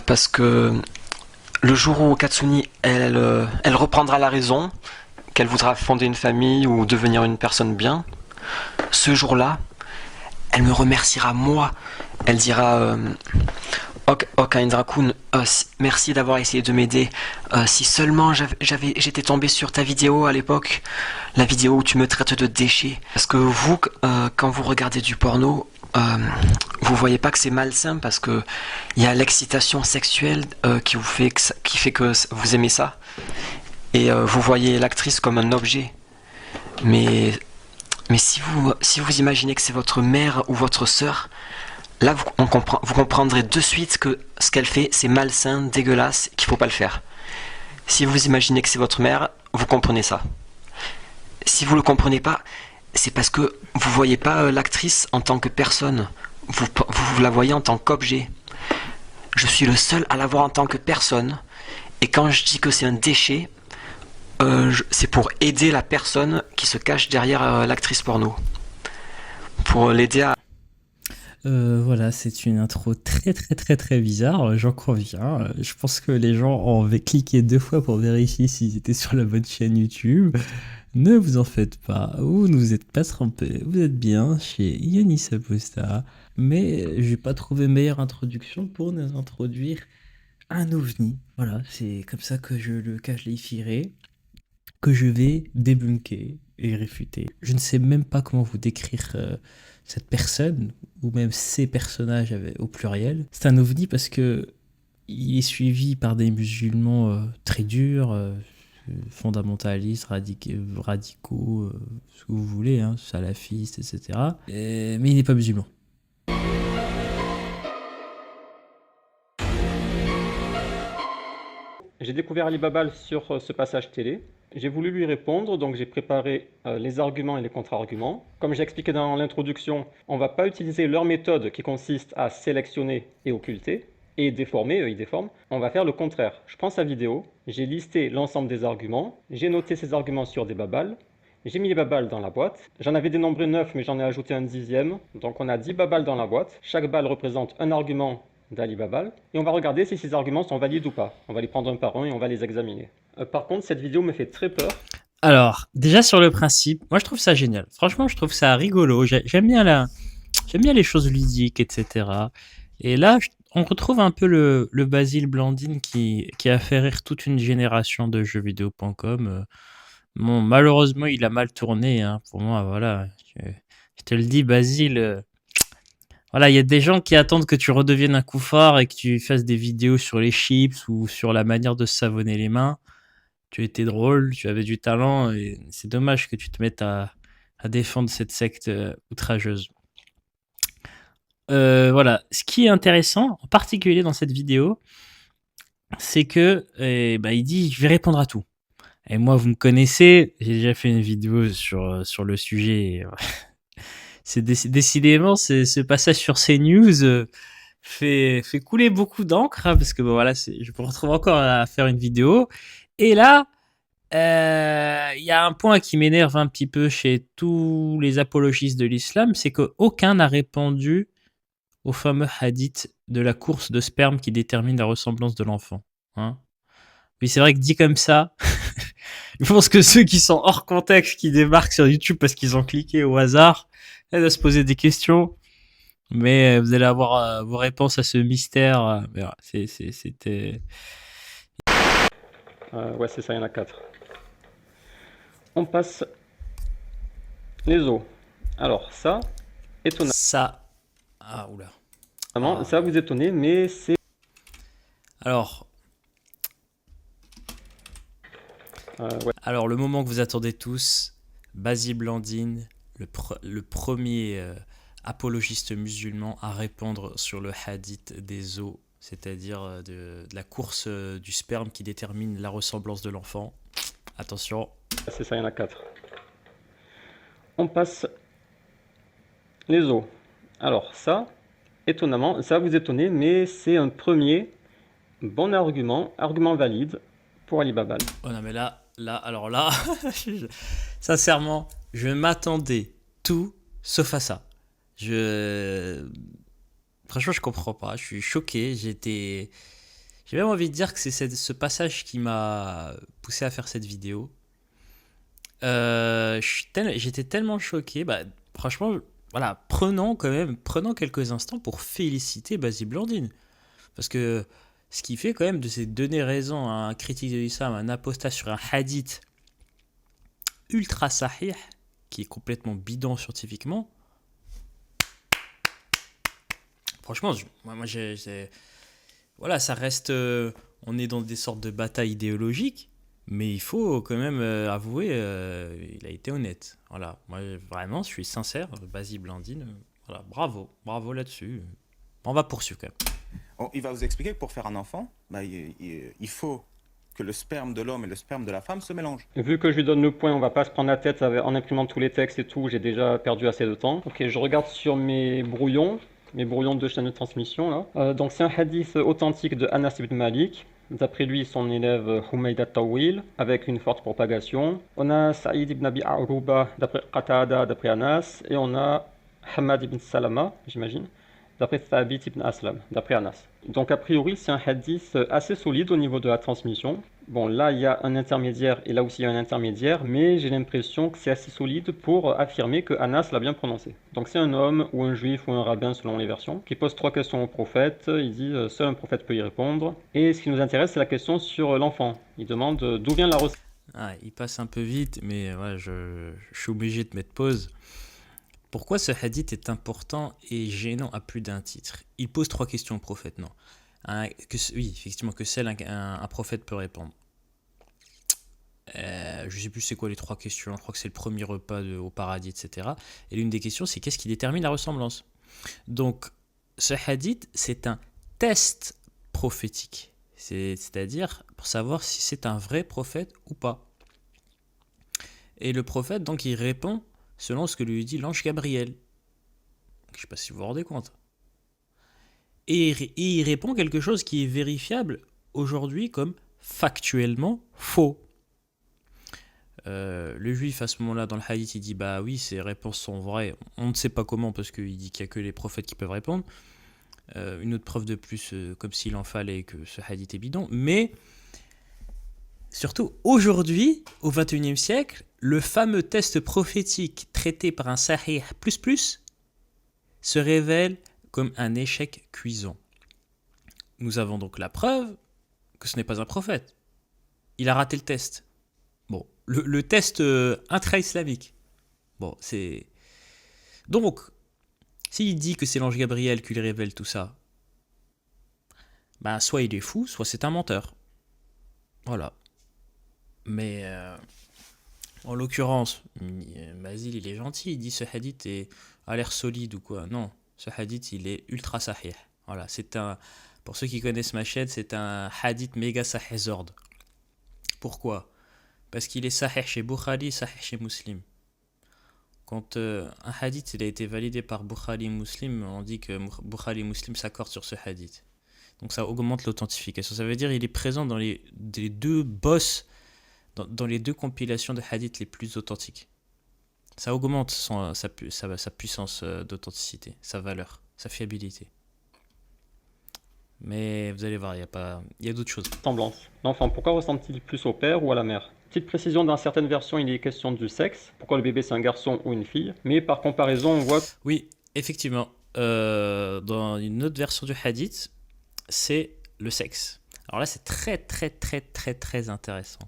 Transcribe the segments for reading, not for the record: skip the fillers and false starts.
parce que le jour où Katsuni, elle reprendra la raison, qu'elle voudra fonder une famille ou devenir une personne bien, ce jour-là, elle me remerciera moi. Elle dira Ok, Indra-kun, merci d'avoir essayé de m'aider. Si seulement j'étais tombé sur ta vidéo à l'époque, la vidéo où tu me traites de déchet. Parce que vous, quand vous regardez du porno, vous voyez pas que c'est malsain parce que il y a l'excitation sexuelle qui fait que vous aimez ça. Et vous voyez l'actrice comme un objet. Mais, mais si vous imaginez que c'est votre mère ou votre sœur, là, vous comprendrez de suite que ce qu'elle fait, c'est malsain, dégueulasse, qu'il faut pas le faire. Si vous imaginez que c'est votre mère, vous comprenez ça. Si vous le comprenez pas, c'est parce que vous voyez pas l'actrice en tant que personne. Vous la voyez en tant qu'objet. Je suis le seul à la voir en tant que personne. Et quand je dis que c'est un déchet, c'est pour aider la personne qui se cache derrière l'actrice porno. Pour l'aider à... Voilà, c'est une intro très très très très bizarre, j'en conviens. Je pense que les gens ont cliqué 2 fois pour vérifier s'ils étaient sur la bonne chaîne YouTube. Ne vous en faites pas, vous ne vous êtes pas trompé, vous êtes bien chez Yanis Aposta. Mais j'ai pas trouvé meilleure introduction pour nous introduire un ovni. Voilà, c'est comme ça que je le qualifierai, que je vais débunker et réfuter. Je ne sais même pas comment vous décrire cette personne, ou même ces personnages au pluriel. C'est un ovni parce que il est suivi par des musulmans très durs, fondamentalistes, radicaux, ce que vous voulez, hein, salafistes, etc. Mais il n'est pas musulman. J'ai découvert Alibaba sur ce passage télé. J'ai voulu lui répondre, donc j'ai préparé les arguments et les contre-arguments. Comme j'ai expliqué dans l'introduction, on ne va pas utiliser leur méthode qui consiste à sélectionner et occulter, et déformer, eux ils déforment. On va faire le contraire. Je prends sa vidéo, j'ai listé l'ensemble des arguments, j'ai noté ces arguments sur des babals, j'ai mis les babals dans la boîte. J'en avais dénombré 9, mais j'en ai ajouté un dixième. Donc on a 10 babals dans la boîte. Chaque balle représente un argument d'Ali Babal, et on va regarder si ces arguments sont valides ou pas. On va les prendre un par un et on va les examiner. Par contre, cette vidéo me fait très peur. Alors, déjà sur le principe, moi je trouve ça génial. Franchement, je trouve ça rigolo. J'aime bien les choses ludiques, etc. Et là, on retrouve un peu le Basile Blandine qui a fait rire toute une génération de jeuxvideo.com. Bon, malheureusement, il a mal tourné, hein, pour moi, voilà. Je te le dis, Basile. Voilà, il y a des gens qui attendent que tu redeviennes un couffard et que tu fasses des vidéos sur les chips ou sur la manière de se savonner les mains. Tu étais drôle, tu avais du talent et c'est dommage que tu te mettes à défendre cette secte outrageuse. Voilà, ce qui est intéressant, en particulier dans cette vidéo, c'est que il dit je vais répondre à tout. Et moi, vous me connaissez, j'ai déjà fait une vidéo sur le sujet. Décidément, ce passage sur CNews fait couler beaucoup d'encre, hein, parce que bon, voilà, je me retrouve encore à faire une vidéo. Et là, il y a un point qui m'énerve un petit peu chez tous les apologistes de l'islam, c'est qu'aucun n'a répondu au fameux hadith de la course de sperme qui détermine la ressemblance de l'enfant. Hein. Mais c'est vrai que dit comme ça, je pense que ceux qui sont hors contexte, qui débarquent sur YouTube parce qu'ils ont cliqué au hasard, ils doivent se poser des questions. Mais vous allez avoir vos réponses à ce mystère. Mais voilà, c'était... Ouais, c'est ça, il y en a 4. On passe les os. Alors, ça, étonnamment, Ça... Ah, oula. ça va vous étonner, mais c'est... Alors, ouais. Alors, le moment que vous attendez tous, Basile Blandine, le premier apologiste musulman à répondre sur le hadith des os, c'est-à-dire de la course du sperme qui détermine la ressemblance de l'enfant. Attention. C'est ça, il y en a 4. On passe les os. Alors, ça, étonnamment, ça va vous étonner, mais c'est un premier bon argument, argument valide pour Ali Babal. Oh non, mais alors là, sincèrement, je m'attendais tout sauf à ça. Franchement, je comprends pas. Je suis choqué. J'ai même envie de dire que c'est ce passage qui m'a poussé à faire cette vidéo. J'étais tellement choqué. Bah, franchement, voilà, prenons quelques instants pour féliciter Basile Blandine. Parce que ce qu'il fait quand même de se donner raison à un critique de l'islam, un apostat sur un hadith ultra sahih, qui est complètement bidon scientifiquement, franchement, voilà, ça reste. On est dans des sortes de batailles idéologiques, mais il faut quand même avouer, il a été honnête. Voilà, moi vraiment, je suis sincère, Basile Blandine, voilà, bravo là-dessus. On va poursuivre quand même. Il va vous expliquer que pour faire un enfant, il faut que le sperme de l'homme et le sperme de la femme se mélangent. Vu que je lui donne le point, on va pas se prendre la tête en imprimant tous les textes et tout, j'ai déjà perdu assez de temps. Ok, je regarde sur mes brouillons de chaîne de transmission là. Donc c'est un hadith authentique de Anas ibn Malik. D'après lui, son élève Humayd al-Tawil, avec une forte propagation. On a Saïd ibn Abi Aruba, d'après Qatada, d'après Anas. Et on a Hamad ibn Salama, j'imagine, d'après Thabit ibn Aslam, d'après Anas. Donc a priori, c'est un hadith assez solide au niveau de la transmission. Bon, là, il y a un intermédiaire et là aussi il y a un intermédiaire, mais j'ai l'impression que c'est assez solide pour affirmer que Anas l'a bien prononcé. Donc c'est un homme ou un juif ou un rabbin selon les versions qui pose 3 questions au prophète. Il dit seul un prophète peut y répondre. Et ce qui nous intéresse, c'est la question sur l'enfant. Il demande d'où vient la recette. Ah, il passe un peu vite, mais ouais, je suis obligé de mettre pause. Pourquoi ce hadith est important et gênant à plus d'un titre? Il pose 3 questions au prophète, non. Oui, effectivement, que seul un prophète peut répondre. Je sais plus c'est quoi les 3 questions, je crois que c'est le premier repas au paradis, etc. Et l'une des questions, c'est qu'est-ce qui détermine la ressemblance? Donc, ce hadith, c'est un test prophétique. C'est-à-dire pour savoir si c'est un vrai prophète ou pas. Et le prophète, donc, il répond selon ce que lui dit l'ange Gabriel. Je ne sais pas si vous vous rendez compte. Et il répond quelque chose qui est vérifiable aujourd'hui comme factuellement faux. Le juif à ce moment-là dans le hadith, il dit bah oui, ces réponses sont vraies. On ne sait pas comment parce qu'il dit qu'il n'y a que les prophètes qui peuvent répondre. Une autre preuve de plus, comme s'il en fallait que ce hadith est bidon. Mais surtout aujourd'hui, au XXIe siècle, le fameux test prophétique traité par un Sahih++ se révèle comme un échec cuisant. Nous avons donc la preuve que ce n'est pas un prophète. Il a raté le test. Bon, le test intra-islamique. Bon, c'est... Donc, s'il dit que c'est l'ange Gabriel qui lui révèle tout ça, ben soit il est fou, soit c'est un menteur. Voilà. Mais... en l'occurrence, Basile, il est gentil, il dit ce hadith a l'air solide ou quoi. Non, ce hadith, il est ultra sahih. Voilà, pour ceux qui connaissent ma chaîne, c'est un hadith méga sahih. Pourquoi? Parce qu'il est sahih chez Bukhari, sahih chez Muslim. Quand un hadith il a été validé par Bukhari et Muslim, on dit que Bukhari et Muslim s'accordent sur ce hadith. Donc ça augmente l'authentification. Ça veut dire qu'il est présent dans les deux boss, dans les 2 compilations de hadiths les plus authentiques. Ça augmente sa puissance d'authenticité, sa valeur, sa fiabilité. Mais vous allez voir, il y a d'autres choses. Semblance. L'enfant, pourquoi ressemble-t-il plus au père ou à la mère? Petite précision, dans certaines versions, il est question du sexe. Pourquoi le bébé c'est un garçon ou une fille? Mais par comparaison, on voit... Oui, effectivement. Dans une autre version du hadith, c'est le sexe. Alors là, c'est très, très, très, très, très intéressant.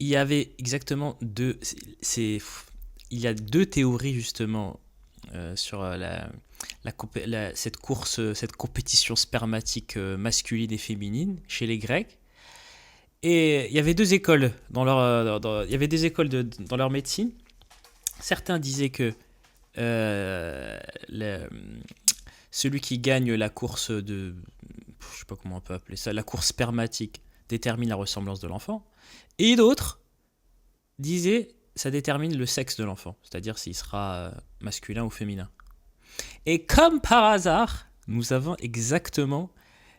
Il y avait exactement il y a 2 théories justement sur cette compétition spermatique masculine et féminine chez les Grecs. Et il y avait 2 écoles dans leur médecine. Certains disaient que celui qui gagne la course je sais pas comment on peut appeler ça, la course spermatique détermine la ressemblance de l'enfant. Et d'autres disaient ça détermine le sexe de l'enfant, c'est-à-dire s'il sera masculin ou féminin. Et comme par hasard, nous avons exactement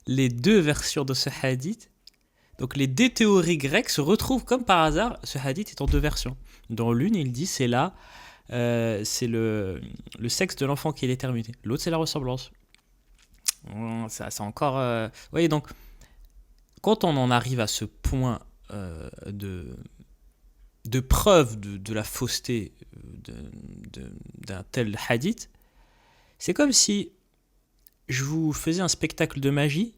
les 2 versions de ce hadith. Donc les 2 théories grecques se retrouvent comme par hasard, ce hadith est en 2 versions. Dans l'une, il dit c'est la c'est le sexe de l'enfant qui est déterminé. L'autre, c'est la ressemblance. Ça, c'est encore. Vous voyez, donc, quand on en arrive à ce point de preuve de la fausseté d'un tel hadith, c'est comme si je vous faisais un spectacle de magie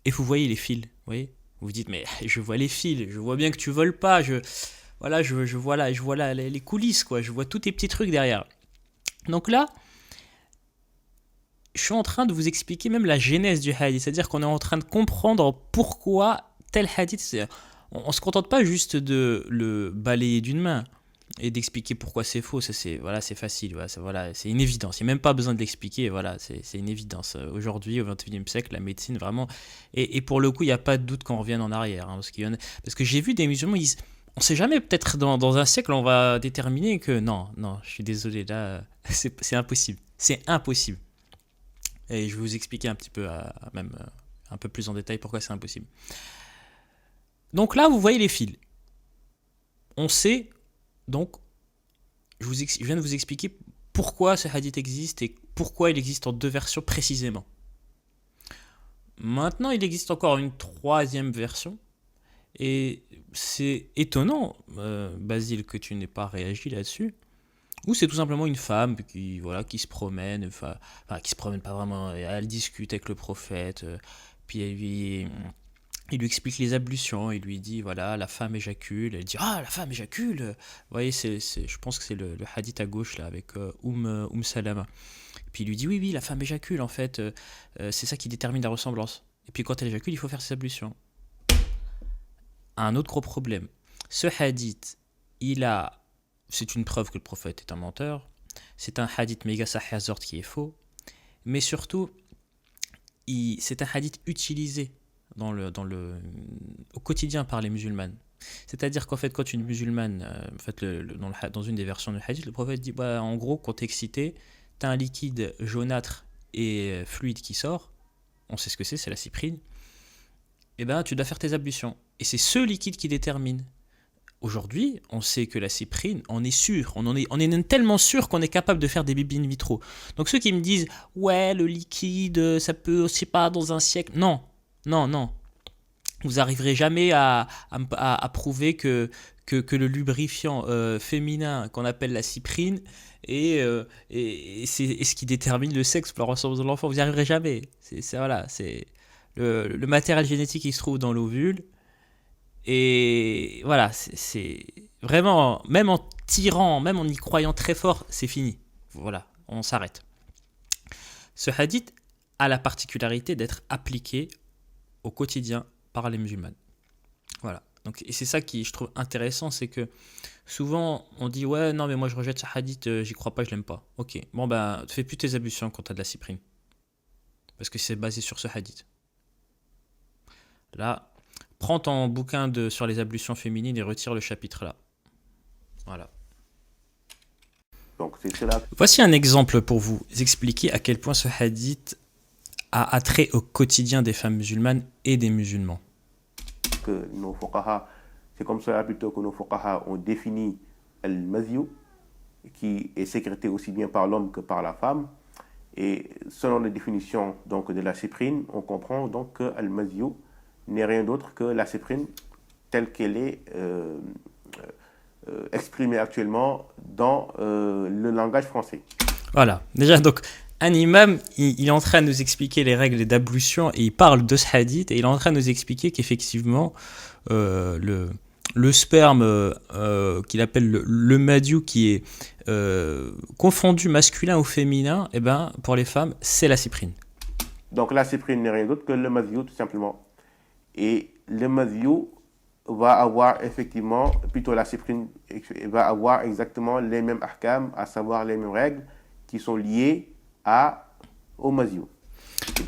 et vous voyez les fils. Vous voyez, vous vous dites, mais je vois les fils, je vois bien que tu voles pas, je vois là les coulisses, quoi, je vois tous tes petits trucs derrière. Donc là, je suis en train de vous expliquer même la genèse du hadith, c'est-à-dire qu'on est en train de comprendre pourquoi tel hadith. On ne se contente pas juste de le balayer d'une main et d'expliquer pourquoi c'est faux. Ça, c'est facile, c'est une évidence. Il n'y a même pas besoin de l'expliquer, c'est une évidence. Aujourd'hui, au XXIe siècle, la médecine, vraiment. Et pour le coup, il n'y a pas de doute qu'on revienne en arrière. Parce que j'ai vu des musulmans, ils disent, on ne sait jamais, peut-être dans un siècle, on va déterminer que non, je suis désolé, là, c'est impossible. C'est impossible. Et je vais vous expliquer un petit peu, même un peu plus en détail, pourquoi c'est impossible. Donc là, vous voyez les fils. On sait, donc, je viens de vous expliquer pourquoi ce hadith existe et pourquoi il existe en deux versions précisément. Maintenant, il existe encore une troisième version. Et c'est étonnant, Basile, que tu n'aies pas réagi là-dessus. Ou c'est tout simplement une femme qui se promène, enfin qui se promène pas vraiment, elle discute avec le prophète, puis il lui explique les ablutions, il lui dit voilà, la femme éjacule, elle dit ah, la femme éjacule. Vous voyez, je pense que c'est le hadith à gauche là avec Salama. Puis il lui dit oui, la femme éjacule en fait, c'est ça qui détermine la ressemblance. Et puis quand elle éjacule, il faut faire ses ablutions. Un autre gros problème, ce hadith, c'est une preuve que le prophète est un menteur, c'est un hadith méga sahih qui est faux, mais surtout, c'est un hadith utilisé au quotidien par les musulmanes. C'est-à-dire qu'en fait, quand une musulmane, dans une des versions du hadith, le prophète dit, en gros, quand t'es excité, t'as un liquide jaunâtre et fluide qui sort, on sait ce que c'est la cyprine, et tu dois faire tes ablutions. Et c'est ce liquide qui détermine. Aujourd'hui, on sait que la cyprine, on est sûr, on est tellement sûr qu'on est capable de faire des bébés in vitro. Donc ceux qui me disent, ouais, le liquide, ça peut aussi pas dans un siècle. Non. Vous n'arriverez jamais à prouver que le lubrifiant féminin qu'on appelle la cyprine et c'est ce qui détermine le sexe pour la ressemblance de l'enfant. Vous n'y arriverez jamais. C'est le matériel génétique qui se trouve dans l'ovule. Et voilà, c'est vraiment, même en tirant, même en y croyant très fort, c'est fini. Voilà, on s'arrête. Ce hadith a la particularité d'être appliqué au quotidien par les musulmans. Voilà. Donc, et c'est ça qui, je trouve intéressant, c'est que souvent on dit ouais, non, mais moi je rejette ce hadith, j'y crois pas, je l'aime pas. Ok, bon fais plus tes ablutions quand t'as de la cyprine. Parce que c'est basé sur ce hadith. Là, prends ton bouquin sur les ablutions féminines et retire le chapitre là. Voilà. Donc c'est cela. Voici un exemple pour vous expliquer à quel point ce hadith a attrait au quotidien des femmes musulmanes et des musulmans. Que nos fuqaha, c'est comme cela plutôt que nos fuqaha ont défini al-mazyu, qui est sécrété aussi bien par l'homme que par la femme. Et selon la définition donc, de la cyprine, on comprend donc que al-mazyu n'est rien d'autre que la cyprine telle qu'elle est exprimée actuellement dans le langage français. Voilà, déjà donc un imam, il est en train de nous expliquer les règles d'ablution et il parle de ce hadith et il est en train de nous expliquer qu'effectivement le sperme qu'il appelle le madyu qui est confondu masculin ou féminin, et pour les femmes c'est la cyprine. Donc la cyprine n'est rien d'autre que le mazyu tout simplement. Et le mazyu va avoir effectivement, plutôt la cyprine va avoir exactement les mêmes ahkam, à savoir les mêmes règles qui sont liées au mazyu.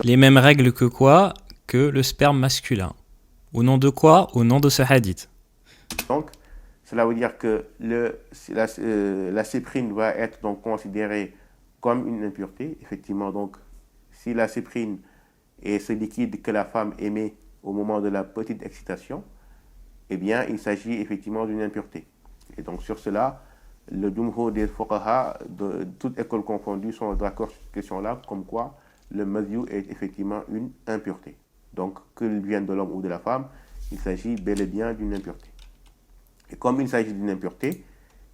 Les mêmes règles que quoi? Que le sperme masculin. Au nom de quoi? Au nom de ce hadith. Donc, cela veut dire que la cyprine va être donc considérée comme une impureté. Effectivement, donc, si la cyprine est ce liquide que la femme émet au moment de la petite excitation, eh bien, il s'agit effectivement d'une impureté. Et donc, sur cela, le jumhur des fuqaha, de toutes écoles confondues, sont d'accord sur cette question-là, comme quoi le mazyu est effectivement une impureté. Donc, qu'il vienne de l'homme ou de la femme, il s'agit bel et bien d'une impureté. Et comme il s'agit d'une impureté,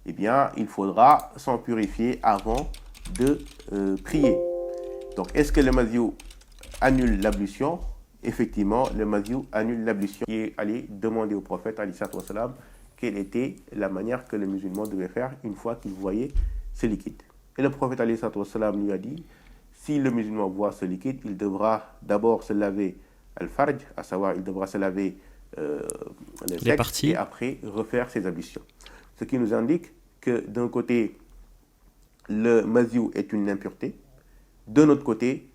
eh bien, il faudra s'en purifier avant de prier. Donc, est-ce que le mazyu annule l'ablution? Effectivement, le mazyu annule l'ablution. Il est allé demander au prophète, alayhi salatu wassalam, quelle était la manière que le musulman devait faire une fois qu'il voyait ce liquide. Et le prophète, alayhi salatu wassalam, lui a dit, si le musulman voit ce liquide, il devra d'abord se laver al-farj, à savoir, il devra se laver le sexe, et après refaire ses ablutions. Ce qui nous indique que d'un côté, le mazyu est une impureté, de notre côté,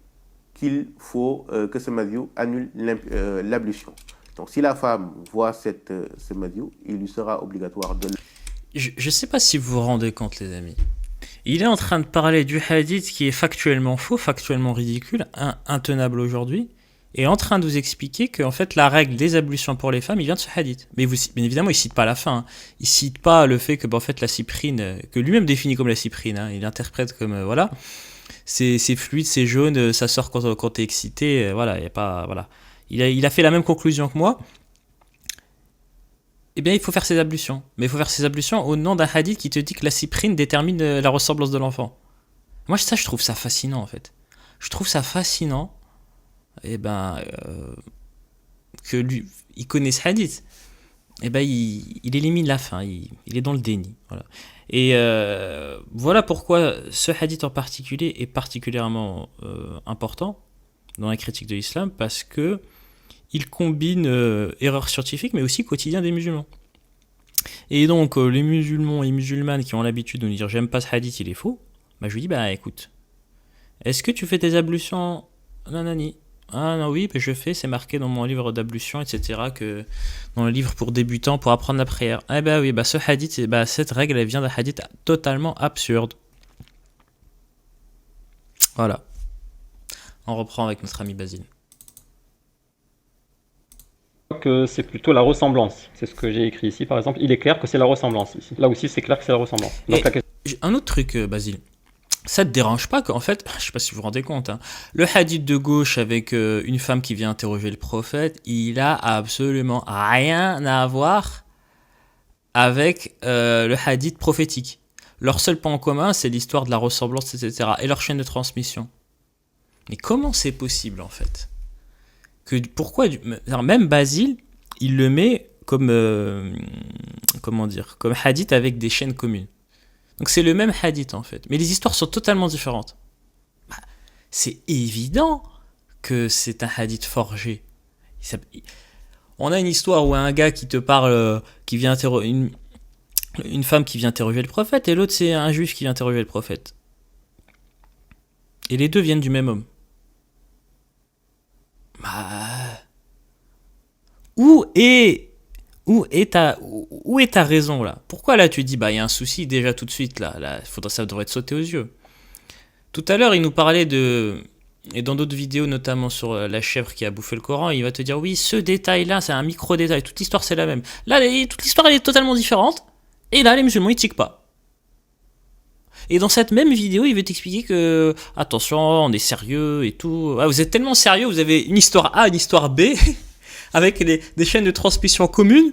qu'il faut que ce mazyu annule l'ablution. Donc si la femme voit ce mazyu, il lui sera obligatoire de... Je ne sais pas si vous vous rendez compte, les amis. Il est en train de parler du hadith qui est factuellement faux, factuellement ridicule, intenable aujourd'hui, et en train de vous expliquer que en fait, la règle des ablutions pour les femmes, il vient de ce hadith. Mais bien évidemment, il ne cite pas la fin. Hein. Il ne cite pas le fait que en fait, la cyprine, que lui-même définit comme la cyprine, hein, il interprète comme... voilà. C'est fluide, c'est jaune, ça sort quand t'es excité, voilà, y a pas, voilà. Il a fait la même conclusion que moi. Eh bien, il faut faire ses ablutions. Mais il faut faire ses ablutions au nom d'un hadith qui te dit que la cyprine détermine la ressemblance de l'enfant. Moi, je trouve ça fascinant, en fait. Je trouve ça fascinant, que lui, il connaît ce hadith. Il élimine la fin, il est dans le déni, voilà. Et voilà pourquoi ce hadith en particulier est particulièrement important dans la critique de l'islam, parce que il combine erreur scientifique mais aussi quotidien des musulmans. Et donc les musulmans et musulmanes qui ont l'habitude de nous dire j'aime pas ce hadith, il est faux, je lui dis écoute, est-ce que tu fais tes ablutions nanani? Ah non, oui, je fais, c'est marqué dans mon livre d'ablution, etc., que dans le livre pour débutants, pour apprendre la prière. Eh ben oui, ce hadith, cette règle, elle vient d'un hadith totalement absurde. Voilà. On reprend avec notre ami Basile. Que c'est plutôt la ressemblance. C'est ce que j'ai écrit ici, par exemple. Il est clair que c'est la ressemblance ici. Là aussi, c'est clair que c'est la ressemblance. Donc, un autre truc, Basile. Ça te dérange pas qu'en fait, je sais pas si vous vous rendez compte, hein, le hadith de gauche avec une femme qui vient interroger le prophète, il a absolument rien à voir avec le hadith prophétique. Leur seul point en commun, c'est l'histoire de la ressemblance, etc. et leur chaîne de transmission. Mais comment c'est possible en fait? Pourquoi même Basile, il le met comme comme hadith avec des chaînes communes. Donc c'est le même hadith en fait, mais les histoires sont totalement différentes. C'est évident que c'est un hadith forgé. On a une histoire où un gars qui te parle, qui vient une femme qui vient interroger le prophète, et l'autre c'est un juif qui vient interroger le prophète. Et les deux viennent du même homme. Où est ta raison là? Pourquoi là tu dis il y a un souci déjà tout de suite là ça devrait te sauter aux yeux. Tout à l'heure il nous parlait et dans d'autres vidéos notamment sur la chèvre qui a bouffé le Coran, il va te dire oui ce détail là c'est un micro détail, toute l'histoire c'est la même. Là toute l'histoire elle est totalement différente et là les musulmans ils tiquent pas. Et dans cette même vidéo il veut t'expliquer que attention on est sérieux et tout. Vous êtes tellement sérieux, vous avez une histoire A, une histoire B avec des chaînes de transmission communes.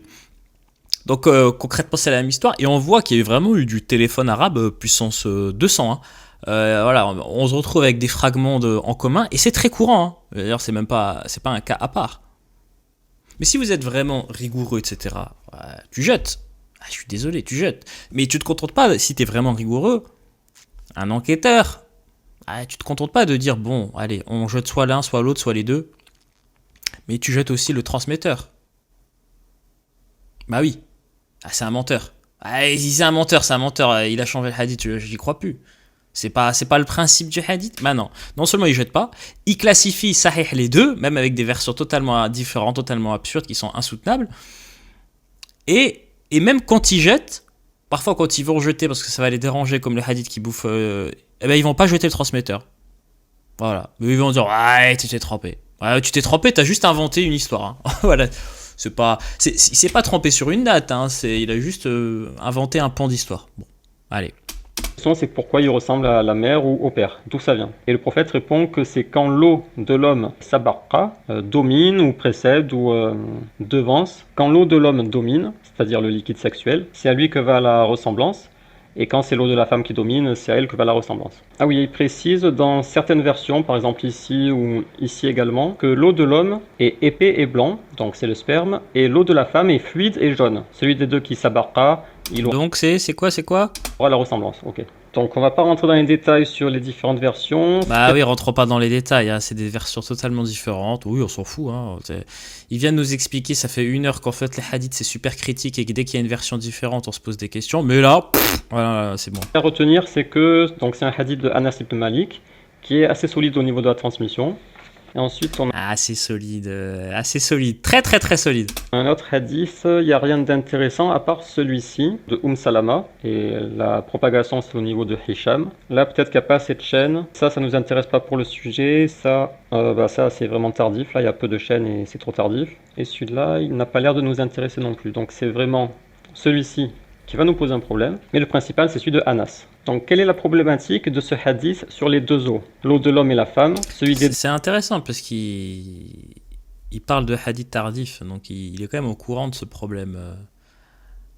Donc concrètement c'est la même histoire et on voit qu'il y a vraiment eu du téléphone arabe puissance 200. Hein. Voilà, on se retrouve avec des fragments en commun et c'est très courant. Hein. D'ailleurs c'est pas un cas à part. Mais si vous êtes vraiment rigoureux, etc., tu jettes. Je suis désolé, tu jettes. Mais tu te contentes pas, si tu es vraiment rigoureux, un enquêteur, tu te contentes pas de dire bon, allez, on jette soit l'un, soit l'autre, soit les deux. Mais tu jettes aussi le transmetteur. Oui. C'est un menteur. Si c'est un menteur, il a changé le hadith, j'y crois plus. C'est pas le principe du hadith. Non. Non seulement il jette pas, il classifie sahih les deux, même avec des versions totalement différentes, totalement absurdes, qui sont insoutenables. Et même quand ils jettent, parfois quand ils vont jeter parce que ça va les déranger, comme le hadith qui bouffe, ils vont pas jeter le transmetteur. Voilà. Mais ils vont dire tu t'es trompé. Tu t'es trompé, t'as juste inventé une histoire. Hein. Voilà. Il s'est pas trompé sur une date, hein. Il a juste inventé un pan d'histoire. Bon. Allez. C'est pourquoi il ressemble à la mère ou au père, d'où ça vient. Et le prophète répond que c'est quand l'eau de l'homme sabarqa, domine ou précède ou devance. Quand l'eau de l'homme domine, c'est-à-dire le liquide sexuel, c'est à lui que va la ressemblance. Et quand c'est l'eau de la femme qui domine, c'est à elle que va la ressemblance. Ah oui, il précise dans certaines versions, par exemple ici ou ici également, que l'eau de l'homme est épais et blanc, donc c'est le sperme, et l'eau de la femme est fluide et jaune. Celui des deux qui sabarqa, il Donc c'est quoi aura la ressemblance, ok. Donc on va pas rentrer dans les détails sur les différentes versions. Bah oui, rentrons pas dans les détails, hein. C'est des versions totalement différentes. Oui, on s'en fout. Hein. Ils viennent nous expliquer, ça fait 1 heure qu'en fait les hadiths c'est super critique et que dès qu'il y a une version différente, on se pose des questions. Mais là, voilà, c'est bon. À retenir, c'est que donc c'est un hadith de Anas ibn Malik qui est assez solide au niveau de la transmission. Et ensuite, on a Assez solide, très très très solide. un autre hadith, il n'y a rien d'intéressant à part celui-ci de Salama et la propagation c'est au niveau de Hisham. Là, peut-être qu'il n'y a pas assez de chaînes. Ça nous intéresse pas pour le sujet. Ça c'est vraiment tardif. Là, il y a peu de chaînes et c'est trop tardif. Et celui-là, il n'a pas l'air de nous intéresser non plus. Donc, c'est vraiment celui-ci qui va nous poser un problème. Mais le principal, c'est celui de Anas. Donc, quelle est la problématique de ce hadith sur les deux eaux, l'eau de l'homme et la femme? C'est intéressant parce qu'il parle de hadith tardif, donc il est quand même au courant de ce problème.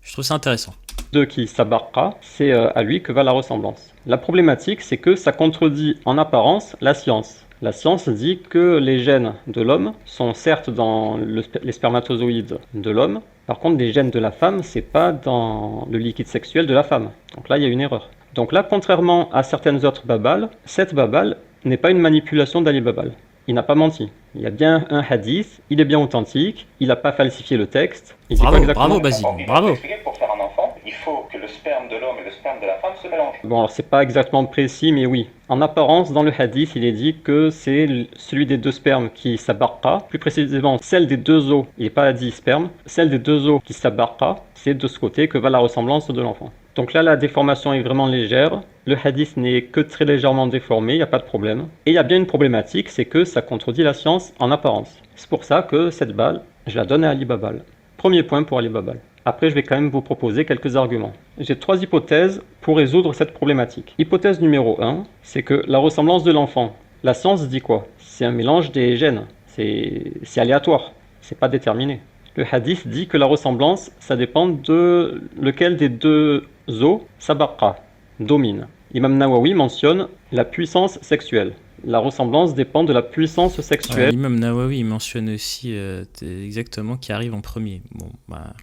Je trouve ça intéressant. Deux qui sabarqa, c'est à lui que va la ressemblance. La problématique, c'est que ça contredit en apparence la science. La science dit que les gènes de l'homme sont certes dans les spermatozoïdes de l'homme, par contre les gènes de la femme, c'est pas dans le liquide sexuel de la femme. Donc là, il y a une erreur. Donc là, contrairement à certaines autres babales, cette babale n'est pas une manipulation d'Ali Babal. Il n'a pas menti. Il y a bien un hadith, il est bien authentique, il n'a pas falsifié le texte. Il dit pas exactement... Bravo Basile, bravo. Pour faire un enfant, il faut que le sperme de l'homme et le sperme de la femme se mélangent. Bon, alors c'est pas exactement précis, mais oui. En apparence, dans le hadith, il est dit que c'est celui des deux spermes qui sabarqa. Plus précisément, celle des deux os, il n'est pas dit sperme, celle des deux os qui sabarqa, c'est de ce côté que va la ressemblance de l'enfant. Donc là, la déformation est vraiment légère. Le hadith n'est que très légèrement déformé, il n'y a pas de problème. Et il y a bien une problématique, c'est que ça contredit la science en apparence. C'est pour ça que cette balle, je la donne à Ali Babal. Premier point pour Ali Babal. Après, je vais quand même vous proposer quelques arguments. J'ai 3 hypothèses pour résoudre cette problématique. Hypothèse numéro 1, c'est que la ressemblance de l'enfant, la science dit quoi? C'est un mélange des gènes. C'est aléatoire, c'est pas déterminé. Le hadith dit que la ressemblance, ça dépend de lequel des deux os sabarqa, domine. Imam Nawawi mentionne la puissance sexuelle. La ressemblance dépend de la puissance sexuelle. Imam Nawawi mentionne aussi exactement qui arrive en premier. Bon, bah...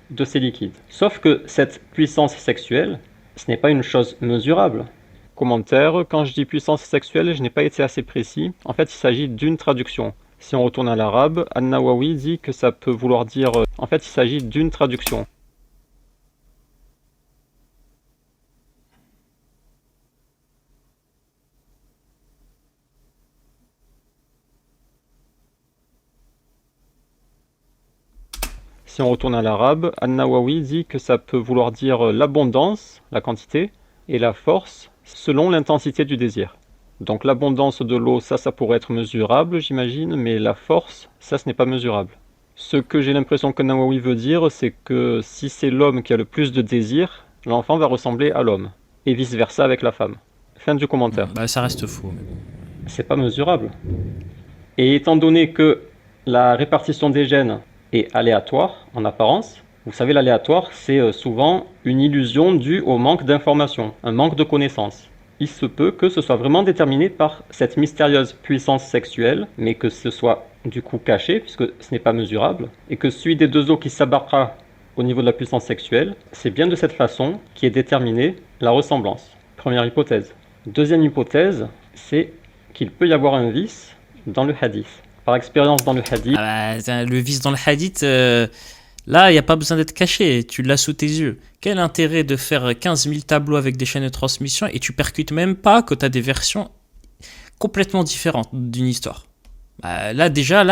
de ces liquides. Sauf que cette puissance sexuelle, ce n'est pas une chose mesurable. Commentaire, quand je dis puissance sexuelle, je n'ai pas été assez précis. En fait, il s'agit d'une traduction. Si on retourne à l'arabe, An-Nawawi dit que ça peut vouloir dire... En fait, il s'agit d'une traduction. Si on retourne à l'arabe, An-Nawawi dit que ça peut vouloir dire l'abondance, la quantité, et la force, selon l'intensité du désir. Donc l'abondance de l'eau, ça pourrait être mesurable, j'imagine, mais la force, ça, ce n'est pas mesurable. Ce que j'ai l'impression que Nawawi veut dire, c'est que si c'est l'homme qui a le plus de désir, l'enfant va ressembler à l'homme, et vice-versa avec la femme. Fin du commentaire. Bah, ça reste faux. Mais bon. C'est pas mesurable. Et étant donné que la répartition des gènes est aléatoire en apparence, vous savez, l'aléatoire, c'est souvent une illusion due au manque d'informations, un manque de connaissances. Il se peut que ce soit vraiment déterminé par cette mystérieuse puissance sexuelle, mais que ce soit du coup caché, puisque ce n'est pas mesurable, et que celui des deux os qui s'abarquera au niveau de la puissance sexuelle, c'est bien de cette façon qu'est déterminée la ressemblance. Première hypothèse. Deuxième hypothèse, c'est qu'il peut y avoir un vice dans le hadith. Par expérience dans le hadith... le vice dans le hadith, là, il n'y a pas besoin d'être caché, tu l'as sous tes yeux. Quel intérêt de faire 15 000 tableaux avec des chaînes de transmission et tu percutes même pas que tu as des versions complètement différentes d'une histoire? Là, déjà,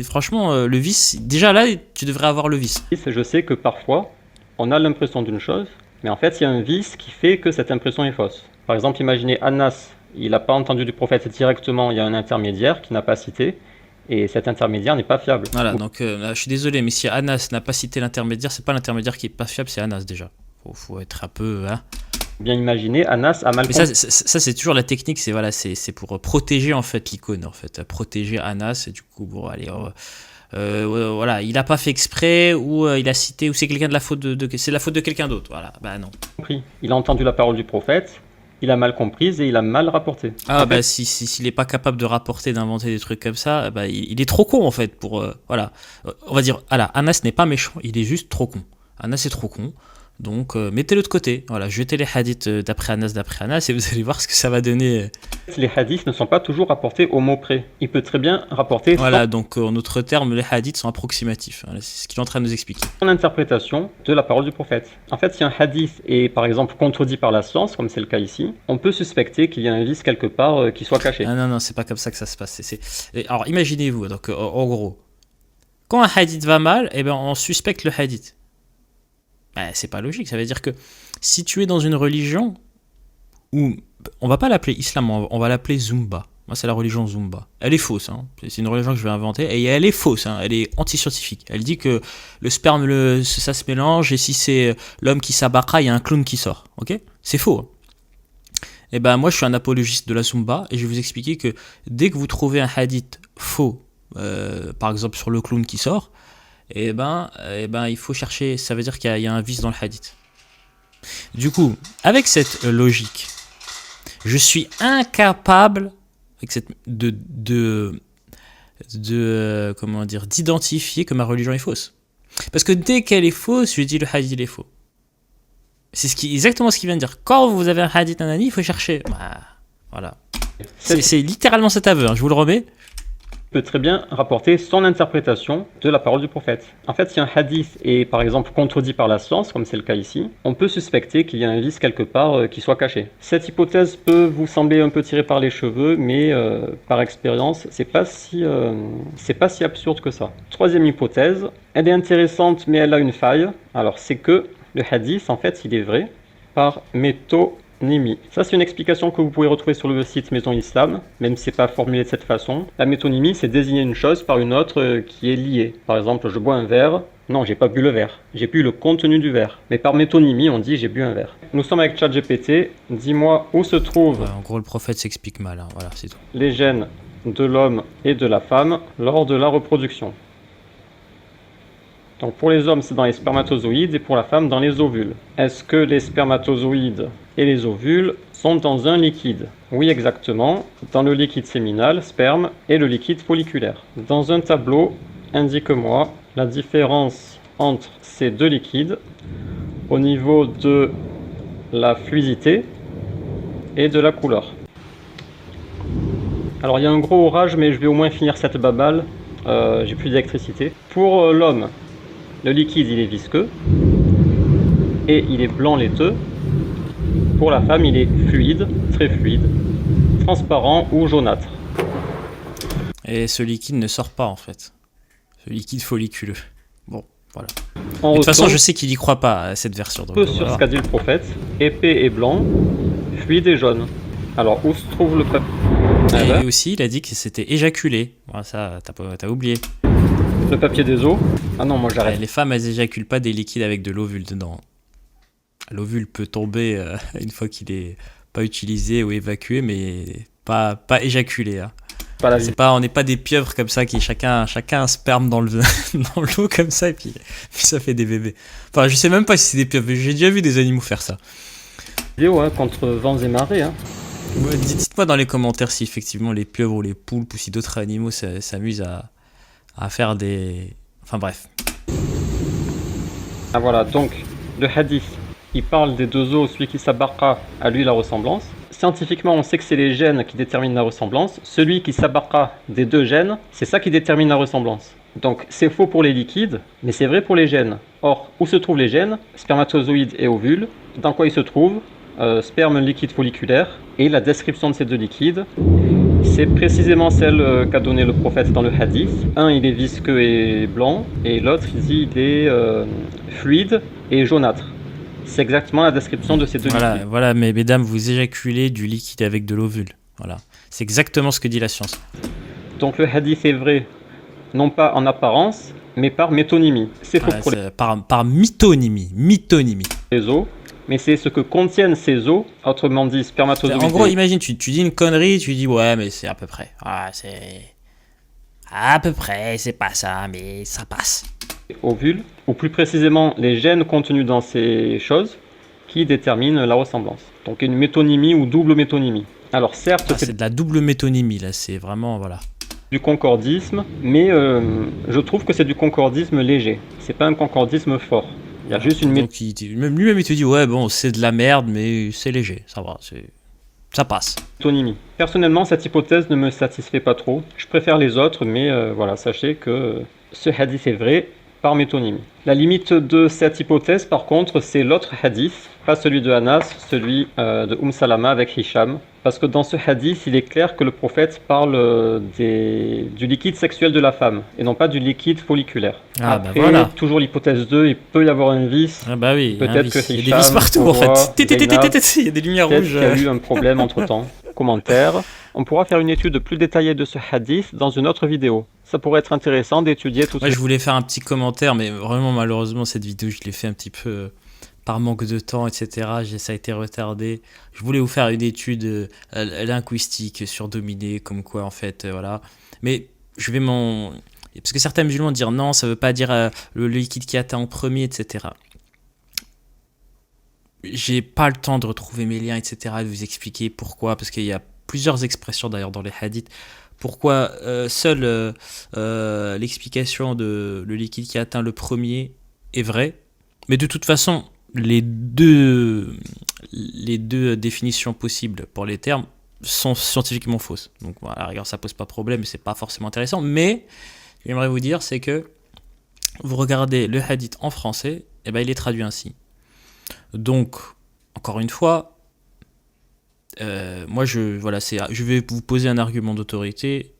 franchement, le vice, déjà là, tu devrais avoir le vice. Je sais que parfois, on a l'impression d'une chose, mais en fait, il y a un vice qui fait que cette impression est fausse. Par exemple, imaginez Anas, il n'a pas entendu du prophète directement, il y a un intermédiaire qui n'a pas cité, et cet intermédiaire n'est pas fiable. Voilà, donc je suis désolé, mais si Anas n'a pas cité l'intermédiaire, c'est pas l'intermédiaire qui est pas fiable, c'est Anas déjà. Faut être un peu... Hein. Bien imaginé, Anas a mal Mais compris. ça c'est toujours la technique, c'est voilà, c'est pour protéger en fait l'icône, en fait, protéger Anas, et du coup, bon, allez, voilà, il a pas fait exprès, ou il a cité, ou c'est quelqu'un de la faute c'est la faute de quelqu'un d'autre, voilà, bah non. Il a entendu la parole du prophète, il a mal comprise et il a mal rapporté. Ah En bah fait, s'il est pas capable de rapporter, d'inventer des trucs comme ça, bah il est trop con en fait pour voilà. On va dire, voilà, Anas n'est pas méchant, il est juste trop con. Anas est trop con, donc mettez-le de côté. Voilà, jetez les hadiths d'après Anas, et vous allez voir ce que ça va donner. les hadiths ne sont pas toujours rapportés au mot près. Il peut très bien rapporter Voilà, donc en d'autres termes, les hadiths sont approximatifs. Voilà, c'est ce qu'il est en train de nous expliquer. son interprétation de la parole du prophète. En fait, si un hadith est par exemple contredit par la science, comme c'est le cas ici, on peut suspecter qu'il y a un vice quelque part qui soit caché. Ah non, c'est pas comme ça que ça se passe. Alors imaginez-vous, donc en gros, quand un hadith va mal, eh ben, on suspecte le hadith. Bah, c'est pas logique, ça veut dire que si tu es dans une religion où, on va pas l'appeler islam, on va l'appeler Zumba. Moi, c'est la religion Zumba. Elle est fausse, hein. C'est une religion que je vais inventer, et elle est fausse, hein. Elle est anti-scientifique. Elle dit que le sperme, ça se mélange, et si c'est l'homme qui s'abaca, il y a un clown qui sort. Ok? C'est faux, hein. Et ben moi, je suis un apologiste de la Zumba, et je vais vous expliquer que dès que vous trouvez un hadith faux, par exemple sur le clown qui sort, et ben il faut chercher, ça veut dire qu'il y a un vice dans le hadith. Du coup, avec cette logique, je suis incapable comment dire, d'identifier que ma religion est fausse. Parce que dès qu'elle est fausse, je dis le hadith il est faux. C'est exactement ce qu'il vient de dire. Quand vous avez un hadith nanani, il faut chercher. Bah, voilà. C'est littéralement cet aveu, hein, je vous le remets. Peut très bien rapporter son interprétation de la parole du prophète. En fait, si un hadith est par exemple contredit par la science, comme c'est le cas ici, on peut suspecter qu'il y a un vice quelque part qui soit caché. Cette hypothèse peut vous sembler un peu tirée par les cheveux, mais par expérience, c'est pas si absurde que ça. Troisième hypothèse, elle est intéressante, mais elle a une faille. Alors, c'est que le hadith, en fait, il est vrai par métonymie. Ça, c'est une explication que vous pouvez retrouver sur le site Maison Islam, même si c'est pas formulé de cette façon. La métonymie, c'est désigner une chose par une autre qui est liée. Par exemple, je bois un verre. Non, j'ai pas bu le verre. J'ai bu le contenu du verre. Mais par métonymie, on dit j'ai bu un verre. Nous sommes avec ChatGPT. Dis-moi où se trouvent En gros, le prophète s'explique mal, hein. Voilà, c'est tout. les gènes de l'homme et de la femme lors de la reproduction. Donc pour les hommes, c'est dans les spermatozoïdes et pour la femme, dans les ovules. Est-ce que les spermatozoïdes et les ovules sont dans un liquide? Oui, exactement, dans le liquide séminal, sperme, et le liquide folliculaire. Dans un tableau, indique-moi la différence entre ces deux liquides au niveau de la fluidité et de la couleur. Alors il y a un gros orage, mais je vais au moins finir cette babale. J'ai plus d'électricité. Pour l'homme, le liquide il est visqueux et il est blanc laiteux. Pour la femme, il est fluide, très fluide, transparent ou jaunâtre. Et ce liquide ne sort pas en fait. Ce liquide folliculeux. Bon, voilà. En De toute façon, retour, je sais qu'il y croit pas à cette version. Donc, peu sur ce qu'a dit le prophète, épais et blanc, fluide et jaune. Alors où se trouve le papier Et aussi, il a dit que c'était éjaculé. Voilà, ça, t'as oublié. Le papier des os? Ah non, moi j'arrête. Les femmes, elles éjaculent pas des liquides avec de l'ovule dedans. L'ovule peut tomber une fois qu'il est pas utilisé ou évacué, mais pas éjaculé. Hein. Pas la vie. On n'est pas des pieuvres comme ça qui chacun un sperme dans dans l'eau comme ça et puis ça fait des bébés. Enfin, je sais même pas si c'est des pieuvres. J'ai déjà vu des animaux faire ça. Vidéo hein, contre vents et marées. Hein. Dites-moi dans les commentaires si effectivement les pieuvres ou les poulpes ou si d'autres animaux s'amusent à faire des... Enfin bref. Ah voilà, donc le hadith, il parle des deux os, celui qui s'abarra à lui la ressemblance. Scientifiquement, on sait que c'est les gènes qui déterminent la ressemblance. Celui qui s'abarra des deux gènes, c'est ça qui détermine la ressemblance. Donc c'est faux pour les liquides, mais c'est vrai pour les gènes. Or, où se trouvent les gènes? Spermatozoïdes et ovules. Dans quoi ils se trouvent? Sperme, liquide folliculaire. Et la description de ces deux liquides, c'est précisément celle qu'a donnée le prophète dans le hadith. Un, il est visqueux et blanc, et l'autre, il dit, il est fluide et jaunâtre. C'est exactement la description de ces deux liquides. Voilà, mais mesdames, vous éjaculez du liquide avec de l'ovule. Voilà. C'est exactement ce que dit la science. Donc le hadith est vrai, non pas en apparence, mais par métonymie. C'est faux pour Par mythonymie. les os, mais c'est ce que contiennent ces os, autrement dit spermatozoïdes. En gros, imagine, tu dis une connerie, tu dis ouais, mais c'est à peu près. Ah, c'est à peu près, c'est pas ça, mais ça passe. Ovules, ou plus précisément les gènes contenus dans ces choses, qui déterminent la ressemblance. Donc une métonymie ou double métonymie. Alors certes, c'est de la double métonymie là, c'est vraiment voilà. Du concordisme, mais je trouve que c'est du concordisme léger. C'est pas un concordisme fort. Il y a juste une même lui-même il te dit ouais bon c'est de la merde mais c'est léger, ça va, ça passe. Métonymie. Personnellement, cette hypothèse ne me satisfait pas trop. Je préfère les autres, mais voilà, sachez que ce hadith est vrai par métonymie. La limite de cette hypothèse, par contre, c'est l'autre hadith, pas celui de Anas, celui de Salama avec Hisham. Parce que dans ce hadith, il est clair que le prophète parle du liquide sexuel de la femme, et non pas du liquide folliculaire. Ah, après, bah voilà. toujours l'hypothèse 2, il peut y avoir un vice. Ah bah oui, peut-être que Hisham, il y a des vis partout en fait. Il y a des lumières peut-être rouges. qu'il y a eu un problème entre-temps. Commentaire. On pourra faire une étude plus détaillée de ce hadith dans une autre vidéo. Ça pourrait être intéressant d'étudier tout ça. Ouais, je voulais faire un petit commentaire, mais vraiment malheureusement cette vidéo je l'ai fait un petit peu par manque de temps, etc. Ça a été retardé. Je voulais vous faire une étude linguistique sur Dominé, comme quoi en fait, voilà. Mais je vais parce que certains musulmans disent non, ça veut pas dire le liquide qui atteint en premier, etc. J'ai pas le temps de retrouver mes liens, etc. et de vous expliquer pourquoi, parce qu'il y a plusieurs expressions d'ailleurs dans les hadiths. Pourquoi seule l'explication de le liquide qui atteint le premier est vraie. Mais de toute façon, les deux définitions possibles pour les termes sont scientifiquement fausses. Donc voilà, regarde, ça pose pas problème, c'est pas forcément intéressant. Mais ce que j'aimerais vous dire, c'est que vous regardez le hadith en français, et ben il est traduit ainsi. Donc, encore une fois, moi je vais vous poser un argument d'autorité.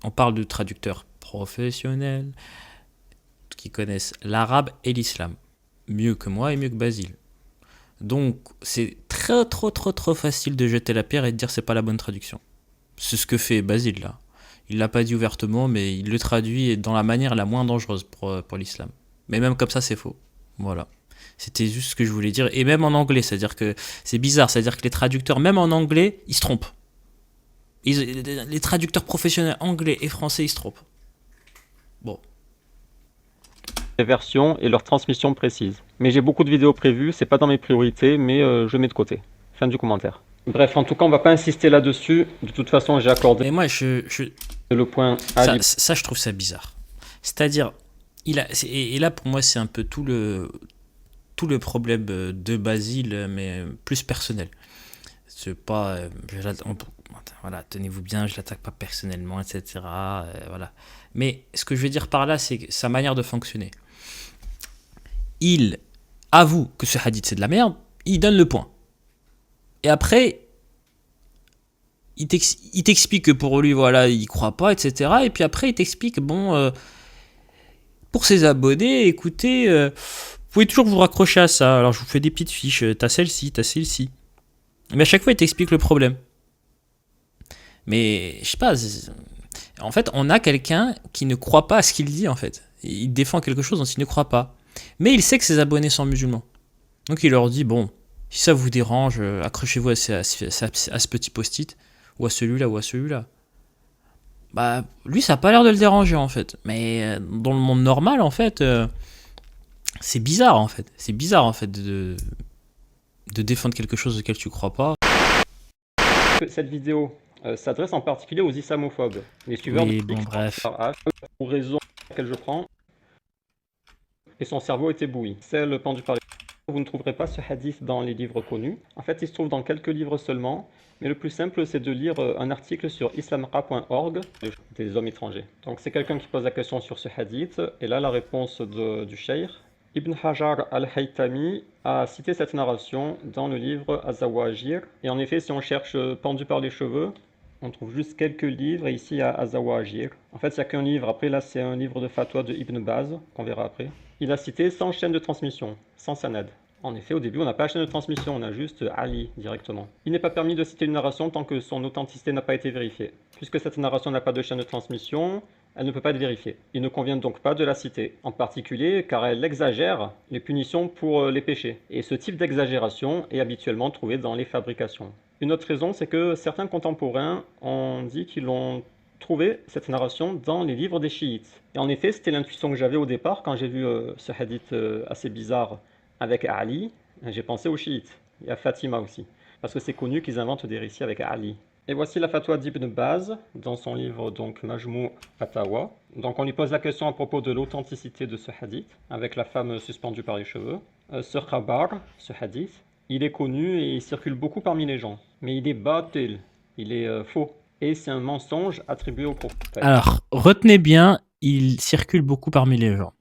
On parle de traducteurs professionnels qui connaissent l'arabe et l'islam mieux que moi et mieux que Basile. Donc c'est trop facile de jeter la pierre et de dire c'est pas la bonne traduction. C'est ce que fait Basile là. Il l'a pas dit ouvertement, mais il le traduit dans la manière la moins dangereuse pour l'islam. Mais même comme ça c'est faux. Voilà. C'était juste ce que je voulais dire. Et même en anglais, c'est-à-dire que c'est bizarre, c'est-à-dire que les traducteurs, même en anglais, ils se trompent. Les traducteurs professionnels anglais et français, ils se trompent. Bon. Les versions et leur transmission précise. Mais j'ai beaucoup de vidéos prévues, c'est pas dans mes priorités, mais je mets de côté. Fin du commentaire. Bref, en tout cas, on va pas insister là-dessus. De toute façon, j'ai accordé. Et moi, le point A. Ça, je trouve ça bizarre. C'est-à-dire, et là, pour moi, c'est un peu tout le problème de Basile, mais plus personnel. C'est pas. Voilà, tenez-vous bien, je l'attaque pas personnellement, etc. Voilà. Mais ce que je veux dire par là, c'est sa manière de fonctionner. Il avoue que ce hadith c'est de la merde, il donne le point. Et après, il t'explique que pour lui, voilà, il croit pas, etc. Et puis après, il t'explique, bon, pour ses abonnés, écoutez, vous pouvez toujours vous raccrocher à ça. Alors, je vous fais des petites fiches, t'as celle-ci, t'as celle-ci. Mais à chaque fois, il t'explique le problème. Mais, je sais pas, en fait, on a quelqu'un qui ne croit pas à ce qu'il dit, en fait. Il défend quelque chose dont il ne croit pas. Mais il sait que ses abonnés sont musulmans. Donc il leur dit, bon, si ça vous dérange, accrochez-vous à ce petit post-it, ou à celui-là, ou à celui-là. Bah, lui, ça n'a pas l'air de le déranger, en fait. Mais dans le monde normal, en fait, c'est bizarre, en fait. C'est bizarre, en fait, de défendre quelque chose auquel tu crois pas. Cette vidéo s'adresse en particulier aux islamophobes. Les suiveurs oui, de bon, bref. Pour raison laquelle je prends, et son cerveau est ébloui. Celle pendue par les... Vous ne trouverez pas ce hadith dans les livres connus. En fait, il se trouve dans quelques livres seulement. Mais le plus simple, c'est de lire un article sur islamqa.org des hommes étrangers. Donc c'est quelqu'un qui pose la question sur ce hadith. Et là, la réponse du cheikh. Ibn Hajar al-Haytami a cité cette narration dans le livre Az-Zawajir. Et en effet, si on cherche pendu par les cheveux, on trouve juste quelques livres, et ici il y a Az-Zawajir. En fait, il n'y a qu'un livre. Après, là, c'est un livre de fatwa de Ibn Baz, qu'on verra après. Il a cité sans chaîne de transmission, sans sanad. En effet, au début, on n'a pas la chaîne de transmission, on a juste Ali directement. Il n'est pas permis de citer une narration tant que son authenticité n'a pas été vérifiée. Puisque cette narration n'a pas de chaîne de transmission, elle ne peut pas être vérifiée. Il ne convient donc pas de la citer, en particulier car elle exagère les punitions pour les péchés. Et ce type d'exagération est habituellement trouvé dans les fabrications. Une autre raison, c'est que certains contemporains ont dit qu'ils ont trouvé cette narration dans les livres des chiites. Et en effet, c'était l'intuition que j'avais au départ quand j'ai vu ce hadith assez bizarre avec Ali. J'ai pensé aux chiites et à Fatima aussi, parce que c'est connu qu'ils inventent des récits avec Ali. Et voici la fatwa d'Ibn Baz dans son livre donc Majmou Fatawa. Donc on lui pose la question à propos de l'authenticité de ce hadith avec la femme suspendue par les cheveux. Ce khabar, ce hadith, il est connu et il circule beaucoup parmi les gens, mais il est batil, il est faux et c'est un mensonge attribué au prophète. Alors, retenez bien, il circule beaucoup parmi les gens.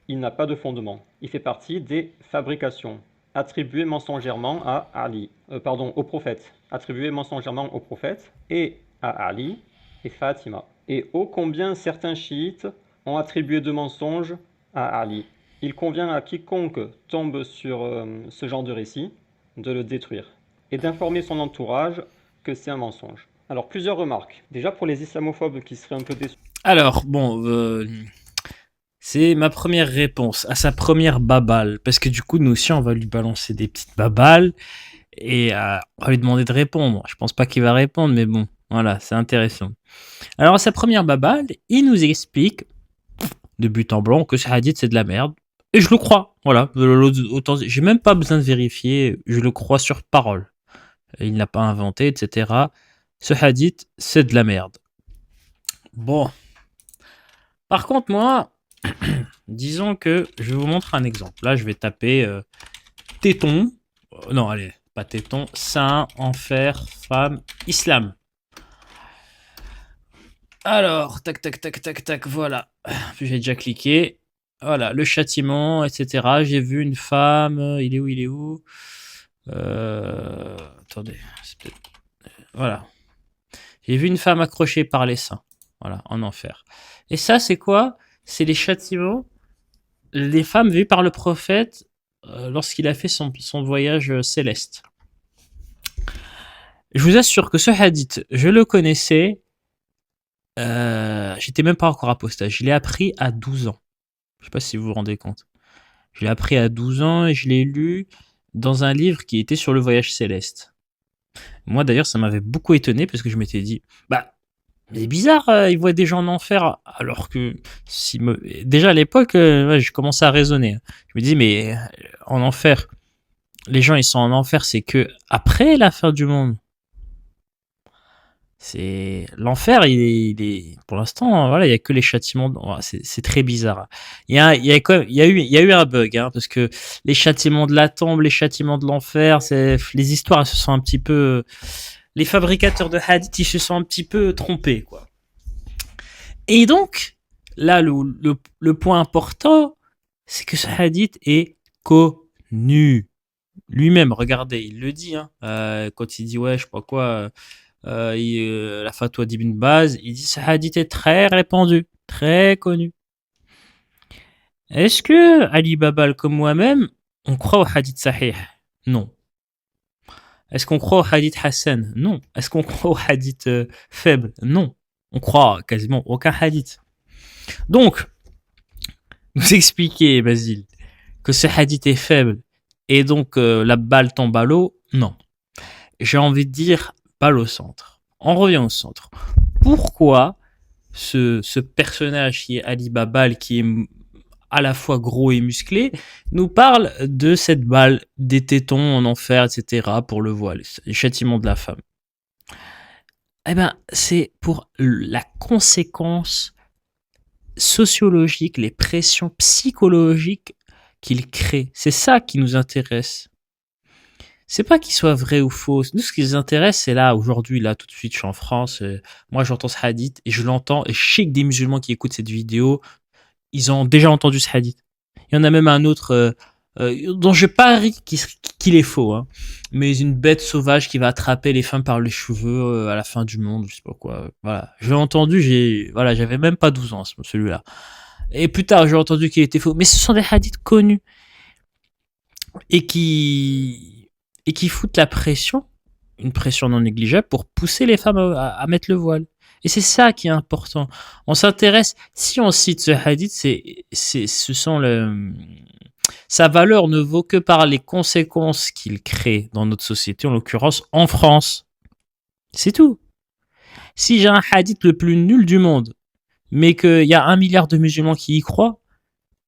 Il n'a pas de fondement. Il fait partie des fabrications attribuées mensongèrement à Ali, au prophète, attribuées mensongèrement au prophète et à Ali et Fatima. Et ô combien certains chiites ont attribué de mensonges à Ali. Il convient à quiconque tombe sur ce genre de récit de le détruire et d'informer son entourage que c'est un mensonge. Alors plusieurs remarques. Déjà pour les islamophobes qui seraient un peu déçus. Alors, bon, c'est ma première réponse à sa première babale. Parce que du coup, nous aussi, on va lui balancer des petites babales et on va lui demander de répondre. Je pense pas qu'il va répondre, mais bon, voilà, c'est intéressant. Alors, à sa première babale, il nous explique, de but en blanc, que ce hadith, c'est de la merde. Et je le crois, voilà. Autant, j'ai même pas besoin de vérifier, je le crois sur parole. Il n'a pas inventé, etc. Ce hadith, c'est de la merde. Bon. Par contre, moi, disons que je vais vous montrer un exemple. Là, je vais taper téton. Non, allez, pas téton. Saint, enfer, femme, islam. Alors, tac, tac, tac, tac, tac, voilà. Puis j'ai déjà cliqué. Voilà, le châtiment, etc. J'ai vu une femme. Il est où Attendez. Voilà. J'ai vu une femme accrochée par les seins. Voilà, en enfer. Et ça, c'est quoi? C'est les châtiments des femmes vues par le prophète lorsqu'il a fait son voyage céleste. Je vous assure que ce hadith, je le connaissais. J'étais même pas encore apostat. Je l'ai appris à 12 ans. Je sais pas si vous vous rendez compte. Je l'ai appris à 12 ans et je l'ai lu dans un livre qui était sur le voyage céleste. Moi, d'ailleurs, ça m'avait beaucoup étonné parce que je m'étais dit, bah, c'est bizarre, ils voient des gens en enfer, alors que déjà à l'époque, je commençais à raisonner. Je me dis, mais en enfer, les gens ils sont en enfer, c'est que après la fin du monde. C'est l'enfer, il est pour l'instant, voilà, il y a que les châtiments. C'est très bizarre. Il y a eu un bug, hein, parce que les châtiments de la tombe, les châtiments de l'enfer, les histoires, elles se sont un petit peu. Les fabricateurs de hadith, ils se sont un petit peu trompés, quoi. Et donc, là, le point important, c'est que ce hadith est connu. Lui-même, regardez, il le dit, hein, quand il dit, ouais, je sais pas quoi, la fatwa d'Ibn Baz, il dit, ce hadith est très répandu, très connu. Est-ce que Ali Babal, comme moi-même, on croit au hadith sahih? Non. Est-ce qu'on croit au hadith Hassan? Non. Est-ce qu'on croit au hadith faible? Non. On croit quasiment aucun hadith. Donc, vous expliquez, Basile, que ce hadith est faible et donc la balle tombe à l'eau? Non. J'ai envie de dire balle au centre. On revient au centre. Pourquoi ce personnage qui est Ali Babal, qui est à la fois gros et musclé, nous parle de cette balle, des tétons en enfer, etc. pour le voile, les châtiments de la femme. Eh ben, c'est pour la conséquence sociologique, les pressions psychologiques qu'il crée. C'est ça qui nous intéresse. C'est pas qu'il soit vrai ou faux. Nous, ce qui nous intéresse, c'est là, aujourd'hui, là, tout de suite, je suis en France. Moi, j'entends ce hadith et je l'entends. Et je sais que des musulmans qui écoutent cette vidéo, ils ont déjà entendu ce hadith. Il y en a même un autre dont je parie qu'il est faux, hein. Mais une bête sauvage qui va attraper les femmes par les cheveux à la fin du monde, je sais pas quoi. Voilà, je l'ai entendu, j'avais même pas 12 ans celui-là. Et plus tard, j'ai entendu qu'il était faux. Mais ce sont des hadiths connus et qui foutent la pression, une pression non négligeable pour pousser les femmes à mettre le voile. Et c'est ça qui est important. On s'intéresse, si on cite ce hadith, sa valeur ne vaut que par les conséquences qu'il crée dans notre société, en l'occurrence en France. C'est tout. Si j'ai un hadith le plus nul du monde, mais qu'il y a 1 milliard de musulmans qui y croient,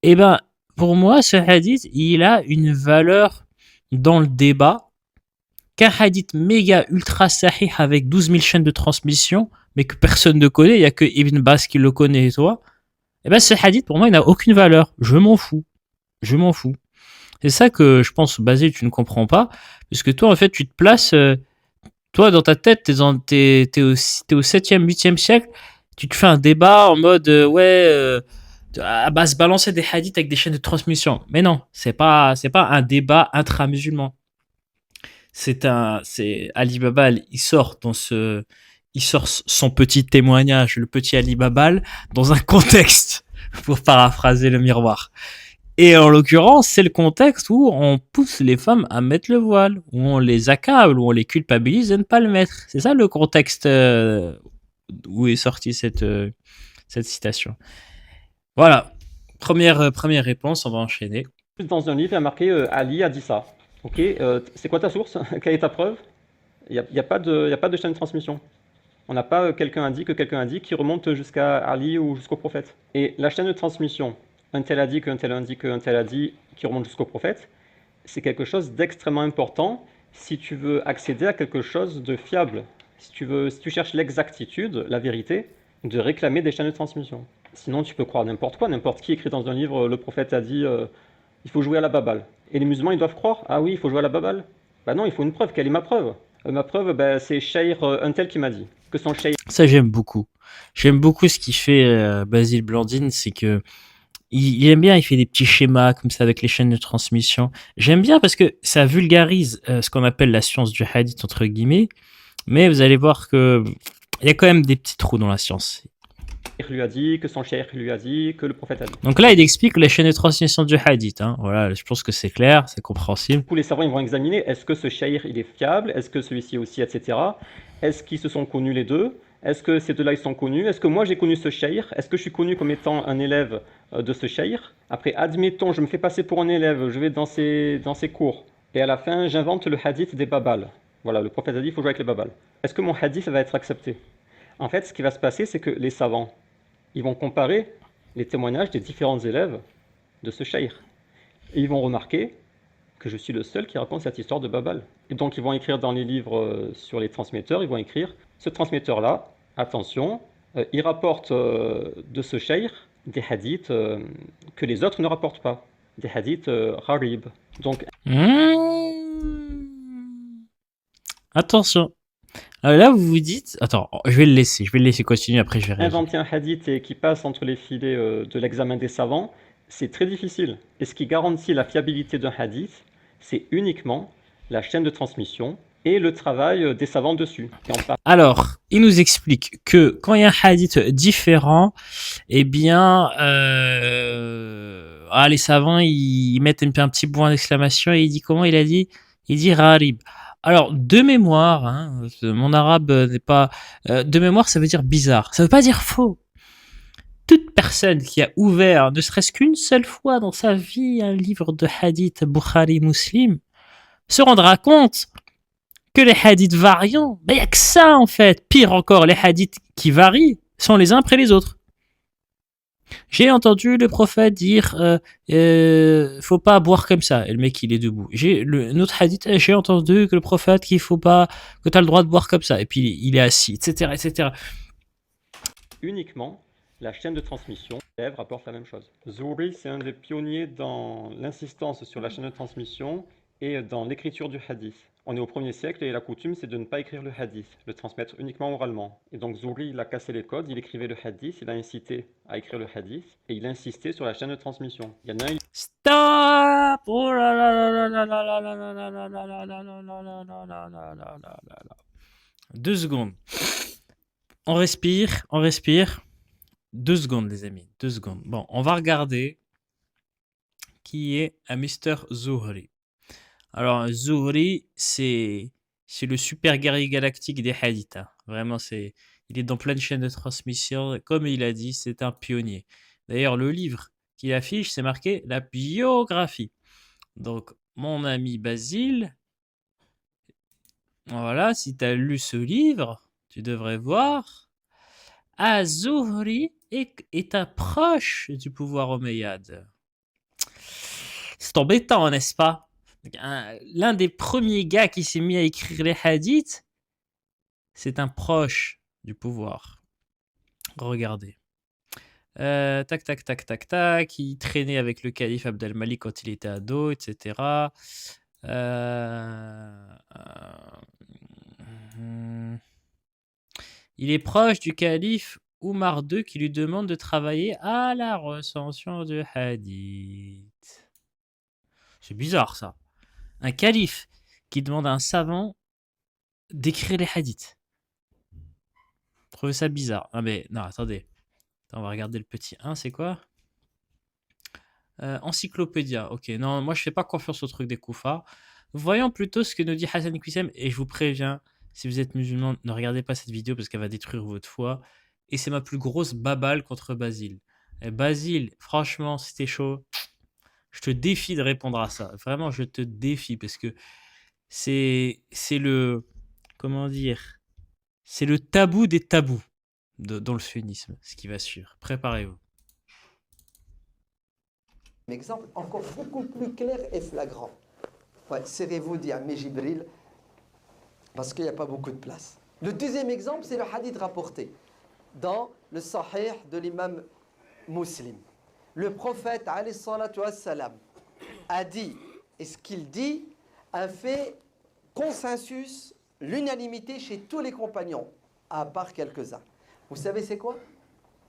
eh ben, pour moi, ce hadith, il a une valeur dans le débat qu'un hadith méga ultra sahih avec 12 000 chaînes de transmission, mais que personne ne connaît, il n'y a que Ibn Bas qui le connaît et toi, eh ben, ce hadith, pour moi, il n'a aucune valeur. Je m'en fous. Je m'en fous. C'est ça que je pense, Basile, tu ne comprends pas, puisque toi, en fait, tu te places, toi, dans ta tête, t'es au 7e, 8e siècle, tu te fais un débat en mode, à base balancer des hadiths avec des chaînes de transmission. Mais non, c'est pas un débat intra-musulman. C'est Ali Babal, il sort son petit témoignage, le petit Ali Babal, dans un contexte, pour paraphraser le miroir. Et en l'occurrence, c'est le contexte où on pousse les femmes à mettre le voile, où on les accable, où on les culpabilise de ne pas le mettre. C'est ça le contexte où est sortie cette citation. Voilà. Première réponse, on va enchaîner. Dans un livre, il y a marqué Ali a dit ça. Ok, c'est quoi ta source? Quelle est ta preuve? Il n'y a pas de chaîne de transmission. On n'a pas quelqu'un a dit que quelqu'un a dit qui remonte jusqu'à Ali ou jusqu'au prophète. Et la chaîne de transmission, un tel a dit qu'un tel a dit qu'un tel a dit qui remonte jusqu'au prophète, c'est quelque chose d'extrêmement important si tu veux accéder à quelque chose de fiable. Si tu cherches l'exactitude, la vérité, de réclamer des chaînes de transmission. Sinon, tu peux croire n'importe quoi. N'importe qui écrit dans un livre, le prophète a dit il faut jouer à la baballe. Et les musulmans, ils doivent croire ah oui, il faut jouer à la baballe. Bah non, il faut une preuve. Quelle est ma preuve? Ma preuve, c'est Shaykh un tel qui m'a dit que son Shaykh. Ça, j'aime beaucoup. J'aime beaucoup ce qu'il fait, Basile Blandine, c'est que il aime bien, il fait des petits schémas comme ça avec les chaînes de transmission. J'aime bien parce que ça vulgarise ce qu'on appelle la science du hadith, entre guillemets. Mais vous allez voir que il y a quand même des petits trous dans la science. Lui a dit, que son cheikh lui a dit, que le prophète a dit. Donc là, il explique les chaînes de transmission du hadith. Hein. Voilà, je pense que c'est clair, c'est compréhensible. Tous les savants ils vont examiner est-ce que ce cheikh il est fiable, est-ce que celui-ci aussi, etc. Est-ce qu'ils se sont connus les deux? Est-ce que ces deux-là ils sont connus? Est-ce que moi j'ai connu ce cheikh? Est-ce que je suis connu comme étant un élève de ce cheikh? Après, admettons, je me fais passer pour un élève, je vais dans ses cours, et à la fin, j'invente le hadith des babals. Voilà, le prophète a dit il faut jouer avec les babals. Est-ce que mon hadith va être accepté? En fait, ce qui va se passer, c'est que les savants, ils vont comparer les témoignages des différents élèves de ce cheikh. Et ils vont remarquer que je suis le seul qui raconte cette histoire de Babal. Et donc ils vont écrire dans les livres sur les transmetteurs, ils vont écrire, ce transmetteur-là, attention, il rapporte de ce cheikh des hadiths que les autres ne rapportent pas. Des hadiths gharib. Donc, attention. Alors là, vous vous dites... Attends, je vais le laisser continuer, après je vais réagir. Inventer un hadith et qui passe entre les filets de l'examen des savants, c'est très difficile. Et ce qui garantit la fiabilité d'un hadith, c'est uniquement la chaîne de transmission et le travail des savants dessus. Alors, il nous explique que quand il y a un hadith différent, eh bien, les savants, ils mettent un petit point d'exclamation et il dit comment il a dit? Il dit gharib. Alors, de mémoire, hein, mon arabe n'est pas... de mémoire, ça veut dire bizarre. Ça veut pas dire faux. Toute personne qui a ouvert, ne serait-ce qu'une seule fois dans sa vie, un livre de hadith Bukhari Muslim, se rendra compte que les hadiths variants, il n'y a que ça en fait. Pire encore, les hadiths qui varient sont les uns après les autres. J'ai entendu le prophète dire faut pas boire comme ça, et le mec il est debout. Notre hadith, j'ai entendu que le prophète qu'il faut pas, que tu as le droit de boire comme ça, et puis il est assis, etc., etc. Uniquement la chaîne de transmission, l'élève rapporte la même chose. Zuhri, c'est un des pionniers dans l'insistance sur la chaîne de transmission et dans l'écriture du hadith. On est au 1er siècle et la coutume, c'est de ne pas écrire le hadith, le transmettre uniquement oralement. Et donc Zuhri, il a cassé les codes, il écrivait le hadith, il a incité à écrire le hadith et il insistait sur la chaîne de transmission. Il y en a un... Stop! Oh là là là là là là là là là là là là là là là là là. 2 secondes. On respire. 2 secondes, les amis. 2 secondes. Bon, on va regarder qui est un Mr. Zuhri. Alors, Zuhri, c'est le super guerrier galactique des hadiths. Hein. Vraiment, c'est Il est dans plein de chaînes de transmission. Comme il a dit, c'est un pionnier. D'ailleurs, le livre qu'il affiche, c'est marqué la biographie. Donc, mon ami Basile, voilà, si tu as lu ce livre, tu devrais voir. Az-Zuhri est un proche du pouvoir omeyyade. C'est embêtant, n'est-ce pas? L'un des premiers gars qui s'est mis à écrire les hadiths, c'est un proche du pouvoir. Regardez. Tac, tac, tac, tac, tac. Il traînait avec le calife Abd al-Malik quand il était ado, etc. Il est proche du calife Oumar II qui lui demande de travailler à la recension de hadith. C'est bizarre ça. Un calife qui demande à un savant d'écrire les hadiths. Vous trouvez ça bizarre? Ah mais non, attendez. On va regarder le petit 1, c'est quoi? Encyclopédia. Ok, non, moi je fais pas confiance au truc des koufars. Voyons plutôt ce que nous dit Hassan Qusem, et je vous préviens, si vous êtes musulman, ne regardez pas cette vidéo parce qu'elle va détruire votre foi. Et c'est ma plus grosse baballe contre Basile. Et Basile, franchement, si t'es chaud, je te défie de répondre à ça. Vraiment, je te défie parce que c'est le, comment dire, c'est le tabou des tabous dans le sunnisme, ce qui va suivre. Préparez-vous. Un exemple encore beaucoup plus clair et flagrant. Ouais, serrez-vous, dit Ammi Jibril, parce qu'il n'y a pas beaucoup de place. Le deuxième exemple, c'est le hadith rapporté dans le Sahih de l'imam Muslim. Le prophète, alayhi salatu wassalam, a dit, et ce qu'il dit a fait consensus, l'unanimité chez tous les compagnons, à part quelques-uns. Vous savez c'est quoi?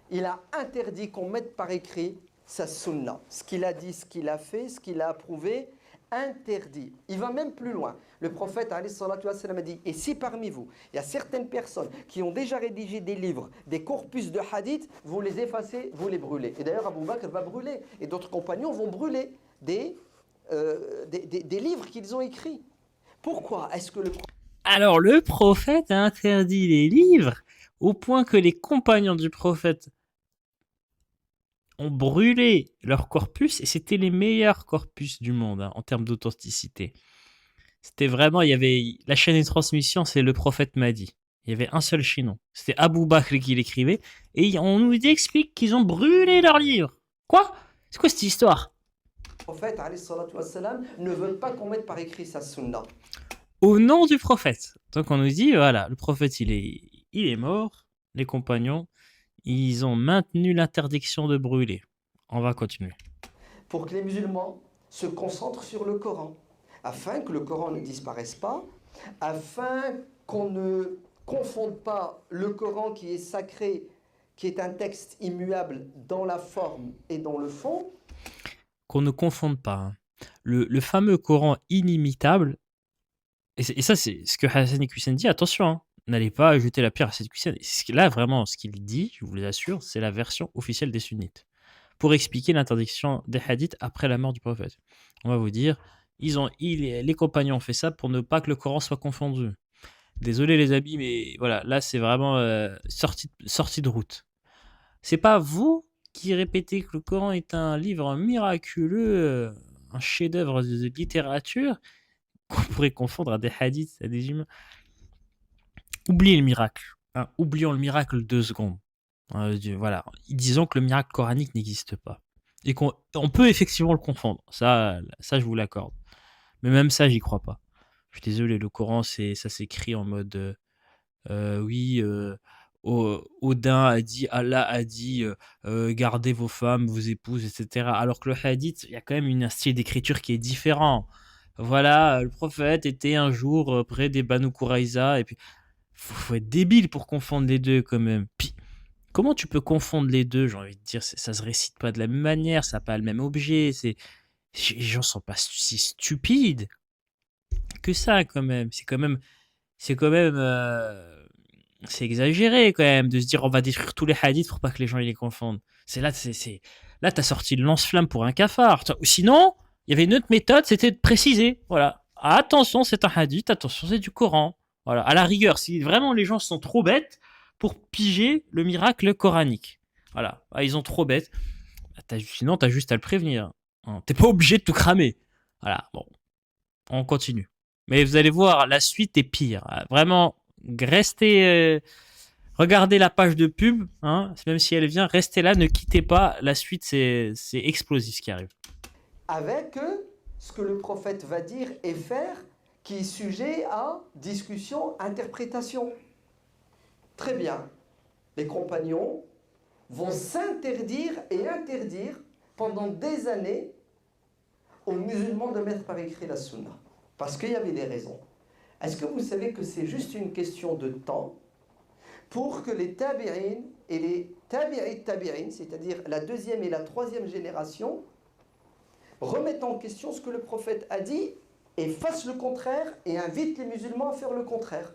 Il a interdit qu'on mette par écrit sa sunna. Ce qu'il a dit, ce qu'il a fait, ce qu'il a approuvé, interdit. Il va même plus loin. Le prophète alayhi salatu wassalam a dit, et si parmi vous, il y a certaines personnes qui ont déjà rédigé des livres, des corpus de hadith, vous les effacez, vous les brûlez. Et d'ailleurs, Abu Bakr va brûler, et d'autres compagnons vont brûler des livres qu'ils ont écrits. Pourquoi est-ce que le... Alors, le prophète a interdit les livres au point que les compagnons du prophète ont brûlé leur corpus, et c'était les meilleurs corpus du monde en termes d'authenticité. C'était vraiment, il y avait la chaîne de transmission, c'est le prophète Mahdi. Il y avait un seul chaînon. C'était Abu Bakr qui l'écrivait, et on nous explique qu'ils ont brûlé leurs livres. Quoi? C'est quoi cette histoire? Le prophète alayhi salatu wassalam ne veut pas qu'on mette par écrit sa sunna. Au nom du prophète. Donc on nous dit, voilà, le prophète il est mort, les compagnons, ils ont maintenu l'interdiction de brûler. On va continuer. Pour que les musulmans se concentrent sur le Coran, afin que le Coran ne disparaisse pas, afin qu'on ne confonde pas le Coran qui est sacré, qui est un texte immuable dans la forme et dans le fond. Qu'on ne confonde pas. Hein. Le fameux Coran inimitable, et ça c'est ce que Hassan Qusem dit, attention, hein, n'allez pas jeter la pierre à Hassan Qusem. Là vraiment, ce qu'il dit, je vous l'assure, c'est la version officielle des sunnites. Pour expliquer l'interdiction des hadiths après la mort du prophète. On va vous dire, les compagnons ont fait ça pour ne pas que le Coran soit confondu. Désolé les amis, mais voilà, là c'est vraiment sortie de route. C'est pas vous qui répétez que le Coran est un livre miraculeux, un chef-d'œuvre de littérature, qu'on pourrait confondre à des hadiths, à des humains. Oubliez le miracle. Hein, oublions le miracle 2 secondes. Voilà. Disons que le miracle coranique n'existe pas. Et qu'on peut effectivement le confondre. Ça je vous l'accorde. Mais même ça, j'y crois pas. Je suis désolé, le Coran, ça s'écrit en mode Odin a dit, Allah a dit, gardez vos femmes, vos épouses, etc. Alors que le hadith, il y a quand même un style d'écriture qui est différent. Voilà, le prophète était un jour près des Banu Quraïza, et puis faut être débile pour confondre les deux quand même. Puis, comment tu peux confondre les deux? J'ai envie de dire, ça se récite pas de la même manière, ça n'a pas le même objet, les gens sont pas si stupides que ça quand même. C'est exagéré quand même de se dire on va détruire tous les hadiths pour pas que les gens ils les confondent. Là t'as sorti le lance-flamme pour un cafard. Sinon, il y avait une autre méthode, c'était de préciser. Voilà, attention, c'est un hadith, attention, c'est du Coran. Voilà, à la rigueur, si vraiment les gens sont trop bêtes, pour piger le miracle coranique. Voilà. Ah, ils ont trop bête. Sinon, t'as juste à le prévenir. Hein. T'es pas obligé de tout cramer. Voilà. Bon, on continue. Mais vous allez voir, la suite est pire. Ah, vraiment, restez. Regardez la page de pub, hein, même si elle vient, restez là, ne quittez pas. La suite, c'est explosif ce qui arrive. Avec ce que le prophète va dire et faire, qui est sujet à discussion, interprétation. Très bien. Les compagnons vont s'interdire et interdire pendant des années aux musulmans de mettre par écrit la sunna. Parce qu'il y avait des raisons. Est-ce que vous savez que c'est juste une question de temps pour que les tabi'in et les tabi'in, c'est-à-dire la deuxième et la troisième génération, remettent en question ce que le prophète a dit et fassent le contraire et invitent les musulmans à faire le contraire.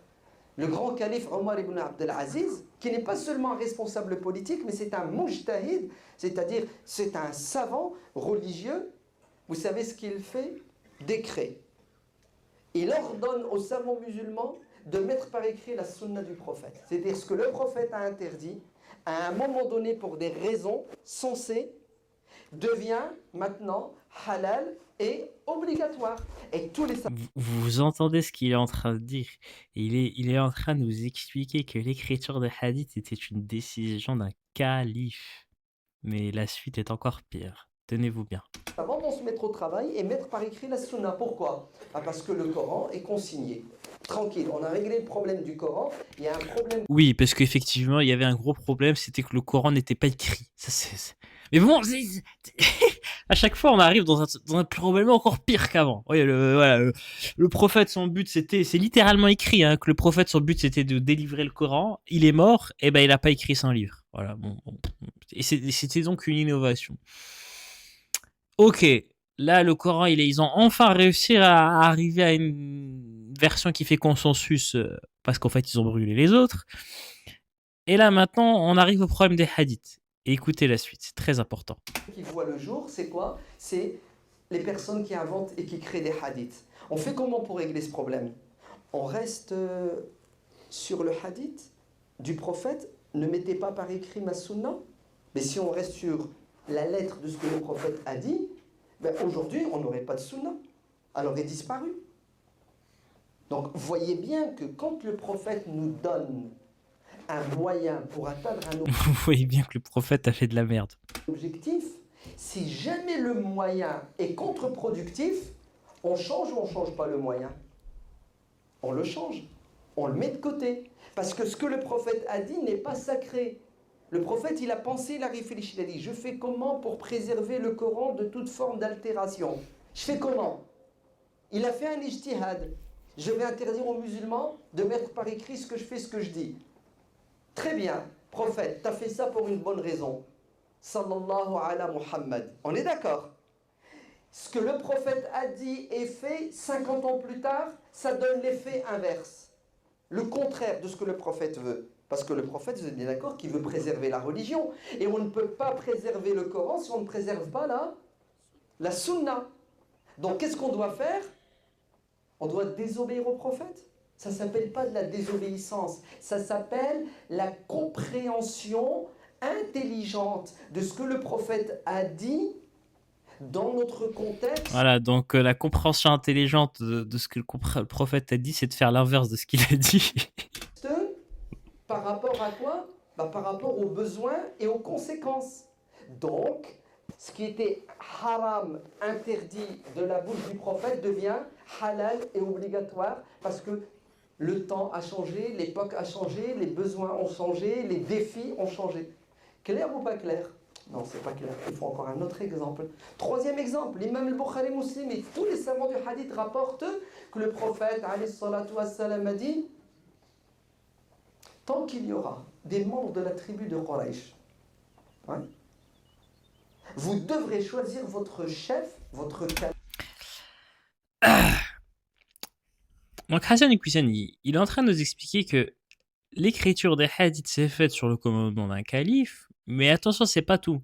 Le grand calife Omar ibn Abdelaziz, qui n'est pas seulement un responsable politique, mais c'est un mujtahid, c'est-à-dire c'est un savant religieux. Vous savez ce qu'il fait? Décret. Il ordonne aux savants musulmans de mettre par écrit la sunna du prophète. C'est-à-dire ce que le prophète a interdit, à un moment donné pour des raisons sensées, devient maintenant halal et obligatoire. Et tous les Vous entendez ce qu'il est en train de dire? Il est en train de nous expliquer que l'écriture des hadiths était une décision d'un calife. Mais la suite est encore pire. Tenez-vous bien. savants vont se mettre au travail et mettre par écrit la sunna. Pourquoi? Parce que le Coran est consigné. Tranquille, on a réglé le problème du Coran, il y a un problème. Oui, parce qu'effectivement, il y avait un gros problème, c'était que le Coran n'était pas écrit. Mais bon, à chaque fois, on arrive dans un problème encore pire qu'avant. Oui, le prophète, son but, c'est littéralement écrit, hein, que le prophète, son but, c'était de délivrer le Coran. Il est mort, et ben, il n'a pas écrit son livre. Voilà, bon. Et c'était donc une innovation. Ok, là, le Coran, ils ont enfin réussi à arriver à une version qui fait consensus, parce qu'en fait, ils ont brûlé les autres. Et là, maintenant, on arrive au problème des hadiths. Et écoutez la suite, c'est très important. Qui voit le jour, c'est quoi? C'est les personnes qui inventent et qui créent des hadiths. On fait comment pour régler ce problème? On reste sur le hadith du prophète, ne mettez pas par écrit ma sunna. Mais si on reste sur la lettre de ce que le prophète a dit, ben aujourd'hui, on n'aurait pas de sunna. Elle aurait disparu. Donc, voyez bien que quand le prophète nous donne un moyen pour atteindre un Vous voyez bien que le prophète a fait de la merde. objectif, si jamais le moyen est contre-productif, on change ou on ne change pas le moyen? On le change. On le met de côté. Parce que ce que le prophète a dit n'est pas sacré. Le prophète, il a pensé, il a réfléchi, il a dit, je fais comment pour préserver le Coran de toute forme d'altération? Je fais comment? Il a fait un ijtihad. Je vais interdire aux musulmans de mettre par écrit ce que je fais, ce que je dis. Très bien, prophète, tu as fait ça pour une bonne raison. Sallallahu ala Muhammad. On est d'accord? Ce que le prophète a dit et fait 50 ans plus tard, ça donne l'effet inverse. Le contraire de ce que le prophète veut. Parce que le prophète, vous êtes bien d'accord, qu'il veut préserver la religion. Et on ne peut pas préserver le Coran si on ne préserve pas la sunna. Donc qu'est-ce qu'on doit faire? On doit désobéir au prophète. Ça ne s'appelle pas de la désobéissance. Ça s'appelle la compréhension intelligente de ce que le prophète a dit dans notre contexte. Voilà, donc la compréhension intelligente de ce que le prophète a dit, c'est de faire l'inverse de ce qu'il a dit. Par rapport à quoi? Par rapport aux besoins et aux conséquences. Donc, ce qui était haram, interdit de la bouche du prophète, devient halal et obligatoire parce que le temps a changé, l'époque a changé, les besoins ont changé, les défis ont changé. Clair ou pas clair? Non, c'est pas clair. Il faut encore un autre exemple. Troisième exemple, l'imam al-Bukhari Muslim et tous les savants du hadith rapportent que le prophète, alayhi salatu wassalam, a dit: tant qu'il y aura des membres de la tribu de Quraysh, vous devrez choisir votre chef, votre calife. Donc Hassan Iqiysan, il est en train de nous expliquer que l'écriture des hadiths s'est faite sur le commandement d'un calife, mais attention, c'est pas tout.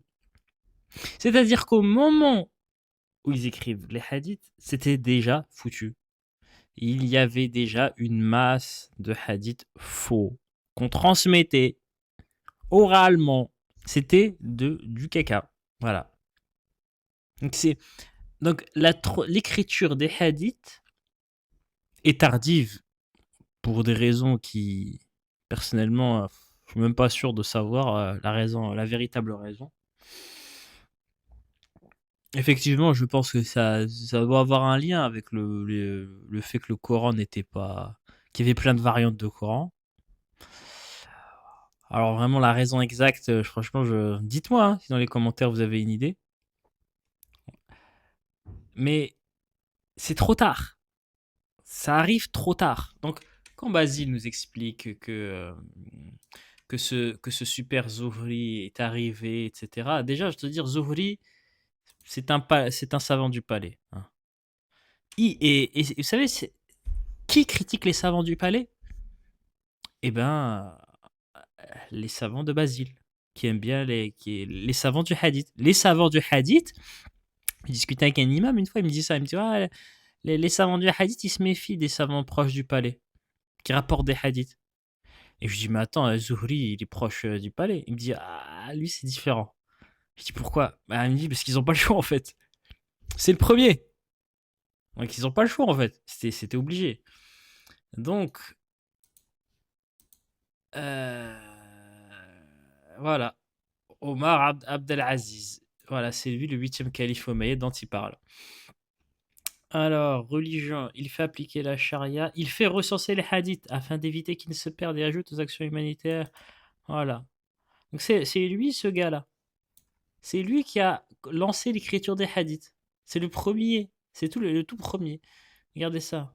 C'est-à-dire qu'au moment où ils écrivent les hadiths, c'était déjà foutu. Il y avait déjà une masse de hadiths faux. qu'on transmettait oralement, c'était du caca. Voilà. Donc l'écriture des hadiths est tardive pour des raisons qui, personnellement, je suis même pas sûr de savoir la véritable raison. Effectivement, je pense que ça doit avoir un lien avec le fait que le Coran n'était pas, qu'il y avait plein de variantes de Coran. Alors vraiment la raison exacte, franchement, dites-moi hein, si dans les commentaires vous avez une idée. Mais c'est trop tard. Ça arrive trop tard. Donc quand Basile nous explique que ce super Zuhri est arrivé, etc. Déjà, je te dire, Zuhri, c'est un savant du palais. Hein. Et vous savez, qui critique les savants du palais? Eh ben, les savants de Basile, qui aiment bien les savants du hadith. Les savants du hadith, je discutais avec un imam une fois, il me dit ça, il me dit ah, les savants du hadith, ils se méfient des savants proches du palais, qui rapportent des hadiths. Et je dis mais attends, Zuhri, il est proche du palais. Il me dit ah, lui c'est différent. Je dis pourquoi? Bah, il me dit parce qu'ils n'ont pas le choix en fait. C'est le premier. Donc ils n'ont pas le choix en fait. C'était obligé. Donc, voilà. Omar Abdelaziz. Voilà, c'est lui le 8e calife omeyyade dont il parle. Alors, religion, il fait appliquer la charia, il fait recenser les hadiths afin d'éviter qu'ils ne se perdent et ajoutent aux actions humanitaires. Voilà. Donc c'est lui ce gars-là. C'est lui qui a lancé l'écriture des hadiths. C'est le premier. C'est le tout premier. Regardez ça.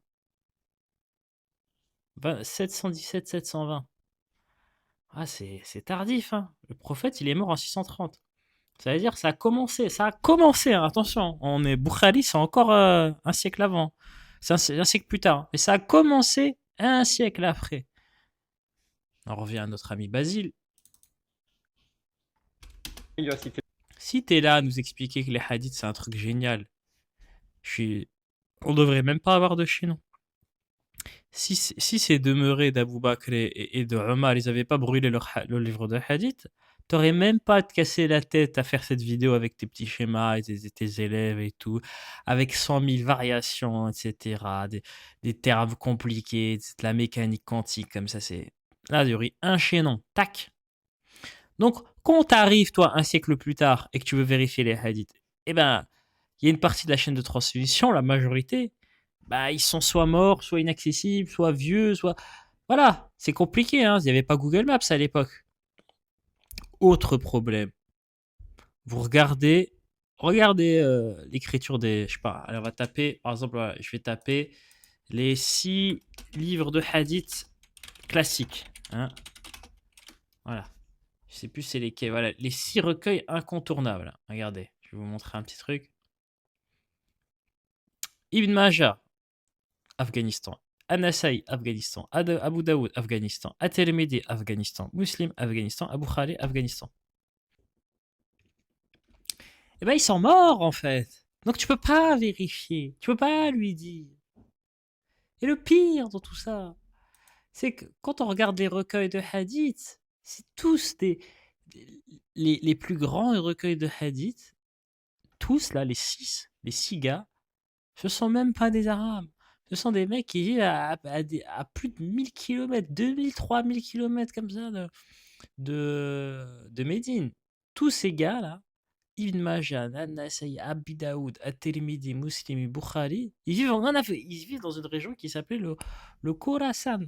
717, 720. Ah, c'est tardif. Hein. Le prophète, il est mort en 630. Ça veut dire ça a commencé. Hein, attention. On est Bukhari, c'est encore un siècle avant. C'est un siècle plus tard. Mais ça a commencé un siècle après. On revient à notre ami Basile. Il a cité Si t'es là à nous expliquer que les hadiths c'est un truc génial, on devrait même pas avoir de chez nous. Si ces demeurés d'Abou Bakr et de Omar, ils avaient pas brûlé le livre de hadith, t'aurais même pas à te casser la tête à faire cette vidéo avec tes petits schémas et tes élèves et tout, avec 100 000 variations, etc., des termes compliqués, de la mécanique quantique, comme ça, c'est... Là, il y aurait un chaînon, tac. Donc, quand t'arrives, toi, un siècle plus tard, et que tu veux vérifier les hadiths, eh ben, il y a une partie de la chaîne de transmission, la majorité, bah, ils sont soit morts, soit inaccessibles, soit vieux, soit... Voilà, c'est compliqué, hein. Il n'y avait pas Google Maps à l'époque. Autre problème. Vous regardez l'écriture des... Je sais pas, allez, on va taper, par exemple, voilà, je vais taper les 6 livres de hadith classiques. Hein. Voilà. Je sais plus c'est lesquels. Voilà, les 6 recueils incontournables. Regardez, je vais vous montrer un petit truc. Ibn Majah, Afghanistan. An-Nasa'i, Afghanistan. Abu Daoud, Afghanistan. At-Tirmidhi, Afghanistan. Muslim, Afghanistan. Abu Khari, Afghanistan. Eh ben, ils sont morts, en fait. Donc, tu peux pas vérifier. Tu peux pas lui dire. Et le pire dans tout ça, c'est que quand on regarde les recueils de hadith, c'est tous les plus grands recueils de hadith, tous là, les six gars, ce sont même pas des Arabes. Ce sont des mecs qui vivent à plus de 1000 km, 2000, 3000 km comme ça de Médine. Tous ces gars-là, Ibn Majah, An-Nasa'i, Abi Daoud, At-Tirmidhi, Muslim, Bukhari, ils vivent dans une région qui s'appelait le Khorasan.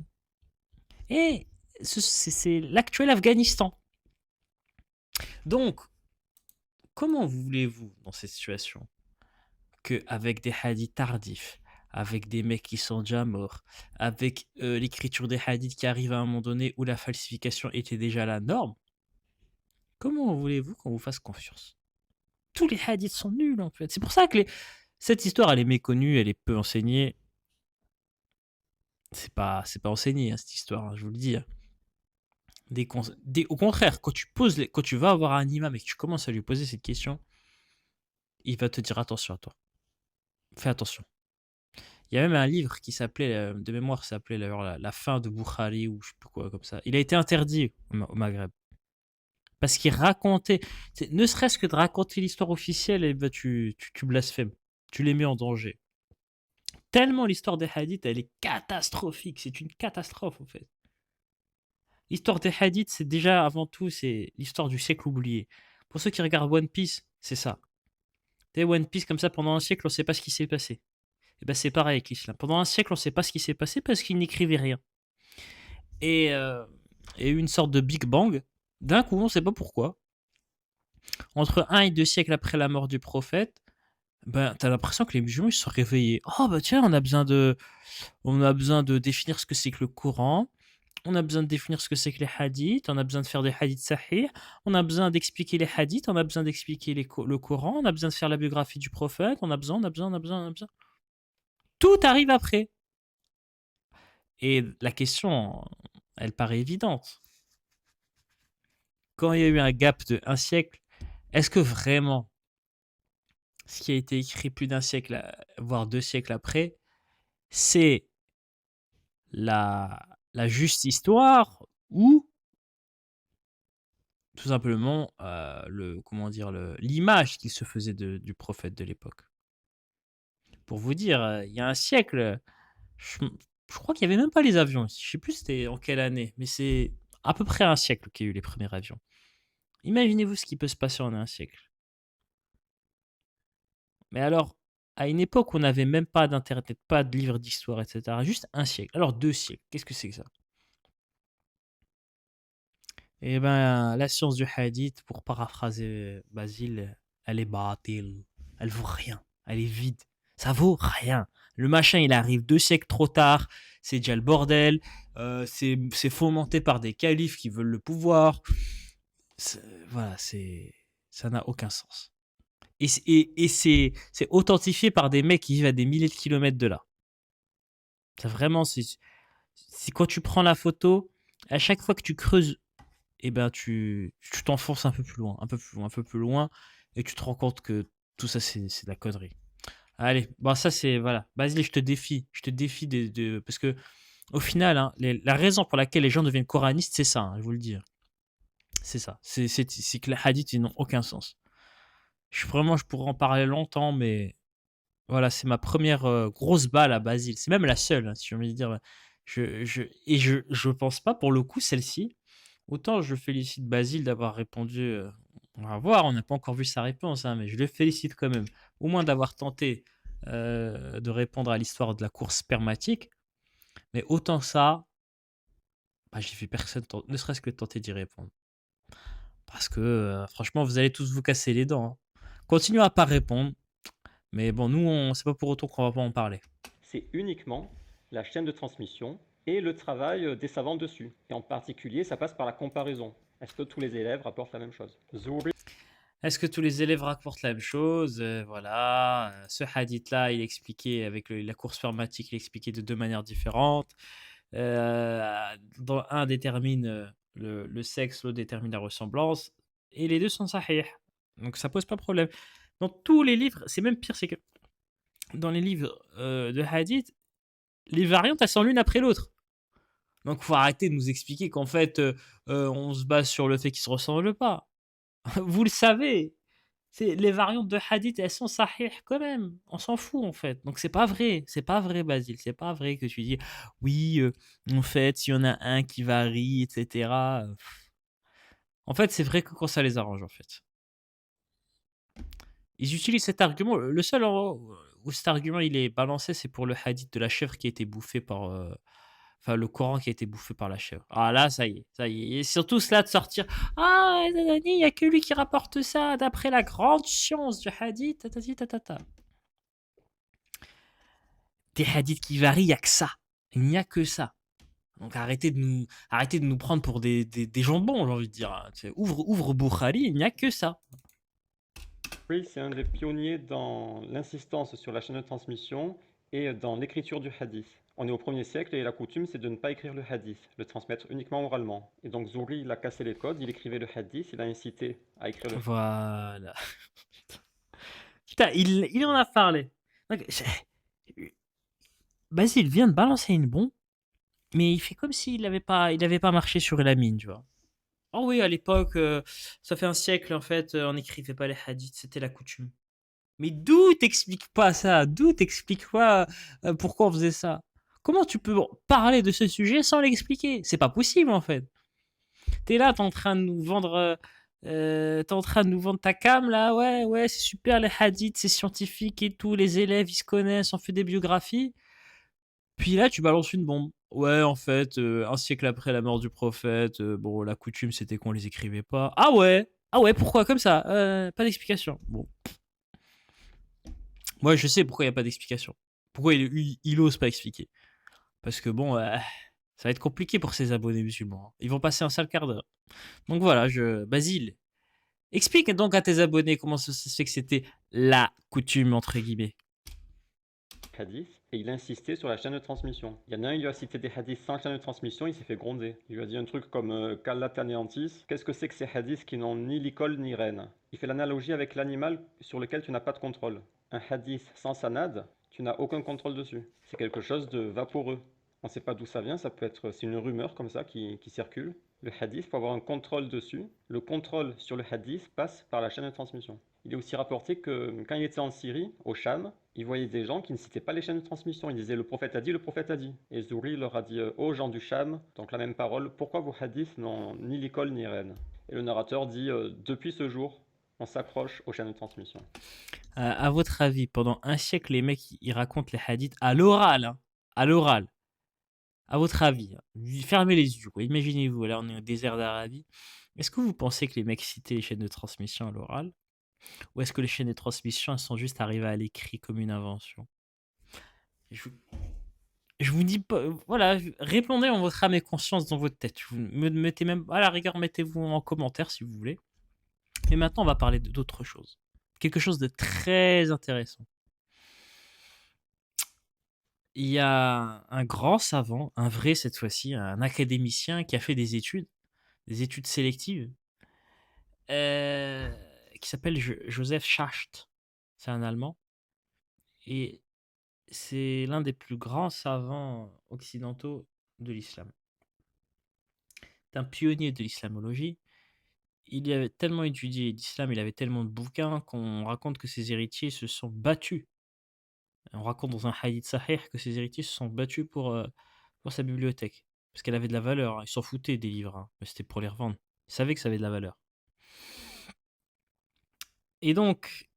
Et c'est l'actuel Afghanistan. Donc, comment voulez-vous, dans cette situation, qu'avec des hadiths tardifs, avec des mecs qui sont déjà morts, avec l'écriture des hadiths qui arrive à un moment donné où la falsification était déjà la norme, comment voulez-vous qu'on vous fasse confiance? Tous les hadiths sont nuls, en fait. C'est pour ça que cette histoire, elle est méconnue, elle est peu enseignée. C'est pas enseigné, hein, cette histoire, hein, je vous le dis. Hein. Au contraire, quand tu vas avoir un imam et que tu commences à lui poser cette question, il va te dire attention à toi. Fais attention. Il Il y a même un livre qui s'appelait, de mémoire, ça s'appelait d'ailleurs la fin de Bukhari ou je sais plus quoi comme ça. Il a été interdit au Maghreb parce qu'il racontait, ne serait-ce que de raconter l'histoire officielle, et ben tu blasphèmes, tu les mets en danger. Tellement l'histoire des hadiths, elle est catastrophique, c'est une catastrophe en fait. L'histoire des hadiths, c'est déjà avant tout, c'est l'histoire du siècle oublié. Pour ceux qui regardent One Piece, c'est ça. Tu One Piece comme ça pendant un siècle, on ne sait pas ce qui s'est passé. Et ben c'est pareil avec l'islam. Pendant un siècle, on ne sait pas ce qui s'est passé parce qu'ils n'écrivaient rien. Et il y a eu une sorte de Big Bang. D'un coup, on ne sait pas pourquoi. Entre 1 et 2 siècles après la mort du prophète, ben, t'as l'impression que les musulmans ils se sont réveillés. Oh bah tiens, on a besoin de définir ce que c'est que le Coran. On a besoin de définir ce que c'est que les hadiths. On a besoin de faire des hadiths sahih. On a besoin d'expliquer les hadiths. On a besoin d'expliquer le Coran. On a besoin de faire la biographie du prophète. On a besoin. Tout arrive après. Et la question, elle paraît évidente. Quand il y a eu un gap de 1 siècle, est-ce que vraiment ce qui a été écrit plus d'1 siècle, voire 2 siècles après, c'est la juste histoire ou tout simplement l'image qu'il se faisait du prophète de l'époque? Pour vous dire, il y a 1 siècle, je, je crois qu'il n'y avait même pas les avions. Je ne sais plus c'était en quelle année, mais c'est à peu près 1 siècle qu'il y a eu les premiers avions. Imaginez-vous ce qui peut se passer en 1 siècle. Mais alors, à une époque où on n'avait même pas d'internet, pas de livres d'histoire, etc., juste 1 siècle. Alors 2 siècles, qu'est-ce que c'est que ça? Eh ben, la science du hadith, pour paraphraser Basile, elle est batil. Elle vaut rien. Elle est vide. Ça vaut rien. Le machin, il arrive 2 siècles trop tard. C'est déjà le bordel. C'est fomenté par des califes qui veulent le pouvoir. Voilà, ça n'a aucun sens. Et c'est authentifié par des mecs qui vivent à des milliers de kilomètres de là. C'est vraiment, c'est quand tu prends la photo, à chaque fois que tu creuses, eh ben tu t'enfonces un peu plus loin, un peu plus loin, un peu plus loin, et tu te rends compte que tout ça c'est de la connerie. Allez, bon ça c'est voilà. Basile, je te défie parce que au final, hein, la raison pour laquelle les gens deviennent coranistes, c'est ça, hein, je vous le dis. C'est ça. C'est que les hadiths ils n'ont aucun sens. Je pourrais en parler longtemps, mais voilà, c'est ma première grosse balle à Basile. C'est même la seule, hein, si j'ai envie de dire. Je pense pas pour le coup celle-ci. Autant je félicite Basile d'avoir répondu. On va voir, on n'a pas encore vu sa réponse, hein, mais je le félicite quand même. Au moins d'avoir tenté de répondre à l'histoire de la course spermatique. Mais autant ça, bah, j'ai vu personne, ne serait-ce que tenter d'y répondre. Parce que franchement, vous allez tous vous casser les dents, hein. Continuez à pas répondre. Mais bon, nous, c'est pas pour autant qu'on va pas en parler. C'est uniquement la chaîne de transmission et le travail des savants dessus. Et en particulier, ça passe par la comparaison. Est-ce que tous les élèves rapportent la même chose? Zouri. Est-ce que tous les élèves rapportent la même chose? Voilà. Ce hadith-là, il expliquait avec la course spermatique, il expliquait de 2 manières différentes. Dans un détermine le sexe, l'autre détermine la ressemblance. Et les deux sont sahih. Donc ça pose pas de problème. Dans tous les livres, c'est même pire, c'est que dans les livres de hadith, les variantes, elles sont l'une après l'autre. Donc faut arrêter de nous expliquer qu'en fait, on se base sur le fait qu'ils se ressemblent pas. Vous le savez. Les variantes de hadith, elles sont sahih quand même. On s'en fout en fait. Donc c'est pas vrai Basile. C'est pas vrai que tu dis oui, en fait, s'il y en a un qui varie, etc. En fait, c'est vrai que quand ça les arrange en fait. Ils utilisent cet argument. Le seul où cet argument il est balancé, c'est pour le hadith de la chèvre qui a été bouffé par. Enfin, le Coran qui a été bouffé par la chèvre. Ah là, ça y est, ça y est. Et surtout cela de sortir. Ah, il n'y a que lui qui rapporte ça d'après la grande science du hadith. Tatati, tatata. Des hadiths qui varient, il n'y a que ça. Il n'y a que ça. Donc arrêtez de nous prendre pour des jambons, j'ai envie de dire. Ouvre Bukhari, il n'y a que ça. Oui, c'est un des pionniers dans l'insistance sur la chaîne de transmission et dans l'écriture du hadith. On est au 1er siècle et la coutume, c'est de ne pas écrire le hadith, le transmettre uniquement oralement. Et donc Zouri, il a cassé les codes, il écrivait le hadith, il a incité à écrire le hadith. Basile vient de balancer une bombe, mais il fait comme s'il n'avait pas marché sur la mine, tu vois. Oh oui, à l'époque, ça fait un siècle, en fait, on n'écrivait pas les hadiths, c'était la coutume. Mais d'où t'expliques pas ça? D'où t'expliques pas pourquoi on faisait ça? Comment tu peux parler de ce sujet sans l'expliquer? C'est pas possible, en fait. T'es là, t'es en train de nous vendre ta cam, là, ouais, ouais, c'est super les hadiths, c'est scientifique et tout, les élèves, ils se connaissent, on fait des biographies. Puis là, tu balances une bombe. Ouais, en fait, un siècle après la mort du prophète, bon, la coutume, c'était qu'on les écrivait pas. Ah ouais, pourquoi comme ça? Pas d'explication. Bon, moi, je sais pourquoi il n'y a pas d'explication. Pourquoi il ose pas expliquer? Parce que bon, ça va être compliqué pour ses abonnés musulmans, hein. Ils vont passer un sale quart d'heure. Donc voilà, Basile, explique donc à tes abonnés comment ça se fait que c'était la coutume, entre guillemets. Hadith, et il insistait sur la chaîne de transmission. Il y en a un, il lui a cité des hadiths sans chaîne de transmission, il s'est fait gronder. Il lui a dit un truc comme qu'Allah t'anéantisse. Qu'est-ce que c'est que ces hadiths qui n'ont ni licol ni reine? Il fait l'analogie avec l'animal sur lequel tu n'as pas de contrôle. Un hadith sans sanad, tu n'as aucun contrôle dessus. C'est quelque chose de vaporeux. On ne sait pas d'où ça vient, c'est une rumeur comme ça qui circule. Le hadith, il faut avoir un contrôle dessus. Le contrôle sur le hadith passe par la chaîne de transmission. Il est aussi rapporté que quand il était en Syrie, au Cham, il voyait des gens qui ne citaient pas les chaînes de transmission. Il disait le prophète a dit, le prophète a dit. Et Zouri leur a dit aux gens du Cham, donc la même parole, pourquoi vos hadiths n'ont ni l'école ni reine? Et le narrateur dit depuis ce jour, on s'accroche aux chaînes de transmission. À votre avis, pendant un siècle, les mecs, ils racontent les hadiths à l'oral, hein, à l'oral. À votre avis, hein, fermez les yeux, quoi. Imaginez-vous, là, on est au désert d'Arabie. Est-ce que vous pensez que les mecs citaient les chaînes de transmission à l'oral? Ou est-ce que les chaînes de transmission, elles sont juste arrivées à l'écrit comme une invention? Je vous dis pas, voilà, répondez en votre âme et conscience dans votre tête. Vous me mettez même, à la rigueur, mettez-vous en commentaire si vous voulez. Et maintenant, on va parler d'autre chose. Quelque chose de très intéressant. Il y a un grand savant, un vrai cette fois-ci, un académicien qui a fait des études sélectives, qui s'appelle Joseph Schacht. C'est un Allemand. Et c'est l'un des plus grands savants occidentaux de l'islam. C'est un pionnier de l'islamologie. Il avait tellement étudié l'islam, il avait tellement de bouquins qu'on raconte que ses héritiers se sont battus. On raconte dans un hadith sahih que ses héritiers se sont battus pour sa bibliothèque. Parce qu'elle avait de la valeur, hein. Ils s'en foutaient des livres, hein, mais c'était pour les revendre. Ils savaient que ça avait de la valeur. Et donc,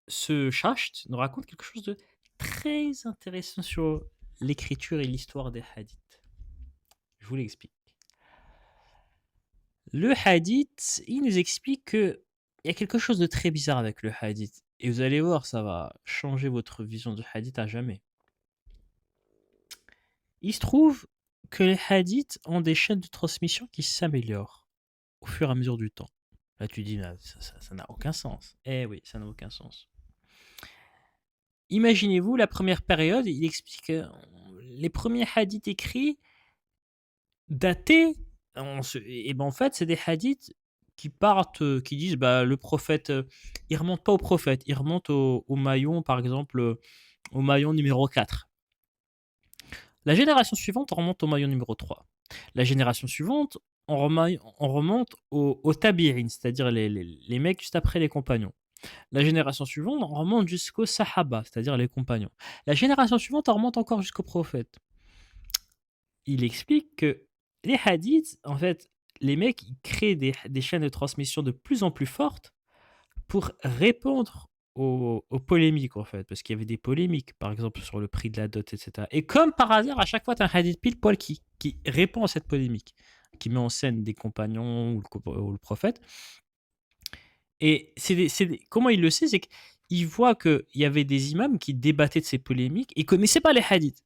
ce Schacht nous raconte quelque chose de très intéressant sur l'écriture et l'histoire des hadiths. Je vous l'explique. Le hadith, il nous explique qu'il y a quelque chose de très bizarre avec le hadith. Et vous allez voir, ça va changer votre vision du hadith à jamais. Il se trouve que les hadiths ont des chaînes de transmission qui s'améliorent au fur et à mesure du temps. Là, tu dis, ça n'a aucun sens. Eh oui, ça n'a aucun sens. Imaginez-vous, la première période, il explique que les premiers hadiths écrits datés, et ben en fait, c'est des hadiths qui partent, qui disent, bah, le prophète, il remonte pas au prophète, il remonte au maillon, par exemple, au maillon numéro 4. La génération suivante, on remonte au maillon numéro 3. La génération suivante, on remonte au tabi'in, c'est-à-dire les mecs juste après les compagnons. La génération suivante, on remonte jusqu'aux sahaba, c'est-à-dire les compagnons. La génération suivante, on remonte encore jusqu'au prophète. Il explique que les hadiths, en fait, les mecs, ils créent des chaînes de transmission de plus en plus fortes pour répondre aux polémiques, en fait. Parce qu'il y avait des polémiques, par exemple, sur le prix de la dot, etc. Et comme par hasard, à chaque fois, tu as un hadith pile poil qui répond à cette polémique, qui met en scène des compagnons ou le prophète. Et comment il le sait, c'est qu'il voit qu'il y avait des imams qui débattaient de ces polémiques et ne connaissaient pas les hadiths.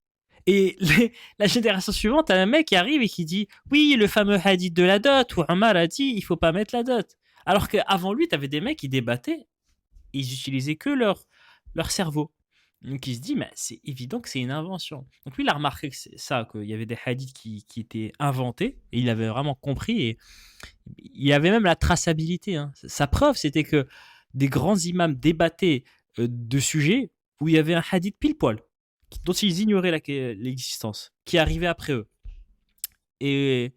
Et la génération suivante, t'as un mec qui arrive et qui dit « Oui, le fameux hadith de la dot, où Omar a dit « Il faut pas mettre la dot ». Alors qu'avant lui, t'avais des mecs qui débattaient et ils utilisaient que leur cerveau. Donc il se dit « Mais c'est évident que c'est une invention ». Donc lui, il a remarqué que c'est ça, qu'il y avait des hadiths qui étaient inventés et il avait vraiment compris. Et il y avait même la traçabilité, hein. Sa preuve, c'était que des grands imams débattaient de sujets où il y avait un hadith pile poil dont ils ignoraient l'existence, qui arrivaient après eux. Et,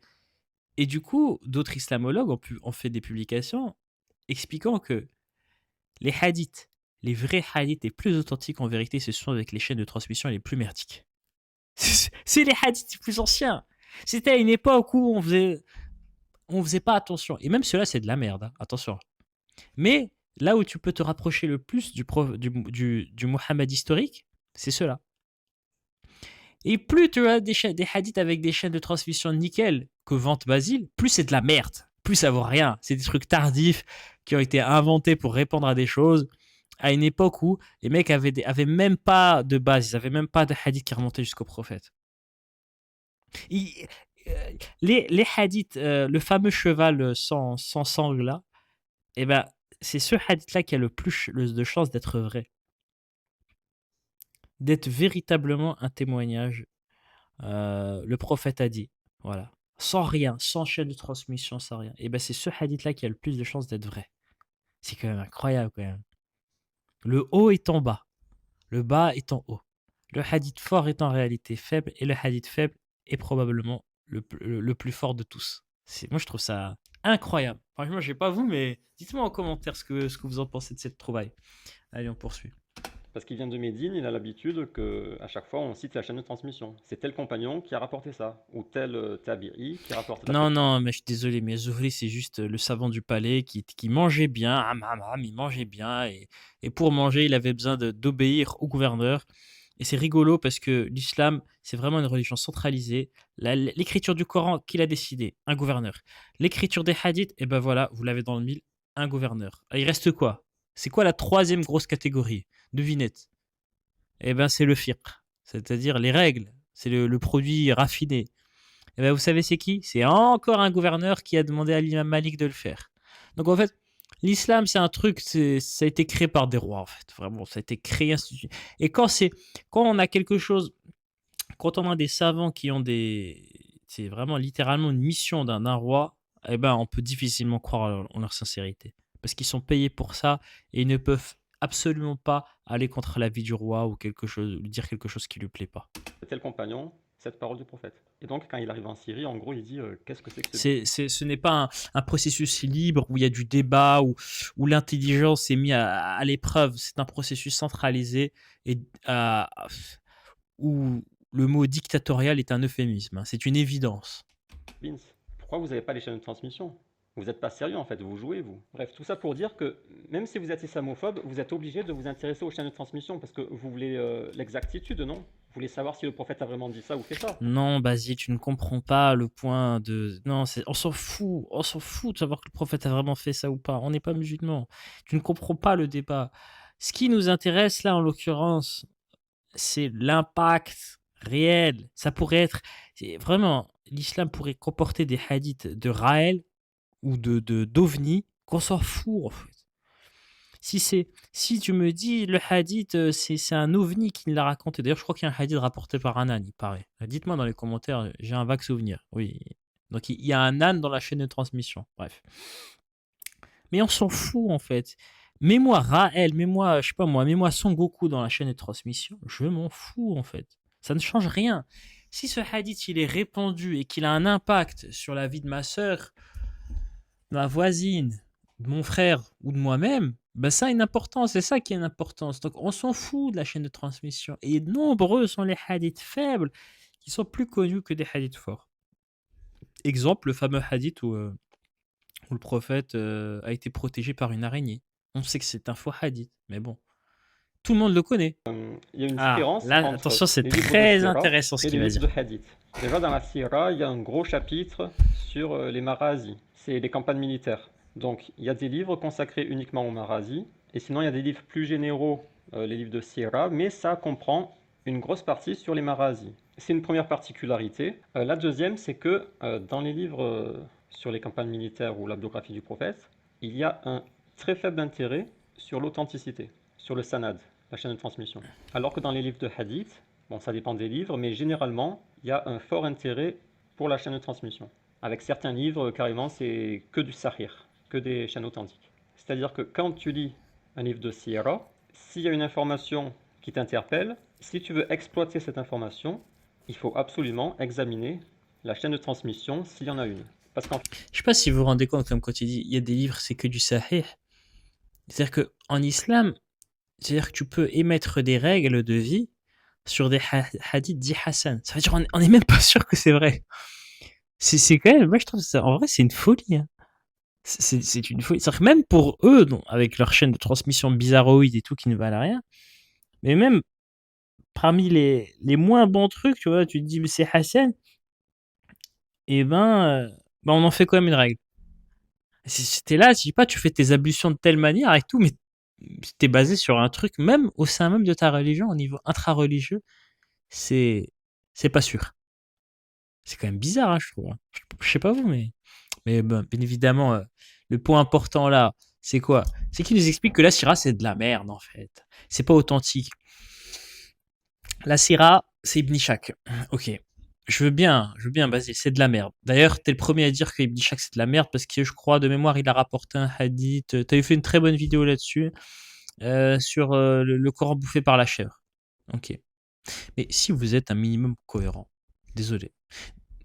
et du coup, d'autres islamologues ont fait des publications expliquant que les hadiths, les vrais hadiths les plus authentiques en vérité, ce sont avec les chaînes de transmission les plus merdiques. C'est les hadiths les plus anciens. C'était à une époque où on faisait pas attention. Et même cela, c'est de la merde, hein, attention. Mais là où tu peux te rapprocher le plus du Muhammad historique, c'est cela. Et plus tu as des hadiths avec des chaînes de transmission nickel que Vente Basile, plus c'est de la merde. Plus ça vaut rien. C'est des trucs tardifs qui ont été inventés pour répondre à des choses à une époque où les mecs avaient même pas de base. Ils avaient même pas de hadiths qui remontaient jusqu'au prophète. Les hadiths, le fameux cheval sans sangle là, eh ben, c'est ce hadith-là qui a le plus de chances d'être vrai. D'être véritablement un témoignage. Le prophète a dit, voilà, sans rien, sans chaîne de transmission, sans rien. Et ben c'est ce hadith-là qui a le plus de chances d'être vrai. C'est quand même incroyable quand même. Le haut est en bas, le bas est en haut. Le hadith fort est en réalité faible et le hadith faible est probablement le plus fort de tous. Moi je trouve ça incroyable. Franchement, je sais pas vous, mais dites-moi en commentaire ce que vous en pensez de cette trouvaille. Allez, on poursuit. Parce qu'il vient de Médine, il a l'habitude qu'à chaque fois on cite la chaîne de transmission. C'est tel compagnon qui a rapporté ça, ou tel tabi'i qui rapporte ça. Non, mais je suis désolé, mais Zuhri, c'est juste le savant du palais qui mangeait bien, il mangeait bien, et pour manger, il avait besoin d'obéir au gouverneur. Et c'est rigolo parce que l'islam, c'est vraiment une religion centralisée. L'écriture du Coran, qui l'a décidé? Un gouverneur. L'écriture des hadiths, et ben voilà, vous l'avez dans le mille, un gouverneur. Il reste quoi? C'est quoi la troisième grosse catégorie? Devinette. Eh ben c'est le fiqh, c'est-à-dire les règles. C'est le produit raffiné. Eh ben, vous savez c'est qui? C'est encore un gouverneur qui a demandé à l'imam Malik de le faire. Donc en fait, l'islam c'est un truc, ça a été créé par des rois en fait. Vraiment, ça a été créé. Et quand on a quelque chose, quand on a des savants qui ont c'est vraiment littéralement une mission d'un roi, eh ben on peut difficilement croire en leur sincérité. Parce qu'ils sont payés pour ça et ils ne peuvent absolument pas aller contre l'avis du roi ou lui dire quelque chose qui lui plaît pas. Tel compagnon, cette parole du prophèt. Et donc quand il arrive en Syrie, en gros il dit qu'est-ce que c'est que ce n'est pas un processus libre où il y a du débat, où l'intelligence est mise à l'épreuve. C'est un processus centralisé et où le mot dictatorial est un euphémisme. C'est une évidence. Vince, pourquoi vous n'avez pas les chaînes de transmission? Vous n'êtes pas sérieux en fait, vous jouez vous. Bref, tout ça pour dire que même si vous êtes islamophobe, vous êtes obligé de vous intéresser aux chaînes de transmission parce que vous voulez l'exactitude, non? Vous voulez savoir si le prophète a vraiment dit ça ou fait ça. Non, Basile, tu ne comprends pas le point de... Non, on s'en fout de savoir que le prophète a vraiment fait ça ou pas. On n'est pas musulmans. Tu ne comprends pas le débat. Ce qui nous intéresse là, en l'occurrence, c'est l'impact réel. Ça pourrait être... Vraiment, l'islam pourrait comporter des hadiths de Raël ou d'OVNI qu'on s'en fout en fait. Si tu me dis le hadith, c'est un ovni qui l'a raconté. D'ailleurs, je crois qu'il y a un hadith rapporté par un âne, il paraît. Dites-moi dans les commentaires, j'ai un vague souvenir. Oui. Donc il y a un âne dans la chaîne de transmission. Bref. Mais on s'en fout en fait. Mets-moi Raël, mets-moi Son Goku dans la chaîne de transmission. Je m'en fous en fait. Ça ne change rien. Si ce hadith il est répandu et qu'il a un impact sur la vie de ma sœur, de ma voisine, de mon frère ou de moi-même, ben ça a une importance, c'est ça qui a une importance. Donc on s'en fout de la chaîne de transmission. Et nombreux sont les hadiths faibles qui sont plus connus que des hadiths forts. Exemple, le fameux hadith où le prophète a été protégé par une araignée. On sait que c'est un faux hadith, mais bon. Tout le monde le connaît. Il y a une différence là, entre attention, c'est les livres très de Sira intéressant ce et qu'il les va livres dire. de hadith. Déjà dans la Sira, il y a un gros chapitre sur les marazis. C'est les campagnes militaires. Donc il y a des livres consacrés uniquement aux marazis. Et sinon il y a des livres plus généraux, les livres de Sira, mais ça comprend une grosse partie sur les marazis. C'est une première particularité. La deuxième, c'est que dans les livres sur les campagnes militaires ou la biographie du prophète, il y a un très faible intérêt sur l'authenticité, sur le sanad, la chaîne de transmission. Alors que dans les livres de hadith, bon ça dépend des livres, mais généralement il y a un fort intérêt pour la chaîne de transmission. Avec certains livres, carrément, c'est que du sahih, que des chaînes authentiques. C'est-à-dire que quand tu lis un livre de Sira, s'il y a une information qui t'interpelle. Si tu veux exploiter cette information, il faut absolument examiner la chaîne de transmission s'il y en a une. Parce qu'en Je sais pas si vous vous rendez compte, comme quand il dit il y a des livres, c'est que du sahih. C'est-à-dire qu'en islam, c'est-à-dire que tu peux émettre des règles de vie sur des hadiths dits Hassan. Ça veut dire on est même pas sûr que c'est vrai. C'est quand même, moi je trouve ça, en vrai, c'est une folie. Hein. C'est une folie. C'est-à-dire que même pour eux, avec leur chaîne de transmission bizarroïde et tout qui ne valent rien, mais même parmi les moins bons trucs, tu vois, tu te dis, mais c'est Hassan, et on en fait quand même une règle. C'était là, je dis pas, tu fais tes ablutions de telle manière et tout, mais t'es basé sur un truc, même au sein même de ta religion, au niveau intra-religieux, c'est pas sûr. C'est quand même bizarre, hein, je trouve. Hein. Je sais pas vous, mais bon, bien évidemment, le point important là, c'est quoi? C'est qu'il nous explique que la syrah, c'est de la merde, en fait. C'est pas authentique. La syrah, c'est Ibn Ishaq. Ok. Je veux bien, Basile, c'est de la merde. D'ailleurs, t'es le premier à dire que Ibn Ishaq, c'est de la merde, parce que je crois, de mémoire, il a rapporté un hadith. T'avais fait une très bonne vidéo là-dessus, sur le Coran bouffé par la chèvre. Ok. Mais si vous êtes un minimum cohérent, désolé.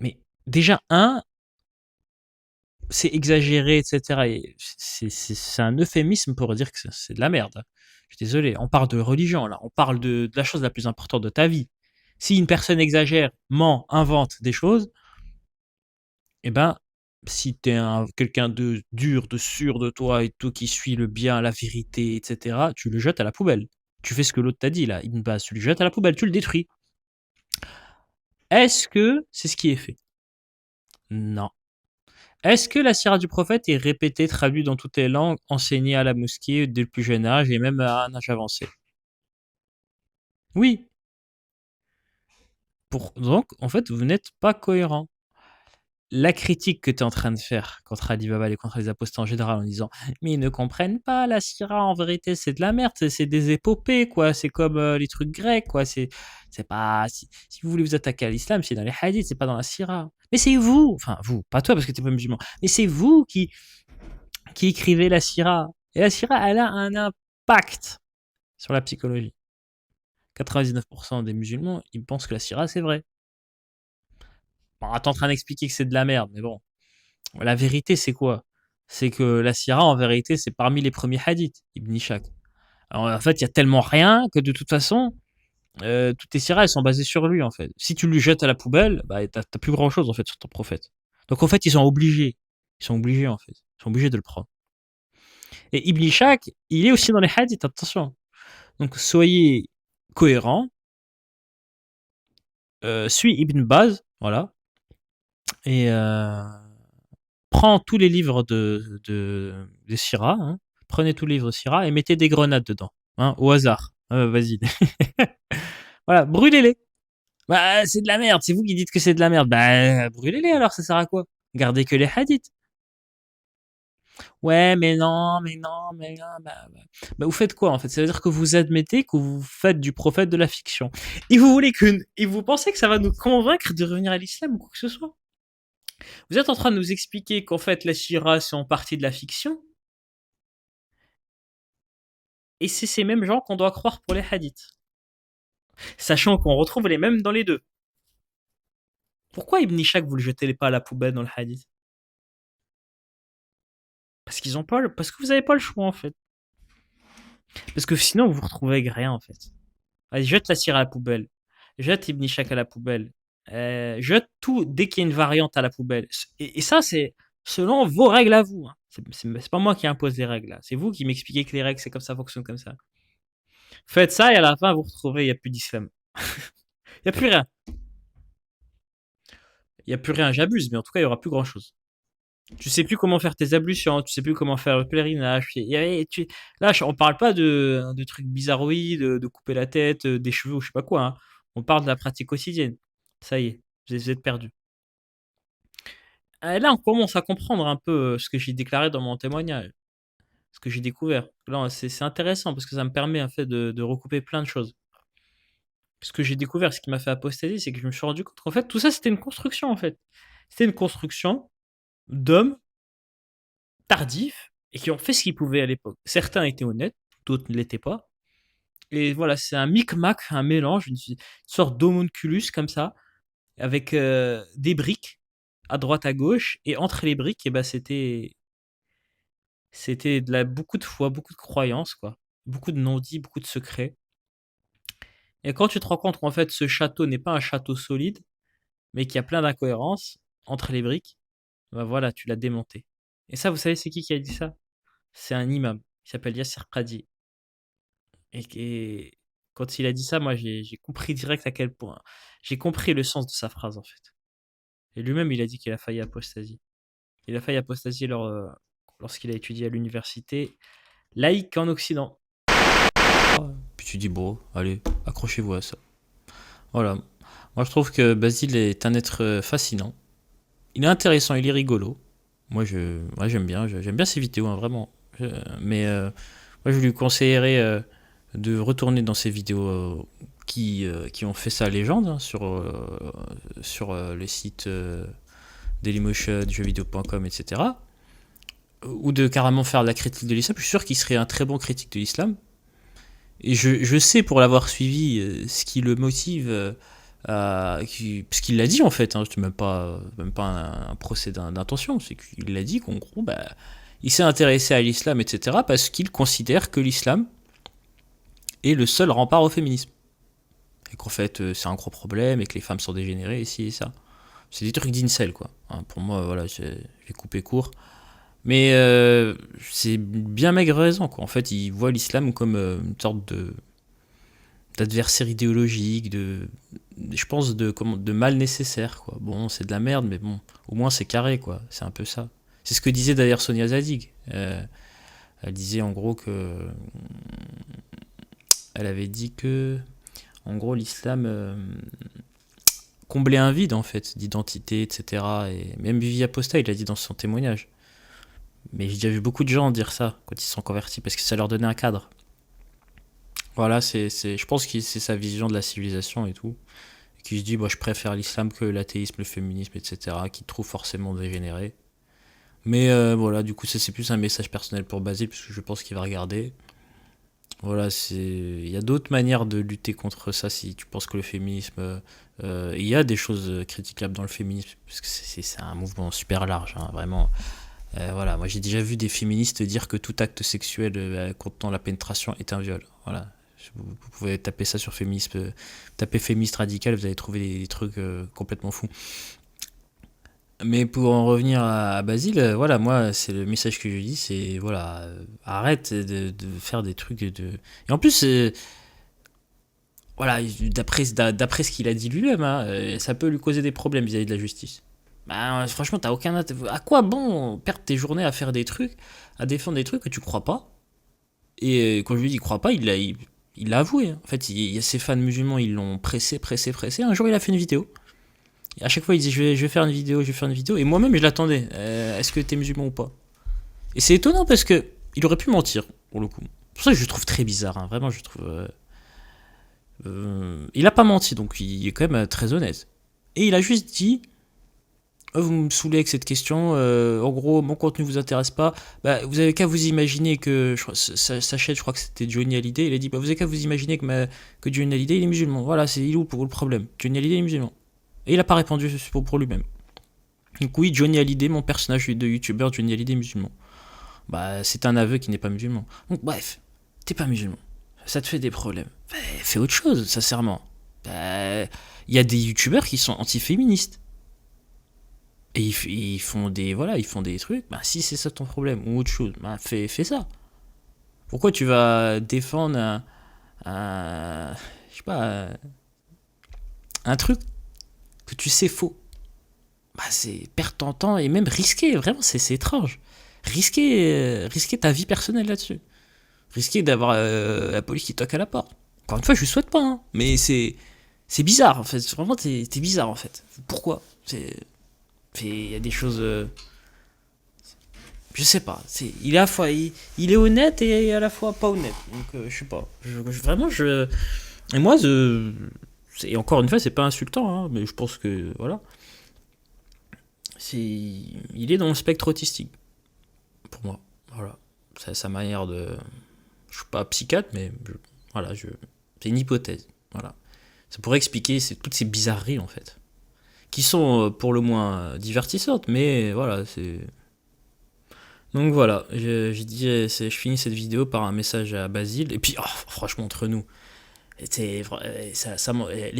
Mais déjà, c'est exagéré, etc. Et c'est un euphémisme pour dire que c'est de la merde. Je suis désolé, on parle de religion là, on parle de la chose la plus importante de ta vie. Si une personne exagère, ment, invente des choses, eh ben, si t'es quelqu'un de dur, de sûr de toi et tout, qui suit le bien, la vérité, etc., tu le jettes à la poubelle. Tu fais ce que l'autre t'a dit là, Ibn Baz, tu le jettes à la poubelle, tu le détruis. Est-ce que c'est ce qui est fait? Non. Est-ce que la sira du prophète est répétée, traduite dans toutes les langues, enseignée à la mosquée dès le plus jeune âge et même à un âge avancé? Oui. Donc, en fait, vous n'êtes pas cohérent. La critique que tu es en train de faire contre Ali Baba et contre les apostats en général en disant mais ils ne comprennent pas la sira, en vérité c'est de la merde, c'est des épopées quoi, c'est comme les trucs grecs quoi, c'est pas si vous voulez vous attaquer à l'islam, c'est dans les hadiths, c'est pas dans la sira. Mais c'est vous, enfin vous, pas toi parce que t'es pas musulman, mais c'est vous qui écrivez la sira. Et la sira, elle a un impact sur la psychologie. 99% des musulmans, ils pensent que la sira c'est vrai. Bon, t'es en train d'expliquer que c'est de la merde, mais bon. La vérité, c'est quoi? C'est que la sira, en vérité, c'est parmi les premiers hadiths, Ibn Ishaq. Alors, en fait, il y a tellement rien que de toute façon, toutes les siras, elles sont basées sur lui, en fait. Si tu lui jettes à la poubelle, bah, t'as plus grand chose, en fait, sur ton prophète. Donc, en fait, ils sont obligés. Ils sont obligés, en fait. Ils sont obligés de le prendre. Et Ibn Ishaq, il est aussi dans les hadiths, attention. Donc, soyez cohérents. Suis Ibn Baz, voilà. Et prends tous les livres de Syrah, hein. Prenez tous les livres de Syrah et mettez des grenades dedans, hein, au hasard. Vas-y. Voilà, brûlez-les. Bah, c'est de la merde, c'est vous qui dites que c'est de la merde. Bah, brûlez-les alors, ça sert à quoi? Gardez que les hadiths. Ouais, mais non, bah, vous faites quoi en fait? Ça veut dire que vous admettez que vous faites du prophète de la fiction. Et vous pensez que ça va nous convaincre de revenir à l'islam ou quoi que ce soit? Vous êtes en train de nous expliquer qu'en fait la Shira c'est en partie de la fiction, et c'est ces mêmes gens qu'on doit croire pour les hadiths. Sachant qu'on retrouve les mêmes dans les deux. Pourquoi Ibn Ishaq vous le jetez pas à la poubelle dans le hadith? Parce que vous avez pas le choix en fait. Parce que sinon vous vous retrouvez avec rien en fait. Allez, jette la Shira à la poubelle. Jette Ibn Ishaq à la poubelle. Jette tout dès qu'il y a une variante à la poubelle. Et ça c'est selon vos règles à vous. Hein. C'est pas moi qui impose les règles là. C'est vous qui m'expliquez que les règles c'est comme ça, fonctionnent comme ça. Faites ça et à la fin vous retrouvez, il n'y a plus d'islam. Il n'y a plus rien. Il n'y a plus rien, j'abuse, mais en tout cas il n'y aura plus grand chose. Tu sais plus comment faire tes ablutions, tu sais plus comment faire le pèlerinage. Là, on parle pas de trucs bizarroïdes, de couper la tête, des cheveux ou je sais pas quoi. Hein. On parle de la pratique quotidienne. Ça y est, vous êtes perdus. Là, on commence à comprendre un peu ce que j'ai déclaré dans mon témoignage, ce que j'ai découvert. Là, c'est intéressant parce que ça me permet en fait de recouper plein de choses. Ce que j'ai découvert, ce qui m'a fait apostaser, c'est que je me suis rendu compte qu'en fait, tout ça, c'était une construction, en fait. C'était une construction d'hommes tardifs et qui ont fait ce qu'ils pouvaient à l'époque. Certains étaient honnêtes, d'autres ne l'étaient pas. Et voilà, c'est un micmac, un mélange, une sorte d'homunculus comme ça, avec des briques à droite à gauche, et entre les briques, et ben c'était beaucoup de foi, beaucoup de croyances, quoi, beaucoup de non-dits, beaucoup de secrets. Et quand tu te rends compte qu'en fait ce château n'est pas un château solide, mais qu'il y a plein d'incohérences entre les briques, ben voilà, tu l'as démonté. Et ça, vous savez, c'est qui a dit ça? C'est un imam. Il s'appelle Yasser Qadi. Et quand il a dit ça, moi, j'ai compris direct à quel point. J'ai compris le sens de sa phrase, en fait. Et lui-même, il a dit qu'il a failli apostasie. Il a failli apostasie lorsqu'il a étudié à l'université laïque en Occident. Puis tu dis, bon, allez, accrochez-vous à ça. Voilà. Moi, je trouve que Basile est un être fascinant. Il est intéressant, il est rigolo. Moi, j'aime bien ses vidéos, hein, vraiment. Mais moi, je lui conseillerais de retourner dans ses vidéos qui ont fait sa légende, hein, sur les sites Dailymotion, jeuxvideo.com, etc. Ou de carrément faire de la critique de l'islam. Je suis sûr qu'il serait un très bon critique de l'islam. Et je sais, pour l'avoir suivi, ce qui le motive, parce qu'il l'a dit en fait, hein, c'est même pas un procès d'intention, c'est qu'il l'a dit qu'en gros, bah, il s'est intéressé à l'islam, etc., parce qu'il considère que l'islam est le seul rempart au féminisme. Et qu'en fait, c'est un gros problème, et que les femmes sont dégénérées, et ci et ça. C'est des trucs d'incel, quoi. Hein, pour moi, voilà, j'ai coupé court. Mais c'est bien maigre raison, quoi. En fait, il voit l'islam comme une sorte d'adversaire idéologique, je pense, de mal nécessaire, quoi. Bon, c'est de la merde, mais bon, au moins c'est carré, quoi. C'est un peu ça. C'est ce que disait d'ailleurs Sonia Zadig. Elle disait en gros que... Elle avait dit que, en gros, l'islam comblait un vide, en fait, d'identité, etc. Et même Vivi Aposta, il l'a dit dans son témoignage. Mais j'ai déjà vu beaucoup de gens dire ça quand ils sont convertis, parce que ça leur donnait un cadre. Voilà, je pense que c'est sa vision de la civilisation et tout. Et qui se dit, bah, je préfère l'islam que l'athéisme, le féminisme, etc. Qu'il trouve forcément dégénéré. Mais voilà, du coup, ça c'est plus un message personnel pour Basile, puisque je pense qu'il va regarder. Voilà, il y a d'autres manières de lutter contre ça si tu penses que le féminisme... il y a des choses critiquables dans le féminisme, parce que c'est un mouvement super large, hein, vraiment. Voilà, moi j'ai déjà vu des féministes dire que tout acte sexuel contenant la pénétration est un viol. Voilà, vous pouvez taper ça sur féminisme, taper féministe radical, vous allez trouver des trucs complètement fous. Mais pour en revenir à Basile, voilà, moi c'est le message que je dis, c'est voilà, arrête de faire des trucs de... Et en plus, voilà, d'après ce qu'il a dit lui-même, hein, ça peut lui causer des problèmes vis-à-vis de la justice. Bah, franchement, t'as aucun intérêt. À quoi bon perdre tes journées à faire des trucs, à défendre des trucs que tu crois pas? Et quand je lui dis qu'il croit pas, il l'a avoué, hein. En fait, il y a ses fans musulmans, ils l'ont pressé. Un jour, il a fait une vidéo. Et à chaque fois, il dit je vais faire une vidéo, je vais faire une vidéo. Et moi-même, je l'attendais. Est-ce que t'es musulman ou pas? Et c'est étonnant parce que il aurait pu mentir, pour le coup. C'est pour ça que je le trouve très bizarre, hein. Vraiment, je le trouve. Il a pas menti, donc il est quand même très honnête. Et il a juste dit. Vous me saoulez avec cette question. En gros, mon contenu vous intéresse pas. Bah, vous avez qu'à vous imaginer que sa chaîne, je crois que c'était Johnny Hallyday. Il a dit bah, vous avez qu'à vous imaginer que Johnny Hallyday il est musulman. Voilà, il est où pour le problème? Johnny Hallyday est musulman. Et il a pas répondu pour lui-même. Donc oui, Johnny Hallyday, mon personnage de youtubeur, Johnny Hallyday est musulman. Bah, c'est un aveu qui n'est pas musulman. Donc bref, t'es pas musulman. Ça te fait des problèmes. Bah, fais autre chose, sincèrement. Bah, y a des youtubeurs qui sont anti-féministes. Et ils font des trucs. Bah, si c'est ça ton problème ou autre chose, bah, fais ça. Pourquoi tu vas défendre je sais pas, un truc que tu sais faux? Bah, c'est perdre ton temps et même risquer. Vraiment, c'est étrange. Risquer ta vie personnelle là-dessus. Risquer d'avoir la police qui toque à la porte. Encore une fois, je lui souhaite pas, hein, mais c'est bizarre en fait. Vraiment, t'es bizarre en fait. Pourquoi? Il y a des choses. Je sais pas. Il est à la fois. Il est honnête et à la fois pas honnête. Donc, je sais pas. Vraiment, je. Et moi, et encore une fois, c'est pas insultant, hein, mais je pense que. Voilà. Il est dans le spectre autistique. Pour moi. Voilà. C'est sa manière de. Je suis pas psychiatre, mais Voilà, c'est une hypothèse. Voilà. Ça pourrait expliquer toutes ces bizarreries, en fait. Qui sont pour le moins divertissantes, mais voilà, c'est... Donc voilà, je finis cette vidéo par un message à Basile, et puis, franchement, entre nous, les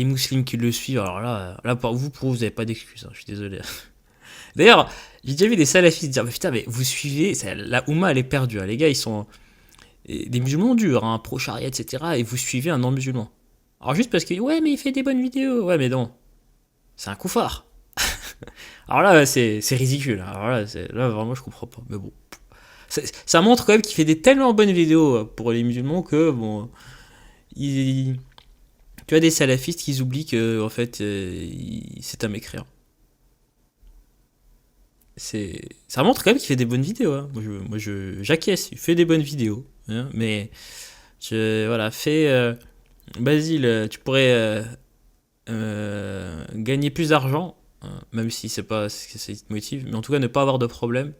musulmans qui le suivent, alors là pour vous n'avez pas d'excuses, hein, je suis désolé. D'ailleurs, j'ai déjà vu des salafistes dire, putain, mais vous suivez, la Oumma, elle est perdue, hein. Les gars, ils sont des musulmans durs, hein, pro-charia, etc., et vous suivez un non-musulman. Alors juste parce que, ouais, mais il fait des bonnes vidéos, ouais, mais non, c'est un koufar. Alors là, c'est ridicule. Alors là, vraiment, je comprends pas. Mais bon, ça montre quand même qu'il fait des tellement bonnes vidéos pour les musulmans que, bon, tu as des salafistes qui oublient que, en fait, c'est un mécréant. Ça montre quand même qu'il fait des bonnes vidéos. Hein. Moi, j'acquiesce. Il fait des bonnes vidéos. Hein, mais, voilà, Basile, tu pourrais gagner plus d'argent. Même si c'est pas ce qui te motive, mais en tout cas ne pas avoir de problème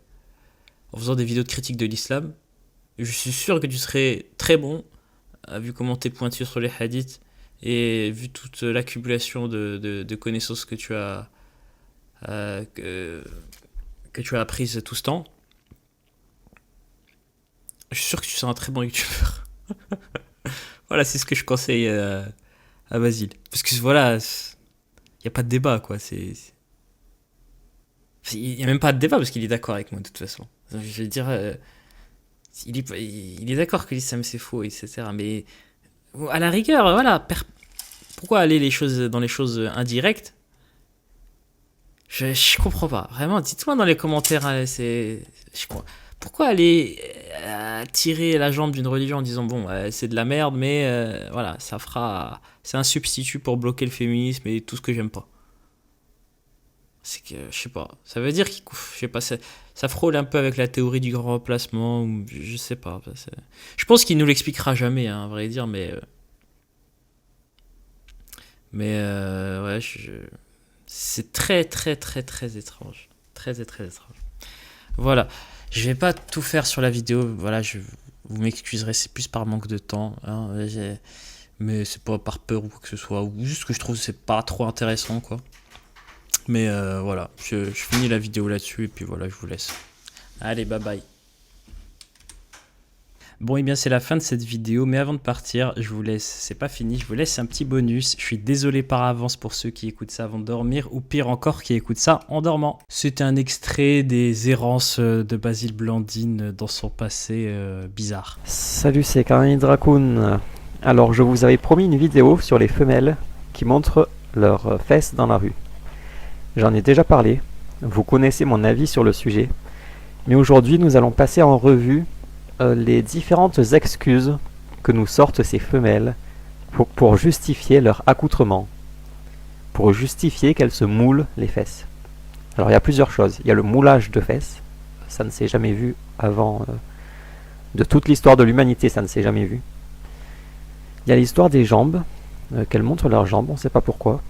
en faisant des vidéos de critique de l'islam. Je suis sûr que tu serais très bon, vu comment t'es pointu sur les hadiths et vu toute l'accumulation de connaissances que tu as apprises tout ce temps. Je suis sûr que tu seras un très bon youtubeur. Voilà, c'est ce que je conseille à Basile. Parce que voilà, il n'y a pas de débat, quoi. Il n'y a même pas de débat parce qu'il est d'accord avec moi, de toute façon. Je vais dire, il est d'accord que l'islam c'est faux, etc. Mais à la rigueur, voilà, pourquoi aller dans les choses indirectes? Je comprends pas. Vraiment, dites-moi dans les commentaires, pourquoi aller tirer la jambe d'une religion en disant, bon, c'est de la merde, mais voilà, c'est un substitut pour bloquer le féminisme et tout ce que j'aime pas. C'est que, je sais pas, ça veut dire ça frôle un peu avec la théorie du grand remplacement, ou je sais pas. Je pense qu'il nous l'expliquera jamais, hein, à vrai dire, mais ouais, c'est très très très très étrange. Très très étrange. Voilà, je vais pas tout faire sur la vidéo, voilà, vous m'excuserez, c'est plus par manque de temps, hein, mais c'est pas par peur ou quoi que ce soit, ou juste que je trouve que c'est pas trop intéressant, quoi. Mais voilà, je finis la vidéo là-dessus et puis voilà, je vous laisse. Allez, bye bye. Bon, et bien c'est la fin de cette vidéo, mais avant de partir, je vous laisse, c'est pas fini, je vous laisse un petit bonus. Je suis désolé par avance pour ceux qui écoutent ça avant de dormir, ou pire encore, qui écoutent ça en dormant. C'était un extrait des errances de Basile Blandine dans son passé bizarre. Salut, c'est Karine Dracoun. Alors, je vous avais promis une vidéo sur les femelles qui montrent leurs fesses dans la rue. J'en ai déjà parlé, vous connaissez mon avis sur le sujet, mais aujourd'hui nous allons passer en revue les différentes excuses que nous sortent ces femelles pour justifier leur accoutrement, pour justifier qu'elles se moulent les fesses. Alors il y a plusieurs choses, il y a le moulage de fesses, ça ne s'est jamais vu avant, de toute l'histoire de l'humanité ça ne s'est jamais vu. Il y a l'histoire des jambes, qu'elles montrent leurs jambes, on ne sait pas pourquoi.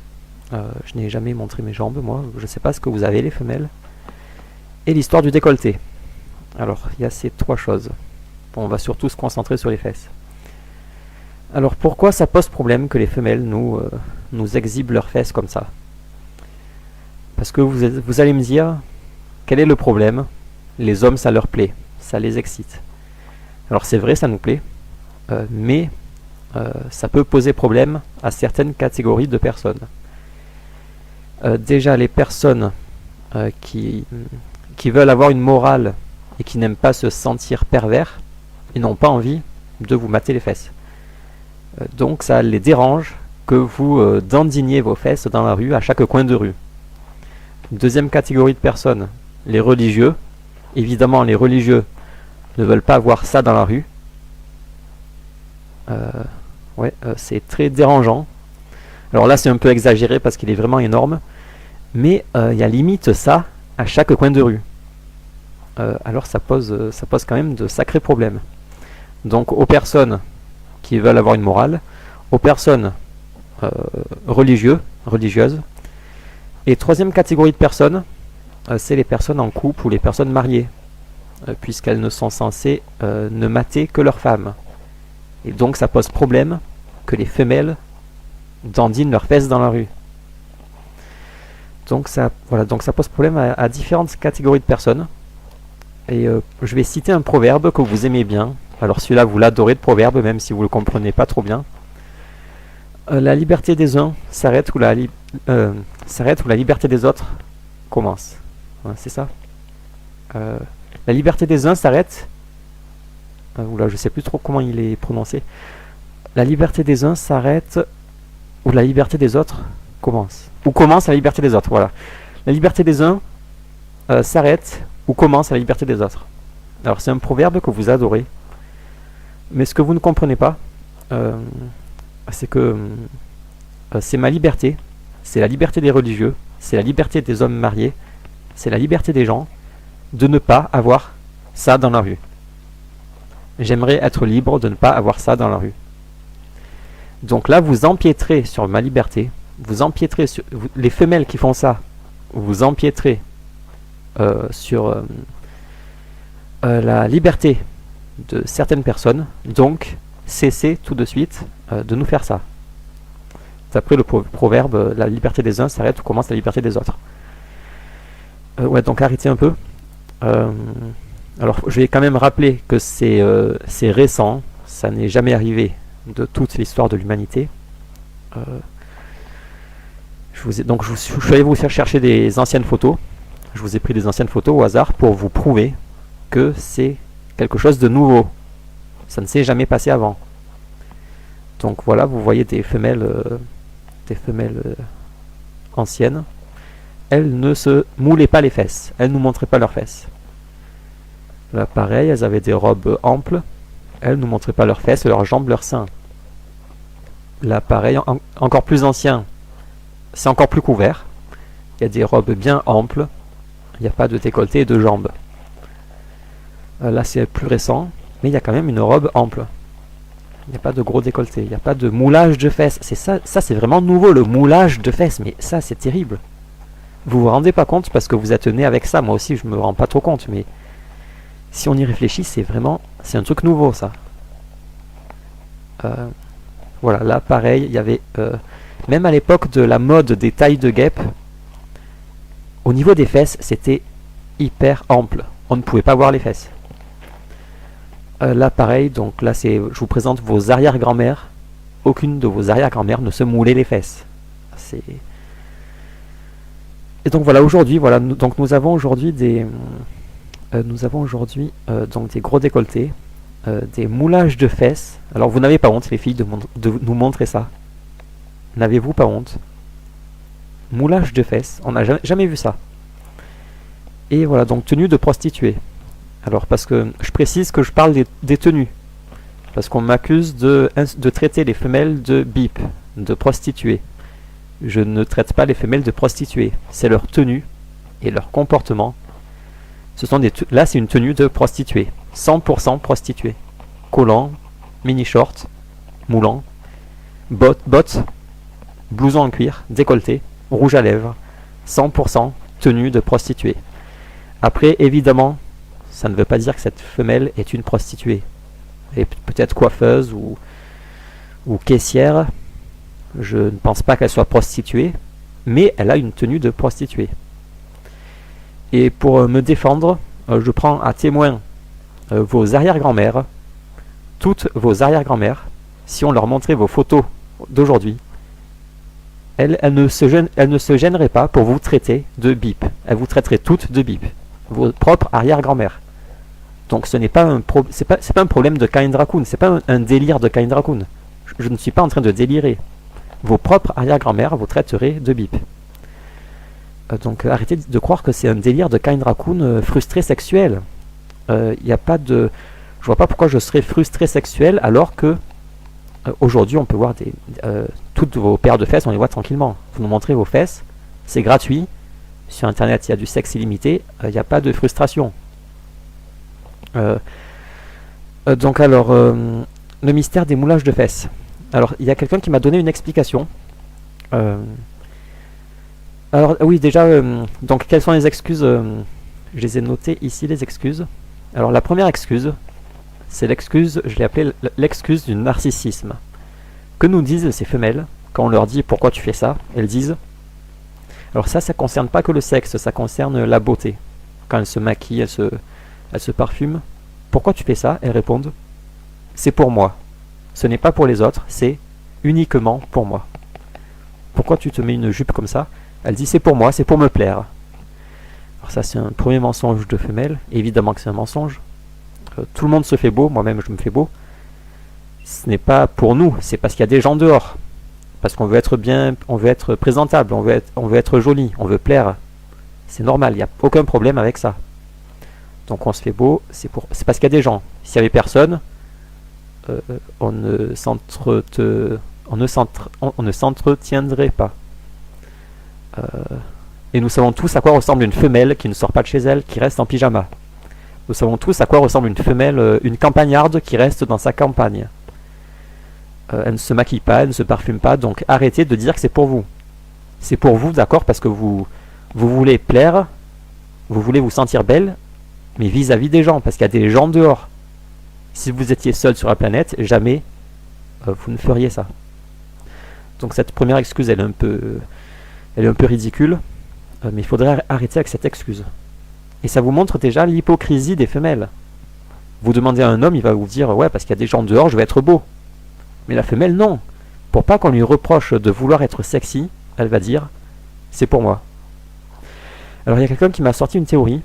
Je n'ai jamais montré mes jambes, moi, je ne sais pas ce que vous avez les femelles. Et l'histoire du décolleté. Alors, il y a ces trois choses. Bon, on va surtout se concentrer sur les fesses. Alors, pourquoi ça pose problème que les femelles nous exhibent leurs fesses comme ça? Parce que vous allez me dire, quel est le problème? Les hommes, ça leur plaît, ça les excite. Alors, c'est vrai, ça nous plaît, mais ça peut poser problème à certaines catégories de personnes. Déjà les personnes qui veulent avoir une morale et qui n'aiment pas se sentir pervers, ils n'ont pas envie de vous mater les fesses. Donc ça les dérange que vous dandiniez vos fesses dans la rue à chaque coin de rue. Deuxième catégorie de personnes, les religieux. Évidemment les religieux ne veulent pas voir ça dans la rue. C'est très dérangeant. Alors là c'est un peu exagéré parce qu'il est vraiment énorme, mais il y a limite ça à chaque coin de rue. Alors ça pose quand même de sacrés problèmes. Donc aux personnes qui veulent avoir une morale, aux personnes religieuses, et troisième catégorie de personnes, c'est les personnes en couple ou les personnes mariées, puisqu'elles ne sont censées ne mater que leurs femmes. Et donc ça pose problème que les femelles dandinent leurs fesses dans la rue. Donc ça pose problème à différentes catégories de personnes. Et je vais citer un proverbe que vous aimez bien. Alors celui-là, vous l'adorez, de proverbe, même si vous ne le comprenez pas trop bien. La liberté des uns s'arrête où la liberté des autres commence. Ouais, c'est ça. La liberté des uns s'arrête. Oula, je sais plus trop comment il est prononcé. La liberté des uns s'arrête où la liberté des autres commence. Où commence la liberté des autres, voilà. La liberté des uns s'arrête où commence la liberté des autres. Alors c'est un proverbe que vous adorez. Mais ce que vous ne comprenez pas, c'est que c'est ma liberté, c'est la liberté des religieux, c'est la liberté des hommes mariés, c'est la liberté des gens de ne pas avoir ça dans la rue. J'aimerais être libre de ne pas avoir ça dans la rue. Donc là, vous empiétrez sur ma liberté, vous empiétrez sur les femelles qui font ça, vous empiétrez sur la liberté de certaines personnes, donc cessez tout de suite de nous faire ça. D'après le proverbe, la liberté des uns s'arrête où commence la liberté des autres. Ouais, donc arrêtez un peu. Alors je vais quand même rappeler que c'est récent, ça n'est jamais arrivé de toute l'histoire de l'humanité. Je suis allé vous faire chercher des anciennes photos. Je vous ai pris des anciennes photos au hasard pour vous prouver que c'est quelque chose de nouveau. Ça ne s'est jamais passé avant. Donc voilà, vous voyez des femelles anciennes. Elles ne se moulaient pas les fesses. Elles ne nous montraient pas leurs fesses. Là, pareil, elles avaient des robes amples. Elles ne nous montraient pas leurs fesses, leurs jambes, leurs seins. Là, pareil, encore plus ancien. C'est encore plus couvert. Il y a des robes bien amples. Il n'y a pas de décolleté et de jambes. Là, c'est plus récent. Mais il y a quand même une robe ample. Il n'y a pas de gros décolleté. Il n'y a pas de moulage de fesses. C'est ça, c'est vraiment nouveau, le moulage de fesses. Mais ça, c'est terrible. Vous vous rendez pas compte parce que vous êtes né avec ça. Moi aussi, je me rends pas trop compte. Mais si on y réfléchit, c'est un truc nouveau, ça. Voilà, là, pareil, il y avait... même à l'époque de la mode des tailles de guêpe, au niveau des fesses, c'était hyper ample. On ne pouvait pas voir les fesses. Là, pareil, donc là, je vous présente vos arrière-grand-mères. Aucune de vos arrière-grand-mères ne se moulait les fesses. Et donc voilà, aujourd'hui, nous avons aujourd'hui des gros décolletés, des moulages de fesses. Alors vous n'avez pas honte, les filles, de nous montrer ça. N'avez-vous pas honte? Moulage de fesses, on n'a jamais vu ça. Et voilà, donc tenue de prostituée. Alors parce que je précise que je parle des tenues. Parce qu'on m'accuse de traiter les femelles de bip, de prostituées. Je ne traite pas les femelles de prostituées. C'est leur tenue et leur comportement. Là, c'est une tenue de prostituée. 100% prostituée. Collant, mini-short, moulant, bottes, blouson en cuir, décolleté, rouge à lèvres. 100% tenue de prostituée. Après, évidemment, ça ne veut pas dire que cette femelle est une prostituée. Elle est peut-être coiffeuse ou caissière. Je ne pense pas qu'elle soit prostituée, mais elle a une tenue de prostituée. Et pour me défendre, je prends à témoin vos arrière-grand-mères, toutes vos arrière-grand-mères. Si on leur montrait vos photos d'aujourd'hui, elles ne se gêneraient pas pour vous traiter de bip. Elles vous traiteraient toutes de bip. Vos propres arrière-grand-mères. Donc ce n'est pas c'est pas un problème de Kind Raccoon, c'est pas un délire de Kind Raccoon. Je ne suis pas en train de délirer. Vos propres arrière-grand-mères vous traiteraient de bip. Donc arrêtez de croire que c'est un délire de Kind Raccoon frustré sexuel. Y a pas de... Je vois pas pourquoi je serais frustré sexuel alors que aujourd'hui on peut voir toutes vos paires de fesses, on les voit tranquillement. Vous nous montrez vos fesses, c'est gratuit. Sur internet il y a du sexe illimité, il n'y a pas de frustration. Donc alors, le mystère des moulages de fesses. Alors, il y a quelqu'un qui m'a donné une explication. Alors, oui, déjà, donc, quelles sont les excuses? Je les ai notées ici, les excuses. Alors, la première excuse, C'est l'excuse, je l'ai appelé l'excuse du narcissisme. Que nous disent ces femelles quand on leur dit pourquoi tu fais ça? Elles disent, alors ça concerne pas que le sexe, ça concerne la beauté. Quand elles se maquillent, elles se parfument. Pourquoi tu fais ça? Elles répondent, c'est pour moi. Ce n'est pas pour les autres, c'est uniquement pour moi. Pourquoi tu te mets une jupe comme ça? Elle dit, c'est pour moi, c'est pour me plaire. Alors ça, c'est un premier mensonge de femelle. Évidemment que c'est un mensonge. Tout le monde se fait beau, moi-même je me fais beau. Ce n'est pas pour nous, c'est parce qu'il y a des gens dehors. Parce qu'on veut être bien, on veut être présentable, on veut être joli, on veut plaire. C'est normal, il n'y a aucun problème avec ça. Donc on se fait beau, c'est parce qu'il y a des gens. S'il n'y avait personne, on ne s'entretiendrait pas. Et nous savons tous à quoi ressemble une femelle qui ne sort pas de chez elle, qui reste en pyjama. Nous savons tous à quoi ressemble une femelle, une campagnarde qui reste dans sa campagne. Elle ne se maquille pas, elle ne se parfume pas, donc arrêtez de dire que c'est pour vous. C'est pour vous, d'accord, parce que vous voulez plaire, vous voulez vous sentir belle, mais vis-à-vis des gens, parce qu'il y a des gens dehors. Si vous étiez seul sur la planète, jamais vous ne feriez ça. Donc cette première excuse, elle est un peu ridicule, mais il faudrait arrêter avec cette excuse. Et ça vous montre déjà l'hypocrisie des femelles. Vous demandez à un homme, il va vous dire, ouais, parce qu'il y a des gens dehors, je vais être beau. Mais la femelle, non. Pour pas qu'on lui reproche de vouloir être sexy, elle va dire, c'est pour moi. Alors il y a quelqu'un qui m'a sorti une théorie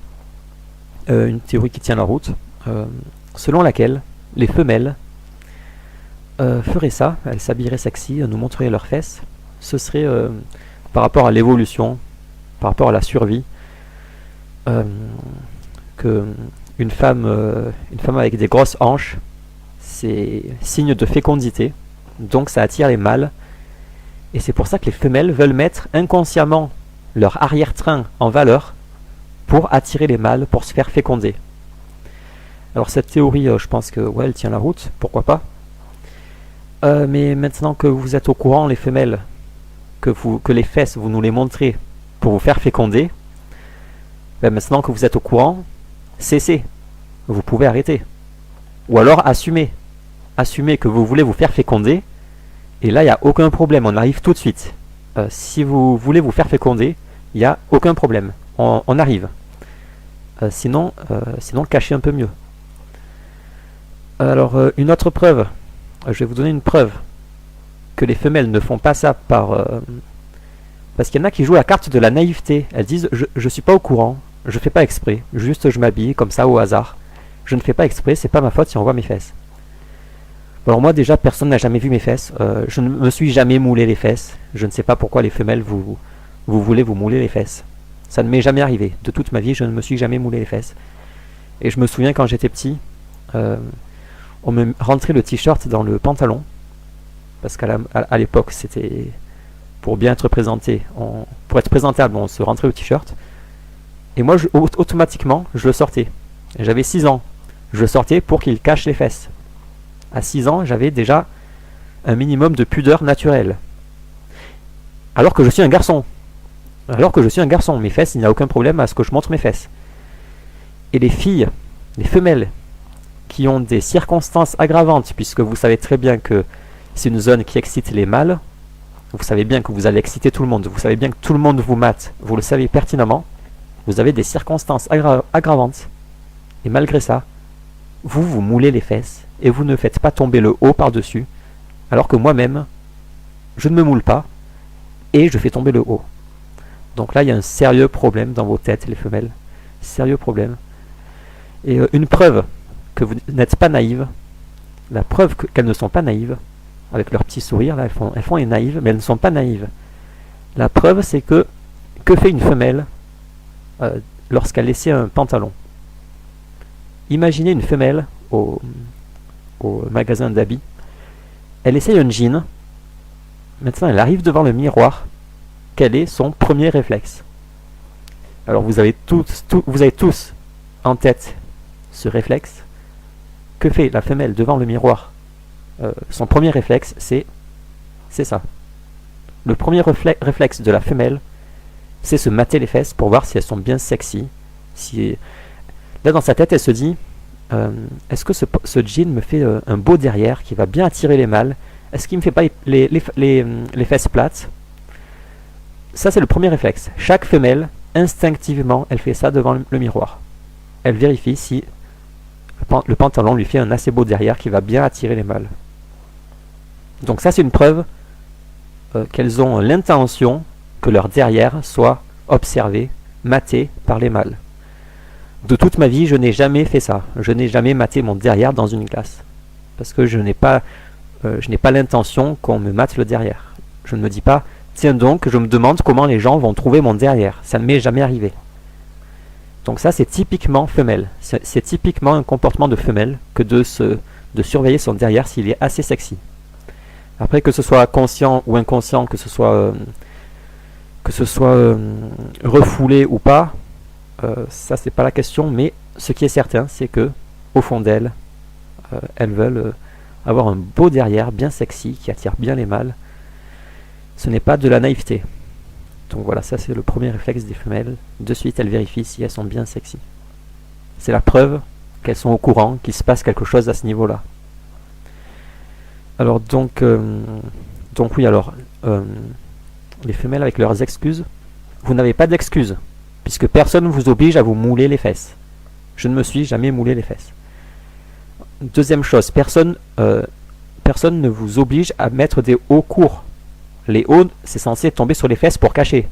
qui tient la route, selon laquelle les femelles feraient ça, elles s'habilleraient sexy, nous montreraient leurs fesses. Ce serait par rapport à l'évolution, par rapport à la survie, que une femme avec des grosses hanches, c'est signe de fécondité, donc ça attire les mâles, et c'est pour ça que les femelles veulent mettre inconsciemment leur arrière-train en valeur pour attirer les mâles, pour se faire féconder. Alors cette théorie, je pense que ouais, elle tient la route, pourquoi pas. Mais maintenant que vous êtes au courant, les femelles, que les fesses, vous nous les montrez pour vous faire féconder, ben maintenant que vous êtes au courant, cessez. Vous pouvez arrêter. Ou alors assumez. Assumez que vous voulez vous faire féconder, et là, il n'y a aucun problème, on arrive tout de suite. Si vous voulez vous faire féconder, il n'y a aucun problème, on arrive. Sinon, cachez un peu mieux. Alors, une autre preuve, je vais vous donner une preuve que les femelles ne font pas ça parce qu'il y en a qui jouent la carte de la naïveté. Elles disent, je ne suis pas au courant, je fais pas exprès, juste je m'habille comme ça au hasard. Je ne fais pas exprès, c'est pas ma faute si on voit mes fesses. Alors moi déjà, personne n'a jamais vu mes fesses, je ne me suis jamais moulé les fesses, je ne sais pas pourquoi les femelles vous voulez vous mouler les fesses. Ça ne m'est jamais arrivé, de toute ma vie je ne me suis jamais moulé les fesses. Et je me souviens quand j'étais petit, on me rentrait le t-shirt dans le pantalon, parce qu'à l'époque c'était pour bien être présenté, pour être présentable on se rentrait le t-shirt, et moi automatiquement je le sortais. J'avais 6 ans, je le sortais pour qu'il cache les fesses. À 6 ans, j'avais déjà un minimum de pudeur naturelle. Alors que je suis un garçon. Mes fesses, il n'y a aucun problème à ce que je montre mes fesses. Et les filles, les femelles, qui ont des circonstances aggravantes, puisque vous savez très bien que c'est une zone qui excite les mâles, vous savez bien que vous allez exciter tout le monde, vous savez bien que tout le monde vous mate, vous le savez pertinemment, vous avez des circonstances aggravantes. Et malgré ça, vous moulez les fesses et vous ne faites pas tomber le haut par-dessus, alors que moi-même, je ne me moule pas et je fais tomber le haut. Donc là, il y a un sérieux problème dans vos têtes, les femelles. Sérieux problème. Et une preuve que vous n'êtes pas naïves, la preuve qu'elles ne sont pas naïves, avec leur petit sourire, là, elles font les naïves, mais elles ne sont pas naïves. La preuve, c'est que fait une femelle lorsqu'elle essaie un pantalon? Imaginez une femelle au magasin d'habits. Elle essaye un jean. Maintenant, elle arrive devant le miroir. Quel est son premier réflexe? Alors, vous avez tous en tête ce réflexe. Que fait la femelle devant le miroir? Son premier réflexe, c'est ça. Le premier réflexe de la femelle, c'est se mater les fesses pour voir si elles sont bien sexy. Là, dans sa tête, elle se dit, est-ce que ce jean me fait un beau derrière qui va bien attirer les mâles? Est-ce qu'il me fait pas les fesses plates? Ça, c'est le premier réflexe. Chaque femelle, instinctivement, elle fait ça devant le miroir. Elle vérifie si le pantalon lui fait un assez beau derrière qui va bien attirer les mâles. Donc ça, c'est une preuve qu'elles ont l'intention que leur derrière soit observé, maté par les mâles. De toute ma vie, je n'ai jamais fait ça. Je n'ai jamais maté mon derrière dans une glace. Parce que je n'ai pas l'intention qu'on me mate le derrière. Je ne me dis pas, tiens donc, je me demande comment les gens vont trouver mon derrière. Ça ne m'est jamais arrivé. Donc ça, c'est typiquement femelle. C'est typiquement un comportement de femelle que de surveiller son derrière s'il est assez sexy. Après, que ce soit conscient ou inconscient, que ce soit refoulé ou pas, ça c'est pas la question, mais ce qui est certain, c'est que au fond d'elles, elles veulent avoir un beau derrière, bien sexy, qui attire bien les mâles. Ce n'est pas de la naïveté. Donc voilà, ça c'est le premier réflexe des femelles. De suite, elles vérifient si elles sont bien sexy. C'est la preuve qu'elles sont au courant qu'il se passe quelque chose à ce niveau-là. Alors donc oui, alors les femelles avec leurs excuses, vous n'avez pas d'excuses, puisque personne ne vous oblige à vous mouler les fesses. Je ne me suis jamais moulé les fesses. Deuxième chose, personne ne vous oblige à mettre des hauts courts. Les hauts, c'est censé tomber sur les fesses pour cacher.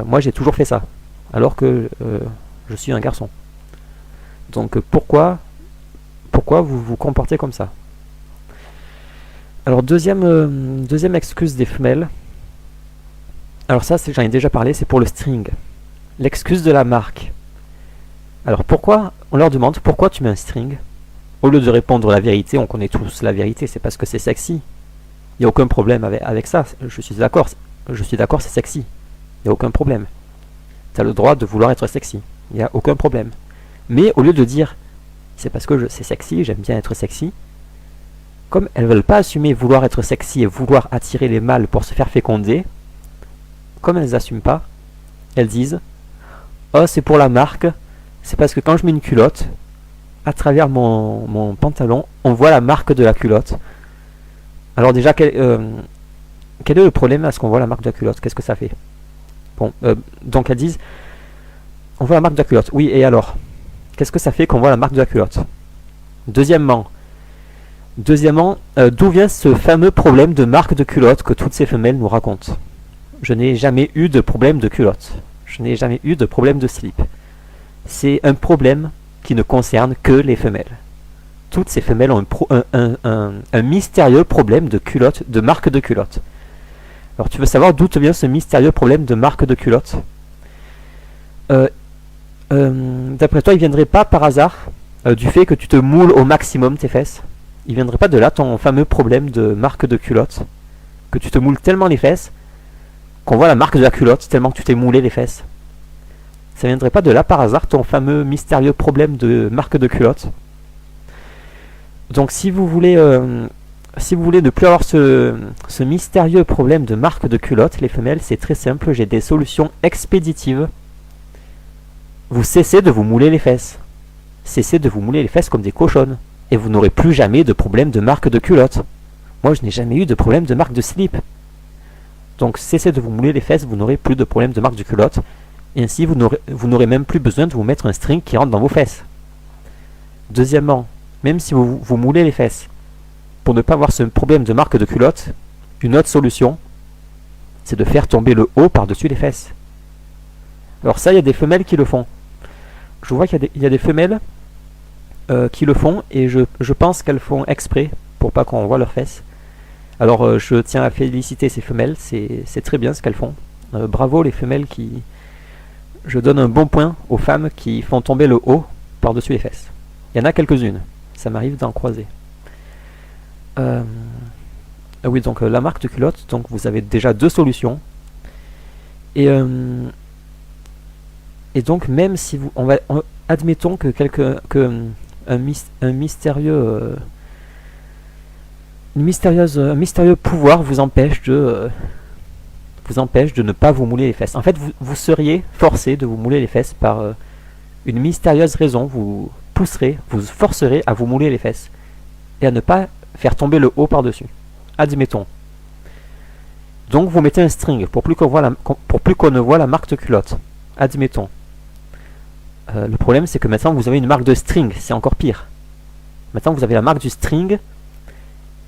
Moi, j'ai toujours fait ça, alors que je suis un garçon. Donc pourquoi vous vous comportez comme ça? Alors deuxième excuse des femelles. Alors ça, j'en ai déjà parlé, c'est pour le string. L'excuse de la marque. Alors pourquoi, on leur demande pourquoi tu mets un string? Au lieu de répondre la vérité, on connaît tous la vérité, c'est parce que c'est sexy. Il n'y a aucun problème avec ça, je suis d'accord, c'est sexy. Il n'y a aucun problème. Tu as le droit de vouloir être sexy, il n'y a aucun problème. Mais au lieu de dire, c'est parce que c'est sexy, j'aime bien être sexy, comme elles ne veulent pas assumer vouloir être sexy et vouloir attirer les mâles pour se faire féconder, comme elles n'assument pas, elles disent « Oh, c'est pour la marque, c'est parce que quand je mets une culotte, à travers mon pantalon, on voit la marque de la culotte. » Alors déjà, quel est le problème à ce qu'on voit la marque de la culotte? Qu'est-ce que ça fait? Bon, donc elles disent « On voit la marque de la culotte. » Oui, et alors? Qu'est-ce que ça fait qu'on voit la marque de la culotte? Deuxièmement, d'où vient ce fameux problème de marque de culotte que toutes ces femelles nous racontent? Je n'ai jamais eu de problème de culotte. Je n'ai jamais eu de problème de slip. C'est un problème qui ne concerne que les femelles. Toutes ces femelles ont un mystérieux problème de culotte, de marque de culotte. Alors tu veux savoir d'où vient ce mystérieux problème de marque de culotte? D'après toi, il ne viendrait pas par hasard du fait que tu te moules au maximum tes fesses? Il ne viendrait pas de là ton fameux problème de marque de culotte? Que tu te moules tellement les fesses qu'on voit la marque de la culotte tellement que tu t'es moulé les fesses? Ça ne viendrait pas de là par hasard ton fameux mystérieux problème de marque de culotte? Donc si vous voulez ne plus avoir ce mystérieux problème de marque de culotte, les femelles, c'est très simple, j'ai des solutions expéditives. Vous cessez de vous mouler les fesses. Cessez de vous mouler les fesses comme des cochonnes. Et vous n'aurez plus jamais de problème de marque de culotte. Moi, je n'ai jamais eu de problème de marque de slip. Donc cessez de vous mouler les fesses, vous n'aurez plus de problème de marque de culotte. Et ainsi, vous n'aurez même plus besoin de vous mettre un string qui rentre dans vos fesses. Deuxièmement, même si vous vous moulez les fesses, pour ne pas avoir ce problème de marque de culotte, une autre solution, c'est de faire tomber le haut par-dessus les fesses. Alors ça, il y a des femelles qui le font. Je vois qu'il y a des femelles qui le font, et je pense qu'elles font exprès pour pas qu'on voit leurs fesses. Alors je tiens à féliciter ces femelles, c'est très bien ce qu'elles font. Bravo les femelles qui... Je donne un bon point aux femmes qui font tomber le haut par-dessus les fesses. Il y en a quelques-unes, ça m'arrive d'en croiser. Oui, donc la marque de culotte, donc vous avez déjà deux solutions. Et donc même si vous... admettons que un mystérieux pouvoir vous empêche de ne pas vous mouler les fesses. En fait, vous seriez forcé de vous mouler les fesses par une mystérieuse raison. pousserez, vous forcerez à vous mouler les fesses et à ne pas faire tomber le haut par-dessus. Admettons. Donc vous mettez un string pour plus qu'on ne voit la marque de culotte. Admettons. Le problème c'est que maintenant vous avez une marque de string, c'est encore pire. Maintenant vous avez la marque du string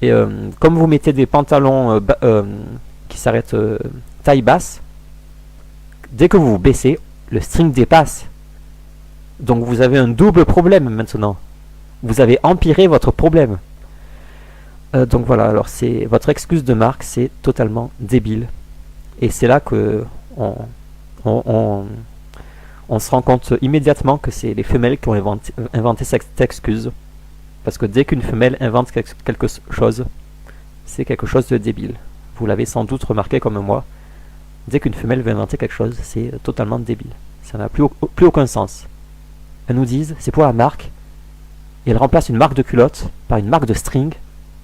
et comme vous mettez des pantalons qui s'arrêtent taille basse, dès que vous vous baissez, le string dépasse. Donc vous avez un double problème maintenant. Vous avez empiré votre problème. Donc voilà, alors c'est votre excuse de marque, c'est totalement débile. Et c'est là que on se rend compte immédiatement que c'est les femelles qui ont inventé cette excuse. Parce que dès qu'une femelle invente quelque chose, c'est quelque chose de débile. Vous l'avez sans doute remarqué comme moi. Dès qu'une femelle veut inventer quelque chose, c'est totalement débile. Ça n'a plus aucun sens. Elles nous disent, c'est pour la marque, et elles remplacent une marque de culotte par une marque de string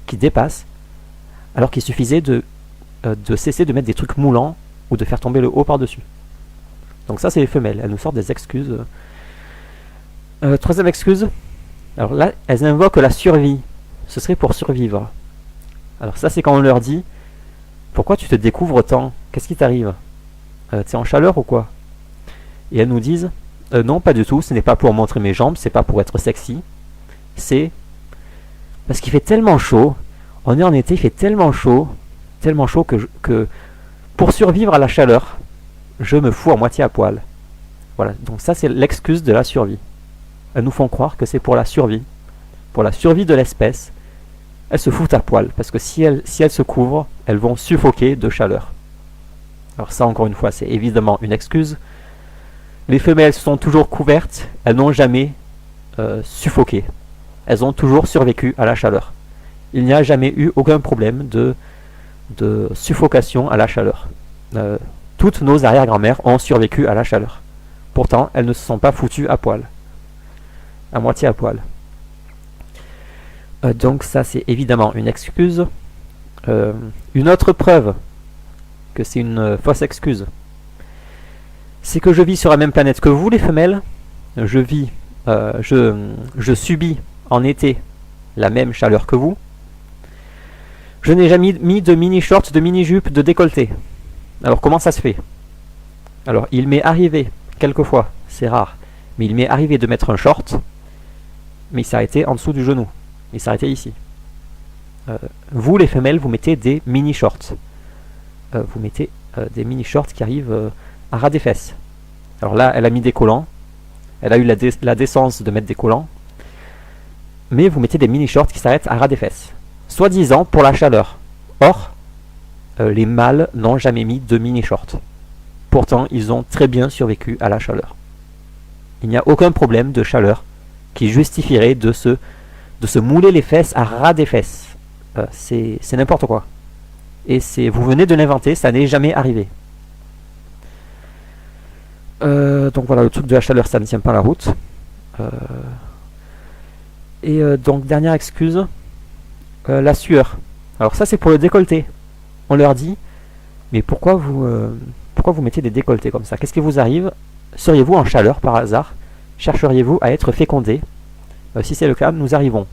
qui dépasse, alors qu'il suffisait de cesser de mettre des trucs moulants ou de faire tomber le haut par-dessus. Donc ça, c'est les femelles. Elles nous sortent des excuses. Troisième excuse. Alors là, elles invoquent la survie. Ce serait pour survivre. Alors ça, c'est quand on leur dit, pourquoi tu te découvres tant? Qu'est-ce qui t'arrive? T'es en chaleur ou quoi? Et elles nous disent, non, pas du tout, ce n'est pas pour montrer mes jambes, c'est pas pour être sexy. C'est parce qu'il fait tellement chaud. On est en été, il fait tellement chaud que pour survivre à la chaleur, je me fous à moitié à poil. Voilà, donc ça c'est l'excuse de la survie. Elles nous font croire que c'est pour la survie de l'espèce. Elles se foutent à poil, parce que si elles se couvrent, elles vont suffoquer de chaleur. Alors ça, encore une fois, c'est évidemment une excuse. Les femelles sont toujours couvertes, elles n'ont jamais suffoqué. Elles ont toujours survécu à la chaleur. Il n'y a jamais eu aucun problème de suffocation à la chaleur. Toutes nos arrière-grand-mères ont survécu à la chaleur. Pourtant, elles ne se sont pas foutues à poil. À moitié à poil. Donc ça, c'est évidemment une excuse. Une autre preuve que c'est une fausse excuse, c'est que je vis sur la même planète que vous, les femelles. Je subis en été la même chaleur que vous. Je n'ai jamais mis de mini-shorts, de mini-jupes, de décolleté. Alors comment ça se fait? Alors il m'est arrivé, quelquefois, c'est rare, mais il m'est arrivé de mettre un short, mais il s'arrêtait en dessous du genou. Il s'arrêtait ici. Vous, les femelles, vous mettez des mini-shorts. Vous mettez des mini-shorts qui arrivent à ras des fesses. Alors là, elle a mis des collants. Elle a eu la décence de mettre des collants. Mais vous mettez des mini-shorts qui s'arrêtent à ras des fesses. Soi-disant pour la chaleur. Or, les mâles n'ont jamais mis de mini-shorts. Pourtant, ils ont très bien survécu à la chaleur. Il n'y a aucun problème de chaleur qui justifierait de se mouler les fesses à ras des fesses. C'est n'importe quoi. Et vous venez de l'inventer, ça n'est jamais arrivé. Donc voilà, le truc de la chaleur, ça ne tient pas la route. Donc, dernière excuse, la sueur. Alors ça, c'est pour le décolleté. On leur dit, mais pourquoi vous mettez des décolletés comme ça? Qu'est-ce qui vous arrive? Seriez-vous en chaleur par hasard? Chercheriez-vous à être fécondé? Si c'est le cas, nous arrivons.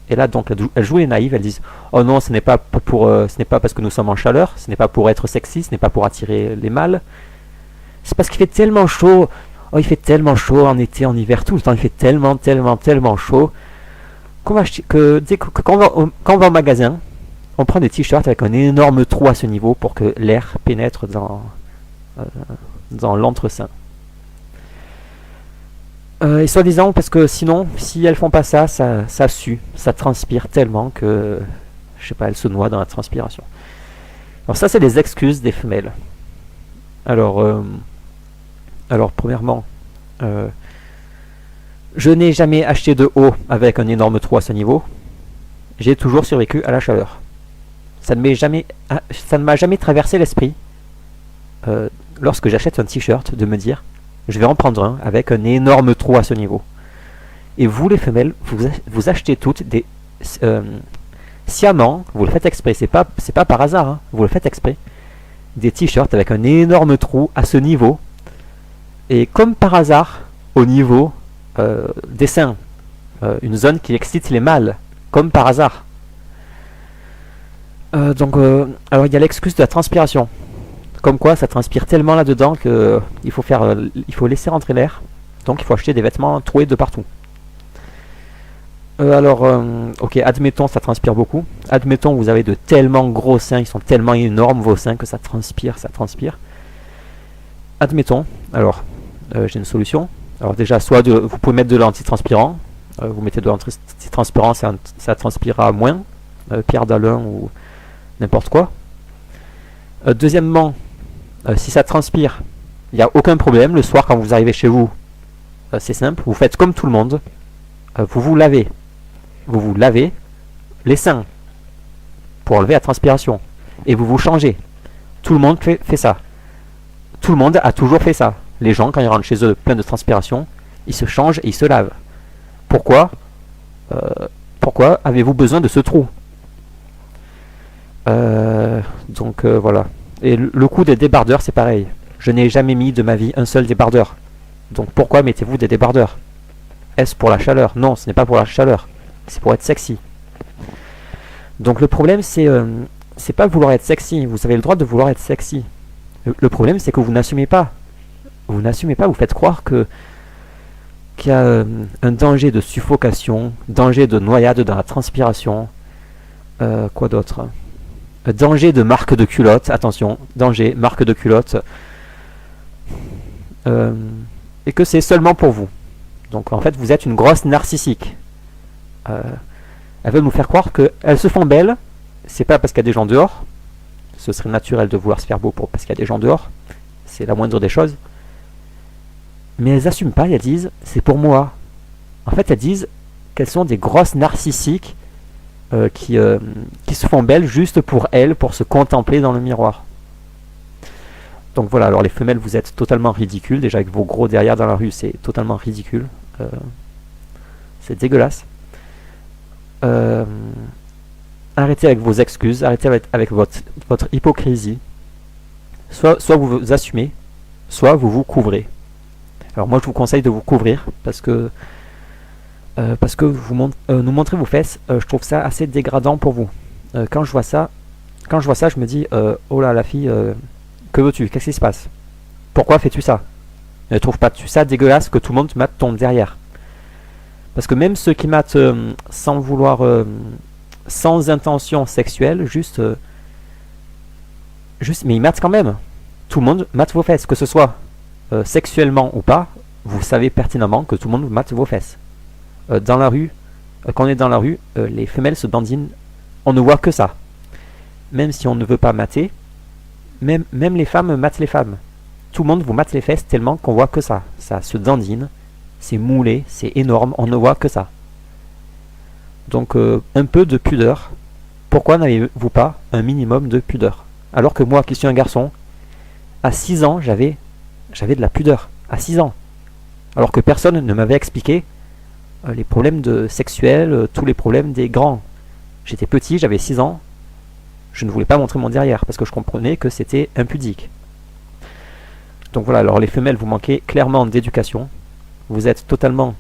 Et là, donc, elles jouent les naïves, elles disent, oh non, ce n'est pas parce que nous sommes en chaleur, ce n'est pas pour être sexy, ce n'est pas pour attirer les mâles. C'est parce qu'il fait tellement chaud. Oh, il fait tellement chaud en été, en hiver, tout le temps, il fait tellement chaud quand on va au magasin, on prend des t-shirts avec un énorme trou à ce niveau pour que l'air pénètre dans l'entresein. Et soi-disant, parce que sinon, si elles font pas ça, ça sue, ça transpire tellement que, je sais pas, elles se noient dans la transpiration. Alors ça, c'est les excuses des femelles. Alors premièrement, je n'ai jamais acheté de haut avec un énorme trou à ce niveau. J'ai toujours survécu à la chaleur. Ça ne m'a jamais traversé l'esprit, lorsque j'achète un t-shirt, de me dire je vais en prendre un avec un énorme trou à ce niveau. Et vous, les femelles, vous achetez toutes des sciemment, vous le faites exprès, c'est pas par hasard, hein, vous le faites exprès, des t-shirts avec un énorme trou à ce niveau. Et comme par hasard, au niveau des seins, une zone qui excite les mâles, comme par hasard. Alors il y a l'excuse de la transpiration, comme quoi ça transpire tellement là-dedans que il faut laisser rentrer l'air, donc il faut acheter des vêtements troués de partout. Ok, admettons ça transpire beaucoup, admettons vous avez de tellement gros seins, ils sont tellement énormes vos seins que ça transpire. Admettons, alors j'ai une solution. Alors déjà, vous pouvez mettre de l'antitranspirant, vous mettez de l'antitranspirant, ça transpirera moins, Pierre d'Alain ou n'importe quoi. Deuxièmement, si ça transpire, il n'y a aucun problème, le soir quand vous arrivez chez vous, c'est simple, vous faites comme tout le monde, vous vous lavez les seins pour enlever la transpiration, et vous vous changez. Tout le monde fait ça. Tout le monde a toujours fait ça. Les gens, quand ils rentrent chez eux plein de transpiration, ils se changent et ils se lavent. Pourquoi avez-vous besoin de ce trou? Voilà. Et le coup des débardeurs, c'est pareil. Je n'ai jamais mis de ma vie un seul débardeur. Donc pourquoi mettez-vous des débardeurs? Est-ce pour la chaleur? Non, ce n'est pas pour la chaleur. C'est pour être sexy. Donc le problème, c'est pas vouloir être sexy. Vous avez le droit de vouloir être sexy. Le problème, c'est que vous n'assumez pas. Vous n'assumez pas, vous faites croire qu'il y a un danger de suffocation, danger de noyade dans la transpiration. Quoi d'autre? Danger de marque de culotte, attention, danger, marque de culotte. Et que c'est seulement pour vous. Donc en fait, vous êtes une grosse narcissique. Elles veulent nous faire croire qu'elles se font belles, c'est pas parce qu'il y a des gens dehors. Ce serait naturel de vouloir se faire beau parce qu'il y a des gens dehors. C'est la moindre des choses. Mais elles n'assument pas, elles disent c'est pour moi. En fait, elles disent qu'elles sont des grosses narcissiques qui se font belles juste pour elles, pour se contempler dans le miroir. Donc voilà, alors les femelles, vous êtes totalement ridicules. Déjà avec vos gros derrière dans la rue, c'est totalement ridicule. C'est dégueulasse. Arrêtez avec vos excuses, arrêtez avec votre hypocrisie. Soit vous vous assumez, soit vous vous couvrez. Alors moi je vous conseille de vous couvrir parce que nous montrer vos fesses, je trouve ça assez dégradant pour vous. Quand je vois ça, je me dis oh là la fille, que veux-tu? Qu'est-ce qui se passe? Pourquoi fais-tu ça? Ne trouves pas-tu ça dégueulasse que tout le monde mate ton derrière? Parce que même ceux qui matent sans vouloir, sans intention sexuelle, mais ils matent quand même. Tout le monde mate vos fesses, que ce soit sexuellement ou pas. Vous savez pertinemment que tout le monde mate vos fesses. Dans la rue, quand on est dans la rue, les femelles se dandinent. On ne voit que ça. Même si on ne veut pas mater, même les femmes matent les femmes. Tout le monde vous mate les fesses tellement qu'on voit que ça. Ça se dandine. C'est moulé, c'est énorme, on ne voit que ça. Donc un peu de pudeur. Pourquoi n'avez-vous pas un minimum de pudeur? Alors que moi qui suis un garçon, à 6 ans, j'avais de la pudeur. À 6 ans. Alors que personne ne m'avait expliqué les problèmes sexuels, tous les problèmes des grands. J'étais petit, j'avais 6 ans. Je ne voulais pas montrer mon derrière parce que je comprenais que c'était impudique. Donc voilà, alors les femelles, vous manquez clairement d'éducation. Vous êtes totalement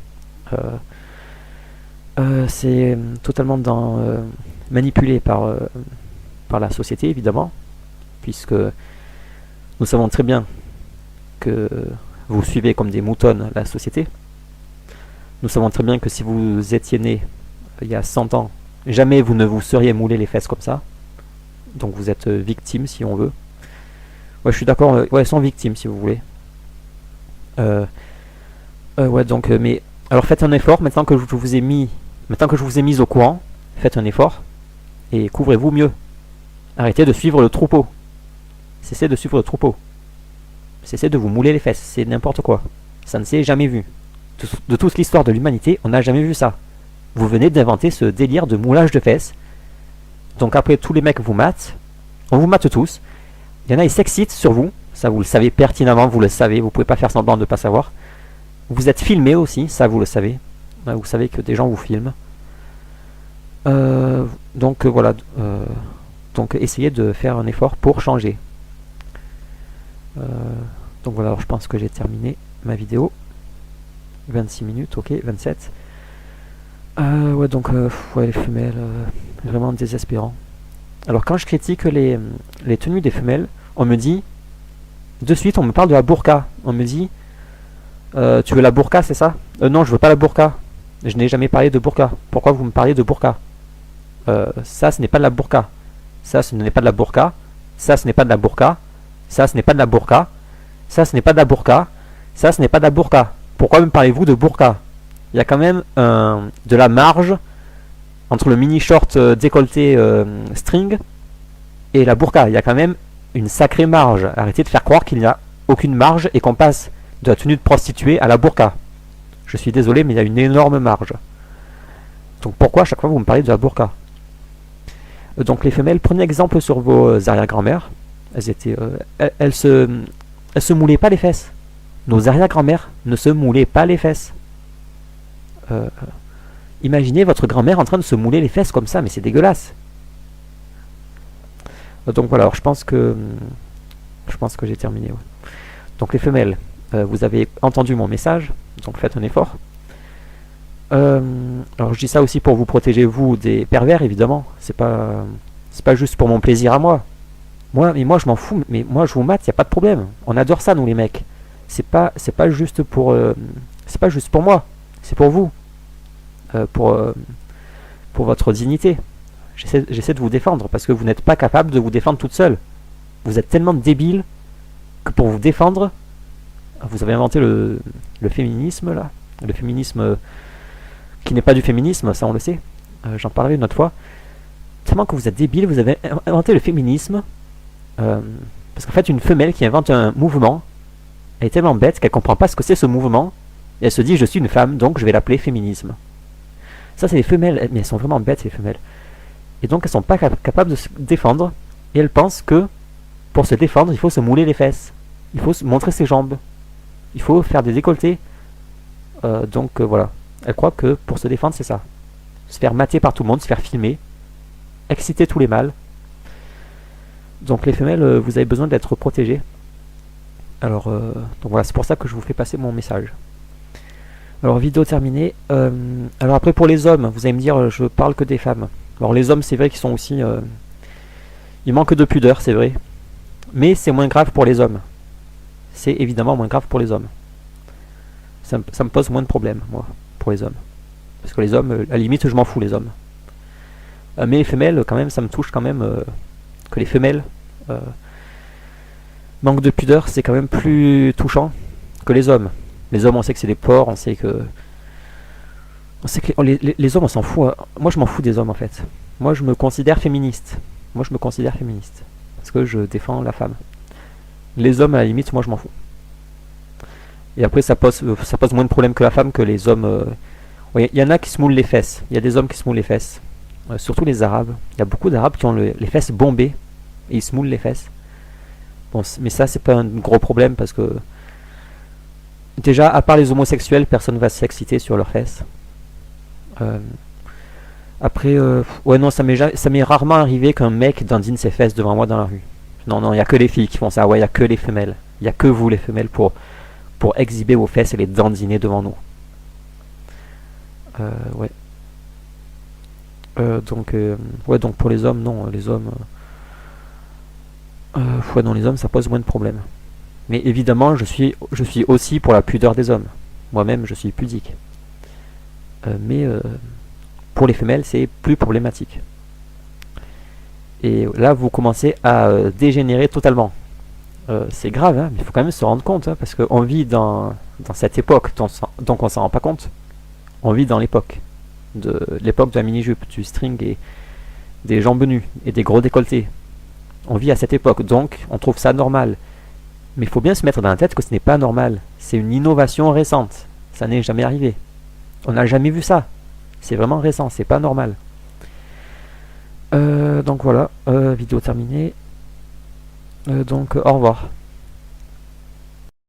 manipulé par la société, évidemment, puisque nous savons très bien que vous suivez comme des moutonnes la société. Nous savons très bien que si vous étiez né il y a 100 ans, jamais vous ne vous seriez moulé les fesses comme ça. Donc vous êtes victime, si on veut. Ouais, je suis d'accord, ouais, sans victime, si vous voulez. Ouais, donc, mais alors faites un effort maintenant que je vous ai mis au courant. Faites un effort et couvrez-vous mieux. Arrêtez de suivre le troupeau. Cessez de suivre le troupeau. Cessez de vous mouler les fesses. C'est n'importe quoi. Ça ne s'est jamais vu. De toute l'histoire de l'humanité, on n'a jamais vu ça. Vous venez d'inventer ce délire de moulage de fesses. Donc après, tous les mecs vous matent. On vous mate tous. Il y en a, ils s'excitent sur vous. Ça, vous le savez pertinemment. Vous le savez. Vous pouvez pas faire semblant de ne pas savoir. Vous êtes filmé aussi, ça vous le savez. Vous savez que des gens vous filment. Donc voilà. Donc essayez de faire un effort pour changer. Donc voilà, alors je pense que j'ai terminé ma vidéo. 26 minutes, ok, 27. Ouais, donc, ouais, les femelles, vraiment désespérant. Alors, quand je critique les tenues des femelles, on me dit, de suite, on me parle de la burqa. On me dit, tu veux la burqa, c'est ça? Non, je veux pas la burqa. Je n'ai jamais parlé de burqa. Pourquoi vous me parlez de burqa? Ça, ce n'est pas de la burqa. Ça, ce n'est pas de la burqa. Ça, ce n'est pas de la burqa. Ça, ce n'est pas de la burqa. Ça, ce n'est pas de la burqa. Ça, ce n'est pas de la burqa. Pourquoi me parlez-vous de burqa? Il y a quand même de la marge entre le mini short décolleté string et la burqa. Il y a quand même une sacrée marge. Arrêtez de faire croire qu'il n'y a aucune marge et qu'on passe de la tenue de prostituée à la burqa. Je suis désolé, mais il y a une énorme marge. Donc pourquoi à chaque fois vous me parlez de la burqa? Donc les femelles, prenez exemple sur vos arrière-grand-mères. Elles se moulaient pas les fesses. Nos arrière-grand-mères ne se moulaient pas les fesses. Imaginez votre grand-mère en train de se mouler les fesses comme ça, mais c'est dégueulasse. Donc voilà, alors je pense que j'ai terminé. Ouais. Donc les femelles, vous avez entendu mon message, donc faites un effort. Alors je dis ça aussi pour vous protéger vous des pervers, évidemment. C'est pas juste pour mon plaisir à moi. Moi je m'en fous, mais moi je vous mate, y a pas de problème. On adore ça nous les mecs. C'est pas juste pour moi, c'est pour vous. Pour votre dignité. J'essaie de vous défendre parce que vous n'êtes pas capable de vous défendre toute seule. Vous êtes tellement débile que pour vous défendre, vous avez inventé le féminisme là, le féminisme qui n'est pas du féminisme, ça on le sait. J'en parlerai une autre fois. Tellement que vous êtes débile, vous avez inventé le féminisme parce qu'en fait une femelle qui invente un mouvement, elle est tellement bête qu'elle comprend pas ce que c'est ce mouvement et elle se dit je suis une femme donc je vais l'appeler féminisme. Ça c'est les femelles, mais elles sont vraiment bêtes les femelles. Et donc elles sont pas capables de se défendre et elles pensent que pour se défendre il faut se mouler les fesses, il faut montrer ses jambes, il faut faire des décolletés. Donc voilà, elles croient que pour se défendre c'est ça, se faire mater par tout le monde, se faire filmer, exciter tous les mâles. Donc les femelles, vous avez besoin d'être protégées. Alors donc voilà, c'est pour ça que je vous fais passer mon message. Alors vidéo terminée. Alors après pour les hommes, vous allez me dire je parle que des femmes. Alors les hommes c'est vrai qu'ils sont aussi... ils manquent de pudeur, c'est vrai. Mais c'est moins grave pour les hommes. C'est évidemment moins grave pour les hommes. Ça me pose moins de problèmes, moi, pour les hommes. Parce que les hommes, à la limite je m'en fous les hommes. Mais les femelles, quand même, ça me touche quand même que les femelles manquent de pudeur, c'est quand même plus touchant que les hommes. Les hommes, on sait que c'est des porcs, on sait que les hommes, on s'en fout. Moi, je m'en fous des hommes, en fait. Moi, je me considère féministe. Parce que je défends la femme. Les hommes, à la limite, moi, je m'en fous. Et après, ça pose moins de problèmes que la femme, que les hommes... Il y en a qui se moulent les fesses. Il y a des hommes qui se moulent les fesses. Surtout les Arabes. Il y a beaucoup d'Arabes qui ont les fesses bombées. Et ils se moulent les fesses. Bon, mais ça, c'est pas un gros problème, parce que... Déjà, à part les homosexuels, personne va s'exciter sur leurs fesses. Après, ouais non, ça m'est rarement arrivé qu'un mec dandine ses fesses devant moi dans la rue. Non, il n'y a que les filles qui font ça. Ouais, il n'y a que les femelles. Il n'y a que vous, les femelles, pour exhiber vos fesses et les dandiner devant nous. Ouais. Donc pour les hommes, non. Les hommes... ouais, non, les hommes, ça pose moins de problèmes. Mais évidemment, je suis aussi pour la pudeur des hommes. Moi-même, je suis pudique. Mais pour les femelles, c'est plus problématique. Et là, vous commencez à dégénérer totalement. C'est grave, hein, mais il faut quand même se rendre compte, hein, parce qu'on vit dans cette époque, donc on s'en rend pas compte. On vit dans l'époque de la mini-jupe, du string et des jambes nues et des gros décolletés. On vit à cette époque, donc on trouve ça normal. Mais il faut bien se mettre dans la tête que ce n'est pas normal. C'est une innovation récente. Ça n'est jamais arrivé. On n'a jamais vu ça. C'est vraiment récent, c'est pas normal. Donc voilà, vidéo terminée. Donc au revoir.